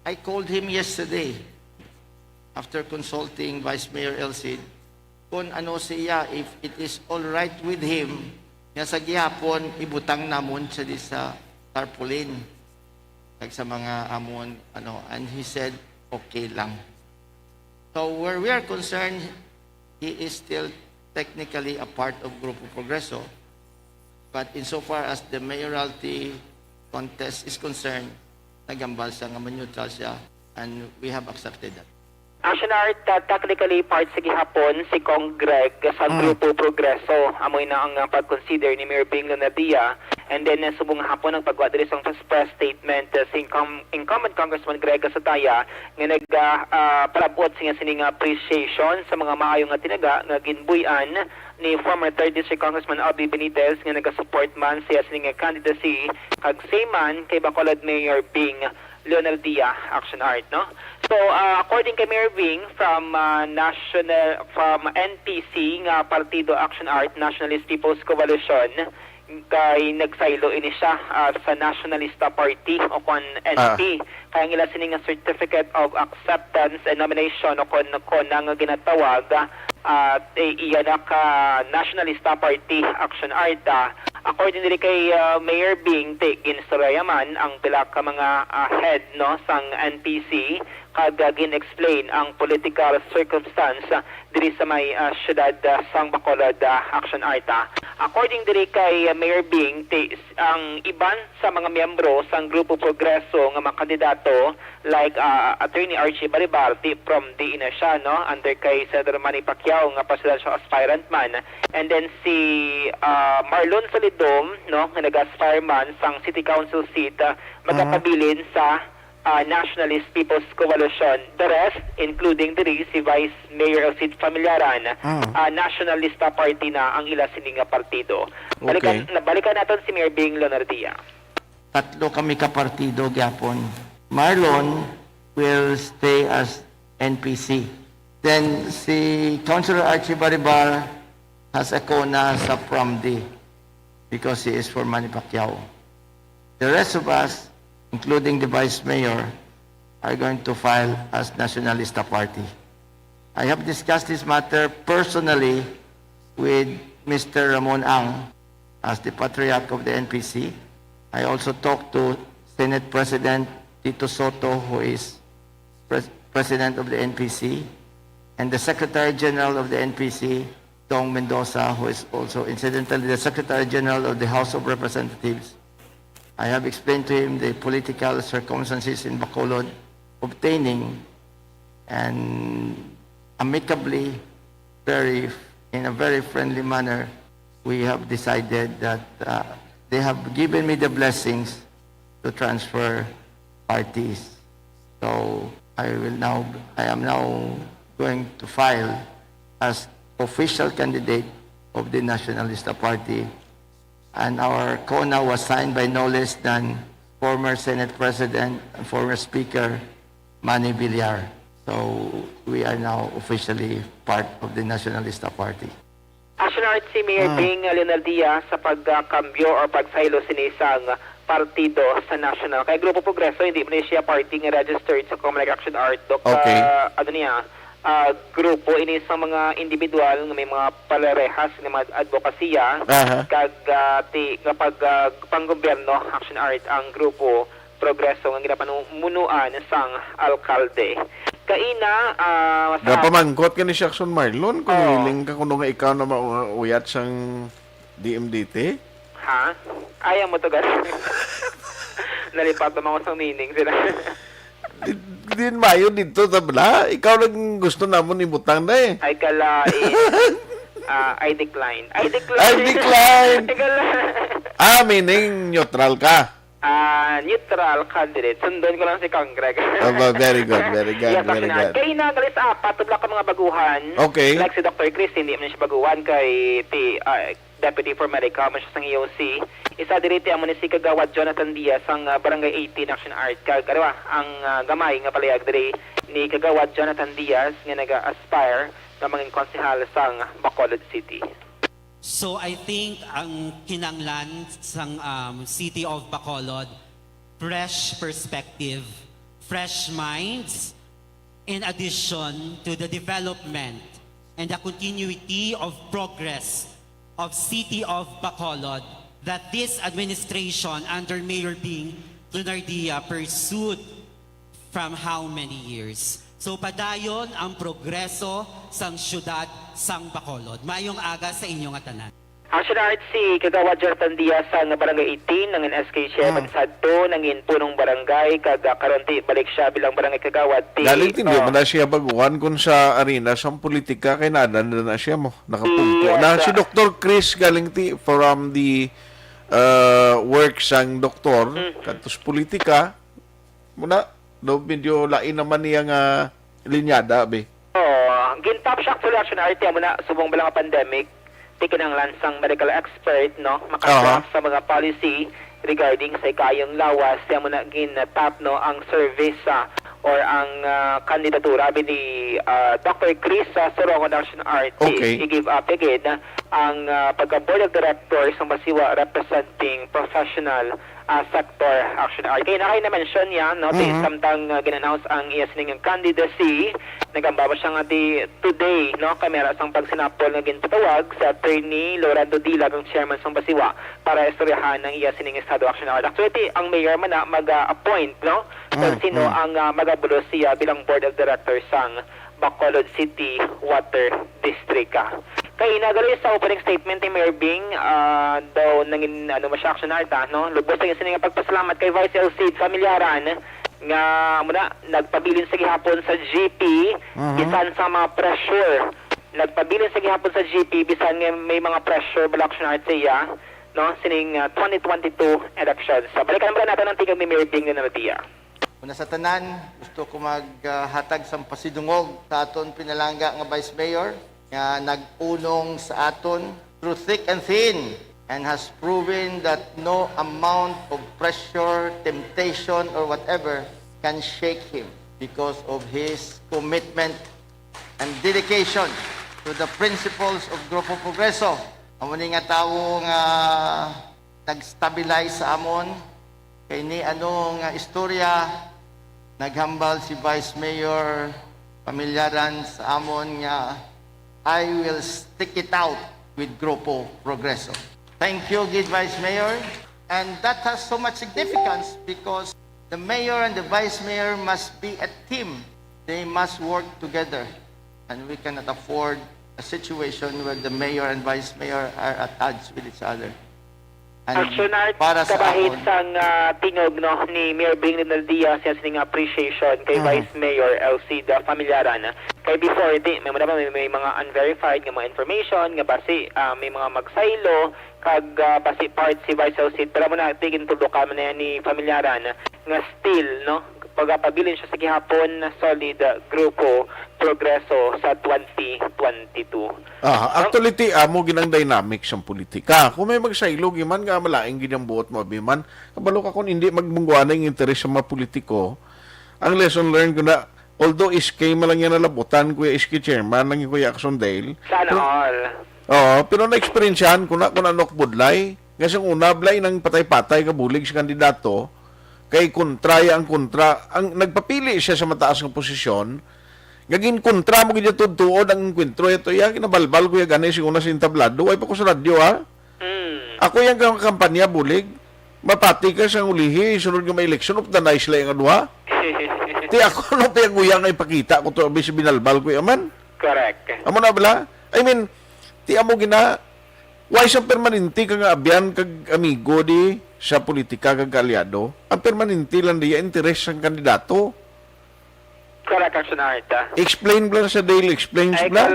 I called him yesterday after consulting Vice Mayor Elcid kung ano siya, if it is all right with him, nga sa gihapon, ibutang namon siya di sa tarpaulin sa mga amon, and he said, okay lang. So where we are concerned, he is still technically a part of Grupo Progreso, but insofar as the mayoralty contest is concerned, nagambal siya nga neutral siya, and we have accepted that. Action Art, technically part sa gihapon si Kong Greg sa Grupo Progreso. Amoy na ang pag-consider ni Mayor Bing Lonadia. And then subong hapon ang pagwa diri sa press statement si incumbent Congressman Greg Casataya nga nagparabot siya sining appreciation sa mga maayong nga tinaga nga ginbuyan ni former 3rd District Congressman Albi Benitez nga nagasupport man siya sining candidacy kag same man kay Bacolod Mayor Bing Leonardia. Action Art, no? So, according kay Mayor Bing from NPC nga Partido Action Art, Nationalist People's Coalition, kay nagsaylo ini siya sa Nationalista Party o kon NP. Kaya ngila sining Certificate of Acceptance and Nomination o kon nga ginatawag iyan ka Nationalista Party Action Art. According diri kay Mayor Bing, ginstorayaman ang pila ka mga head no sang NPC kag gin-explain ang political circumstance diri sa may syudad sang Bacolod Action Art. According diri kay Mayor Bing, ang iban sa mga miyembro sang Grupo Progreso nga mga kandidato like Attorney Archie Baribarti from the Inertia, no, under kay Senator Manny Pacquiao nga presidential aspirant man, and then si Marlon Solidom, no, nga nag-aspire man sang City Council seat magkapabilin sa Nationalist People's Coalition. The rest, including diri si Vice Mayor Elcid Familiaran, Nationalista Party na ang ila sining partido. Balikan natin si Mayor Bing Leonardia. Tatlo kami kapartido gyapon. Marlon will stay as NPC. Then si Councilor Archie Baribar has a kona sa PROMD because he is for Manny Pacquiao. The rest of us, including the Vice Mayor, are going to file as Nationalista Party. I have discussed this matter personally with Mr. Ramon Ang as the Patriarch of the NPC. I also talked to Senate President Tito Soto, who is President of the NPC, and the Secretary General of the NPC, Dong Mendoza, who is also incidentally the Secretary General of the House of Representatives. I have explained to him the political circumstances in Bacolod, obtaining and amicably, in a very friendly manner, we have decided that they have given me the blessings to transfer parties. So I am now going to file as official candidate of the Nationalista Party. And our CONA was signed by no less than former Senate President and former Speaker Manny Villar. So we are now officially part of the Nationalista Party. Action Art si Mayor Bing Leonardia sa pagkambyo o pagsaylo sinisang partido sa national. Kaya Grupo Progreso, hindi mo na siya party nga registered sa Comelec Action Art. Okay. Grupo ini sa mga individual nga may mga palarehas nga mga advokasya kag kapag panggobyerno Action Art ang Grupo Progreso nga ginapamunuan sang alkalde. Kaina napamangkot ka ni Jackson Marlon kung hiling ka kuno nga ikaw na mauyat sang DMDT? Ha? Ayaw mo to gas. Nalipat naman ko sa meaning sila. Din mayo dito tabla. Ikaw lang gusto namon ibutang na eh. Ay kalain. I decline. Meaning neutral ka. Neutral candidate. Sundon ko lang si Congreg. Very good. Yes, very good. Kaya nagalis patubla ka mga baguhan. Okay. Like si Dr. Chris, hindi mo na siya baguhan kay Deputy for Medical, masya sang EOC. Isa diriti ang si Kagawad Jonathan Diaz ang Barangay 18 Action Art. Kagarawa, ang gamay nga palayag diri ni Kagawad Jonathan Diaz nga naga-aspire na maging konsehal sang Bacolod City. So I think ang kinanglan sang City of Bacolod, fresh perspective, fresh minds, in addition to the development and the continuity of progress of City of Bacolod that this administration under Mayor Bing Lunardia pursued from how many years. So padayon ang progreso sang syudad sang Bacolod. Mayong aga sa inyong atanan. Action Art si Kagawad Jonathan Diaz sa Barangay 18 ng SK Chair Magsadto ng punong barangay kag karonti balik siya bilang barangay Kagawad. Galing hindi man na siya baguhan kung sa arena sa politika kay nadan na siya mo nakapunto. Na si Dr. Chris galing ti from the work sang doktor kantos politika muna do medyo lain naman niya nga linyada be. Gintap siya actually Action Art mo na subong balang pandemic tikinang lansang medical expert no makadraft sa mga policy regarding sa kayong lawas siya mo na gintap no ang service or ang kandidatura ni Dr. Chris Sorongo Action Art. I-give up again ang pagka-board of directors ng Basiwa representing professional sector Action Art. Kaya na-mention yan, no? Samtang ginannounce ang iyasining ang candidacy, nagambaba siya nga di today, no? Kamera sang pagsinapol na gintatawag sa attorney Lorando Dilag, ang chairman sang Basiwa, para istoryahan ng iyasining Estado Action Art. Actually, ang mayor man na mag-appoint, no? Kung sino ang magabulo siya bilang board of directors sang Bacolod City Water District. Kaya inagaloy sa opening statement ni Mayor Bing, daw nangin masya Action Art, no? Lubos ang isa nga pagpasalamat kay Vice Elcid Familyaran nga muna nagpabilin sa gihapon sa GP bisan sa mga pressure. Nagpabilin sa gihapon sa GP bisan nga may mga pressure bala Action Art siya, no? Sining 2022 elections. Balikan naman natin ang tingog ni Mayor Bing na Nadia. Una sa tanan, gusto ko maghatag sa pasidungog sa aton pinalangga nga Vice Mayor nga nag-unong sa aton through thick and thin and has proven that no amount of pressure, temptation, or whatever can shake him because of his commitment and dedication to the principles of Grupo Progreso. Amo ni nga tawo nga nag-stabilize sa amon kay ni anong istorya naghambal si Vice Mayor Familyaran sa amon nga I will stick it out with Grupo Progreso. Thank you, good Vice Mayor. And that has so much significance because the Mayor and the Vice Mayor must be a team. They must work together. And we cannot afford a situation where the Mayor and Vice Mayor are at odds with each other. Action Art, kabahit sang tingog no, ni Mayor Bing Lunardia siya sining appreciation kay Vice Mayor Elcida Familyaran. Kay before, may mga unverified nga mga information, nga basi may mga magsaylo, kag basi part si Vice Elcida. Pero muna, tigin tulo ka man ni Familyaran, nga still, no, pagpabilin siya sa gihapon na solid Grupo Progreso sa 2022. Actually, mo ginang dynamics ang politika. Kung may magsaylo, giman nga malaing ginang buot mo, biman, kabalo ka kung hindi magmungguan ang interes sa mga politiko, ang lesson learned ko na, although SK malang yan nalabutan, Kuya SK Chairman, ng Kuya Aksyon Dale. Sana all. Pero na-experiencehan ko na kung anok budlay. Kasi ang una, blay ng patay-patay kabulig sa kandidato, kay kontraya ang kontra. Ang nagpapili siya sa mataas ng posisyon, gagin kontra mo ganyan tuod ang enkwentro. Ito yan, kinabalbal ko yung ganay siguna sa intablado. Ay pa ko sa radyo, ha? Ako yung kampanya bulig. Mapati ka sa ulihi, sunod yung may election, updanay sila yung aduha. Ti ako no pa yung uyang ay pakita ko to abis binalbal ko yaman. Correct. Amo na bala? I mean, ti amo gina why sa permanente kag abyan kag amigo di sa politika kag aliado. Ang permanente lang diya interes sang kandidato. Correct, Action Art. Explain bla sa daily explains bla.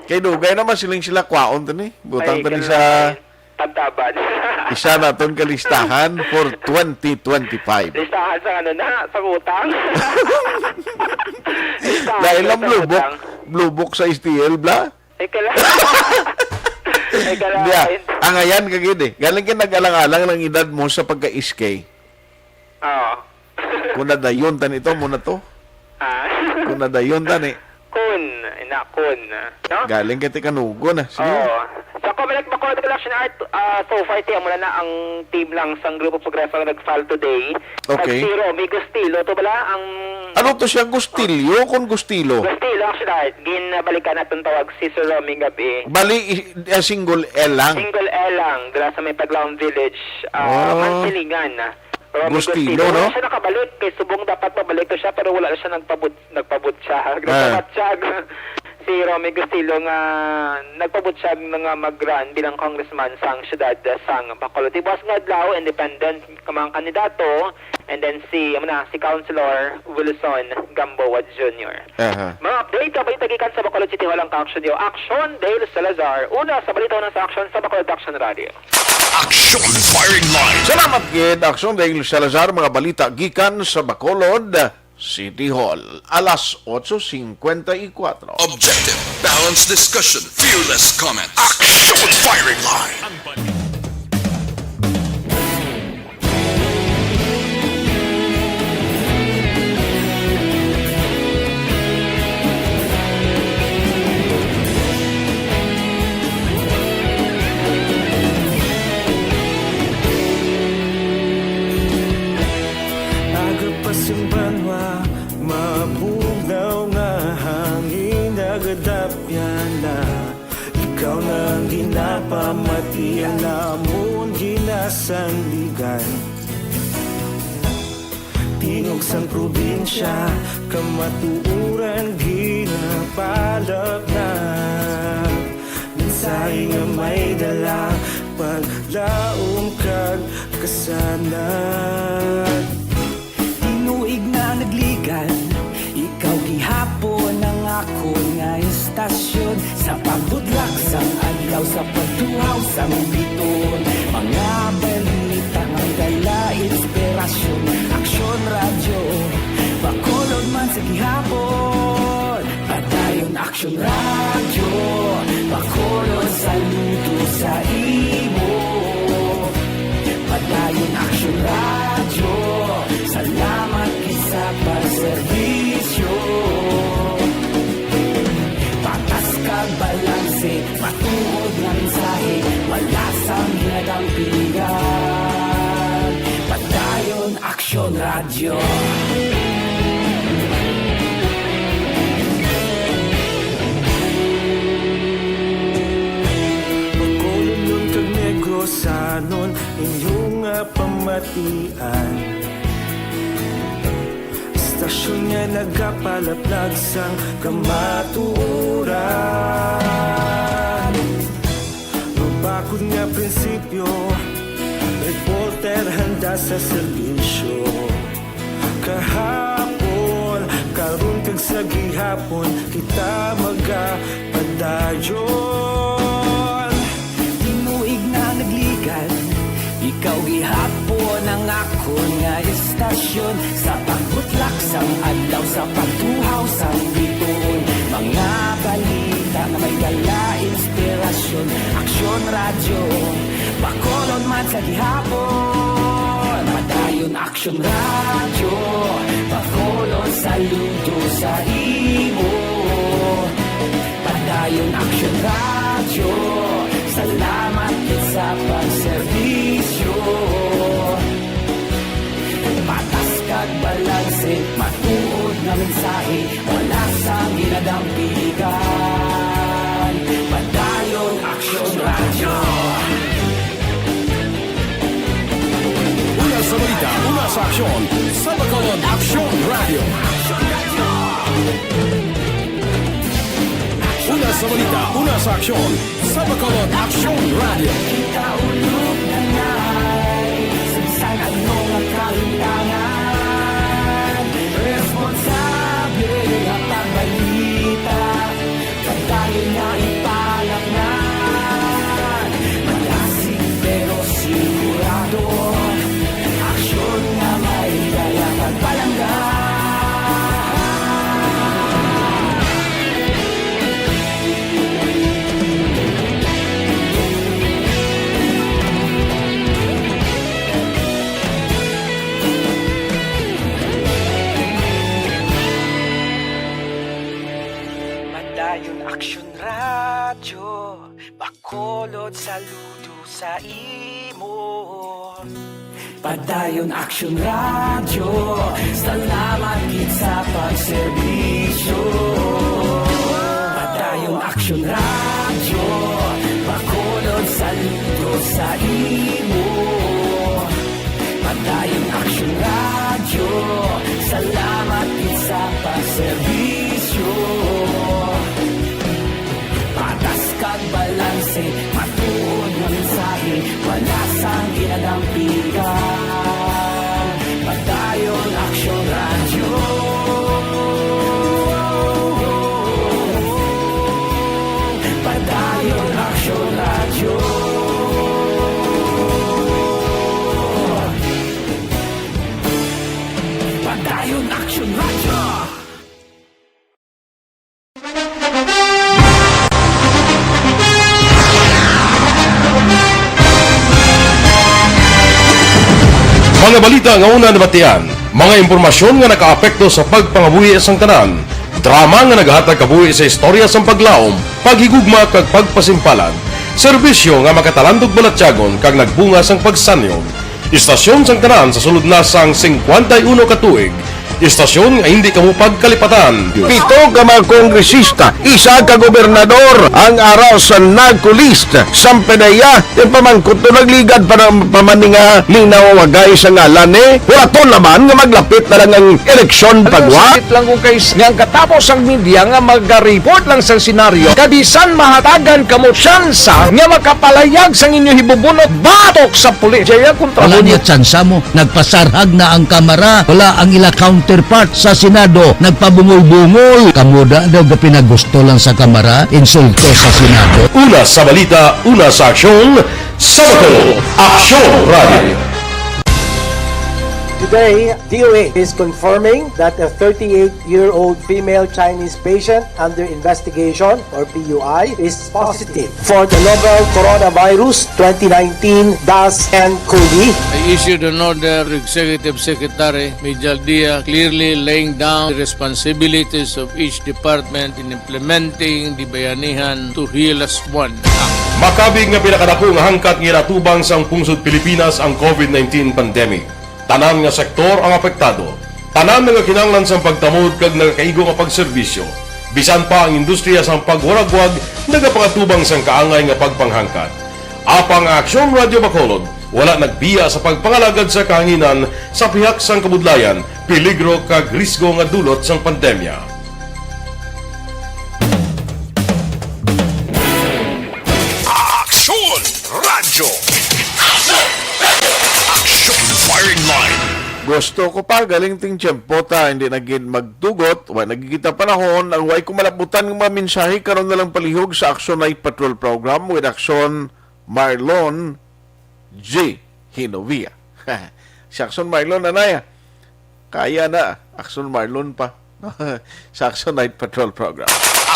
Kay dugay naman sila kwaon tani. Butang tani sa Tabtaban. Isa naton kalistahan for 2025. Listahan sa sa utang. Dahil ang blue book sa STL, bla? may kalain. Diya, angayan ka gid eh. Galing ka nag-alang-alang ng edad mo sa pagka-iskay. Oo. Kung nadayon tan ito mo na to. Kung nadayon tan eh. Kun. No? Galing ka ti kanugo na. Sige. Oo. Sa Comelec Bacolod Collection Art, so far, tiyan mo na ang team lang sa Grupo Progreso na nag-file today. Okay. Si Romy Gustilo, to bala ang... Ano to siya? Gustilyo? Kung Gustilo? Gustilo, actually, ginabalikan natin tawag si Sir Romy gabi. Bali, single L lang. Single L lang, dala sa may Paglaon Village, Mansilingan. Romy Gustilo, no? Siya nakabalik, kay subong dapat mabalik to siya, pero wala na siya nagpabot siya. Si Romy Gustilo nga nagpabutsyag nga mag-run bilang congressman sang syudad sang Bacolod. Tibas nga adlaw independent kamang kandidato, and then si Councilor Wilson Gamboa Jr. Mga update kabay tagikan sa Bacolod City Hall ang Aksyon yo. Aksyon Dale Salazar. Una sa balita ng sa Aksyon sa Bacolod Action Radio. Aksyon Firing Line. Salamat gid Aksyon Dale Salazar, mga balita gikan sa Bacolod City Hall. Alas 8:54. Objective, balanced discussion, fearless comment. Aksyon Firing Line. Agapasang banwa, mabugnaw nga hangin, nagadapyan na ikaw nang ginapamatian, namon ginasandigan. Tingog sang probinsya, kamatuuran ginapalap na. Minsay nga may dala, paglaom kag kasanat. Tinuig na nagligan, ikaw gihapon ang ako nga istasyon. Sa pagbudlak sang adlaw, sa pagtuhaw sang biton, mga balita nga dala inspirasyon. Aksyon radyo, Bacolod man sa gihapon. Padayon Aksyon radyo, Bacolod saludo sa imo. Padayon Aksyon radyo, salamat sa pagserbisyo. Patas kag balanse, matuod nga mensahe, wala sang hinadampingan. Padayon Aksyon radyo. Bacolod nun kag Negros anon inyong pamatian. Stasyon nga nagapalaplag sang kamatuuran. Mabakod nga prinsipyo, reporter handa sa serbisyo. Kahapon, karun kag sa gihapon, kita magapadayon. Tinuig na nagligan, ikaw gihapon ang ako nga istasyon. Sa pagbutlak sang adlaw, sa pagtuhaw sang biton, mga balita na may dala inspirasyon. Aksyon radyo, Bacolod man sa gihapon. Padayon Aksyon radyo, Bacolod saludo sa imo. Padayon Aksyon radyo, salamat sa pagserbisyo. Patas kag balanse, matuod nga mensahe, wala sang ginadampigan. Padayon Aksyon radyo. Una sa balita, una sa aksyon, sa Bacolod Aksyon Radio. Una sa balita, una sa aksyon, sa Bacolod Aksyon Radio. Kita ulog na ngay, sansan ang mga kalintangan. Responsable ang pagbalita, pagdayon na ipalak na. Malasig pero sigurado, aksyon na may dala pagpalanggan. Bacolod, saludo sa imo. Padayon Aksyon Radio, salamat gid sa pagserbisyo. Padayon Aksyon Radio, Bacolod, saludo sa imo. Padayon Aksyon Radio, salamat gid sa pagserbisyo. Patas kag balanse, matuod ng mensahe, wala sang ginadampigan. Padayon Aksyon Radio. Padayon Aksyon Radio. Padayon Aksyon Radio. Mga balita nga una nabatian, mga impormasyon nga nakaapekto sa pagpangabuhi sang tanan, drama nga naghatag kabuhi sa istorya sang paglaom, paghigugma kag pagpasimpalan, serbisyo nga makatalandog balatyagon kag nagbunga sang pagsanyog, istasyon sang tanan sa sulod na sang 51 ka tuig, istasyon nga hindi kamo pagkalipatan. 7 ka mga kongresista, 1 ka gobernador ang araw sa nagkulist sa pedaya yung pamangkot to nagligad para pamaninga linaw wagay sa ngalan walaton naman nga maglapit na lang ang eleksyon pagwa. Sakit lang kung kays nga katapos ang media nga mag-report lang sa senaryo kabisan mahatagan kamo tsansa nga makapalayag sang inyo hibubunot batok sa pulis. Jaya kontra Wala niya tsansa mo, nagpasarhag na ang kamera, wala ang ila counterpart sa Senado, nagpabungol-bungol. Kamuda daw ga pinagusto lang sa kamera, insulto sa Senado. Una sa balita, una sa aksyon, sa Bacolod, Aksyon Radio. Today, DOA is confirming that a 38-year-old female Chinese patient under investigation, or PUI, is positive for the novel coronavirus 2019-nCoV. I issued an order, Executive Secretary Major Dia, clearly laying down the responsibilities of each department in implementing the bayanihan to heal as one. Makabig nga pinakadako nga hangkat nga natubang sang pungsod Pilipinas ang COVID-19 pandemic. Tanan nga sektor ang apektado. Tanan nga kinahanglan sang pagtamod kag nagakaigo nga pagserbisyo. Bisan pa ang industriya sang pagwaragwag nagapangatubang sang kaangay nga pagpanghangkat. Apang Aksyon Radio Bacolod wala nagbiya sa pagpangalagad sa kahanginan sa pihak sang kabudlayan, peligro kag risgo nga dulot sang pandemya. Aksyon Radio. Aksyon Firing Line. Gusto ko pa galing ting tiyempo ta hindi naging magtugot wa nagkikita panahon ang way kumalabutan ng mga mensahe karon na lang palihog sa Aksyon Night Patrol Program with Aksyon Marlon J. Hinovia. Si Aksyon Marlon anaya kaya na Aksyon Marlon pa sa Aksyon Night Patrol Program.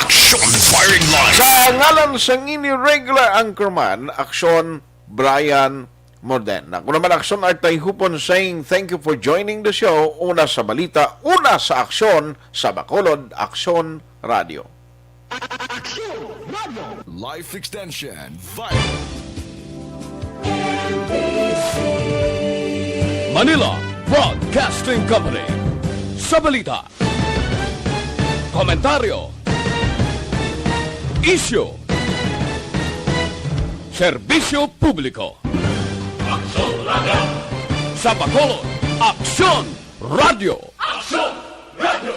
Aksyon Firing Line. Sa ngalan sa regular anchorman Aksyon Brian Morden. Ako naman Aksyon at Tayhopon saying thank you for joining the show. Una sa balita, una sa aksyon sa Bacolod, Aksyon Radio. Aksyon Radio. Life Extension. Manila Broadcasting Company. Sa balita, komentaryo, issue, serbisyo publiko. Aksyon Radio. Sa Bacolod, Aksyon Radio. Aksyon Radio.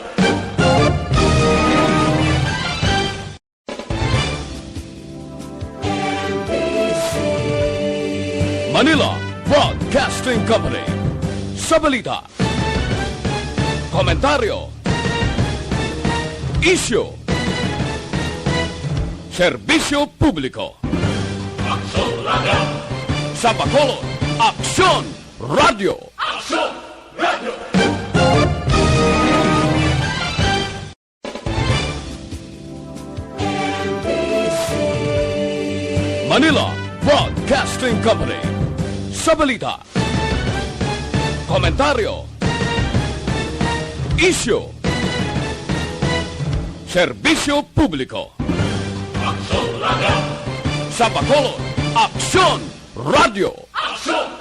Manila Broadcasting Company. Sa balita, komentaryo, issue, serbisyo publiko. Aksyon Radio. Sa Bacolod, Aksyon Radio. Aksyon Radio. Manila Broadcasting Company. Sa balita, komentaryo, issue, serbisyo publiko. Aksyon Radio. Sa Bacolod, Aksyon Radio. Aksyon!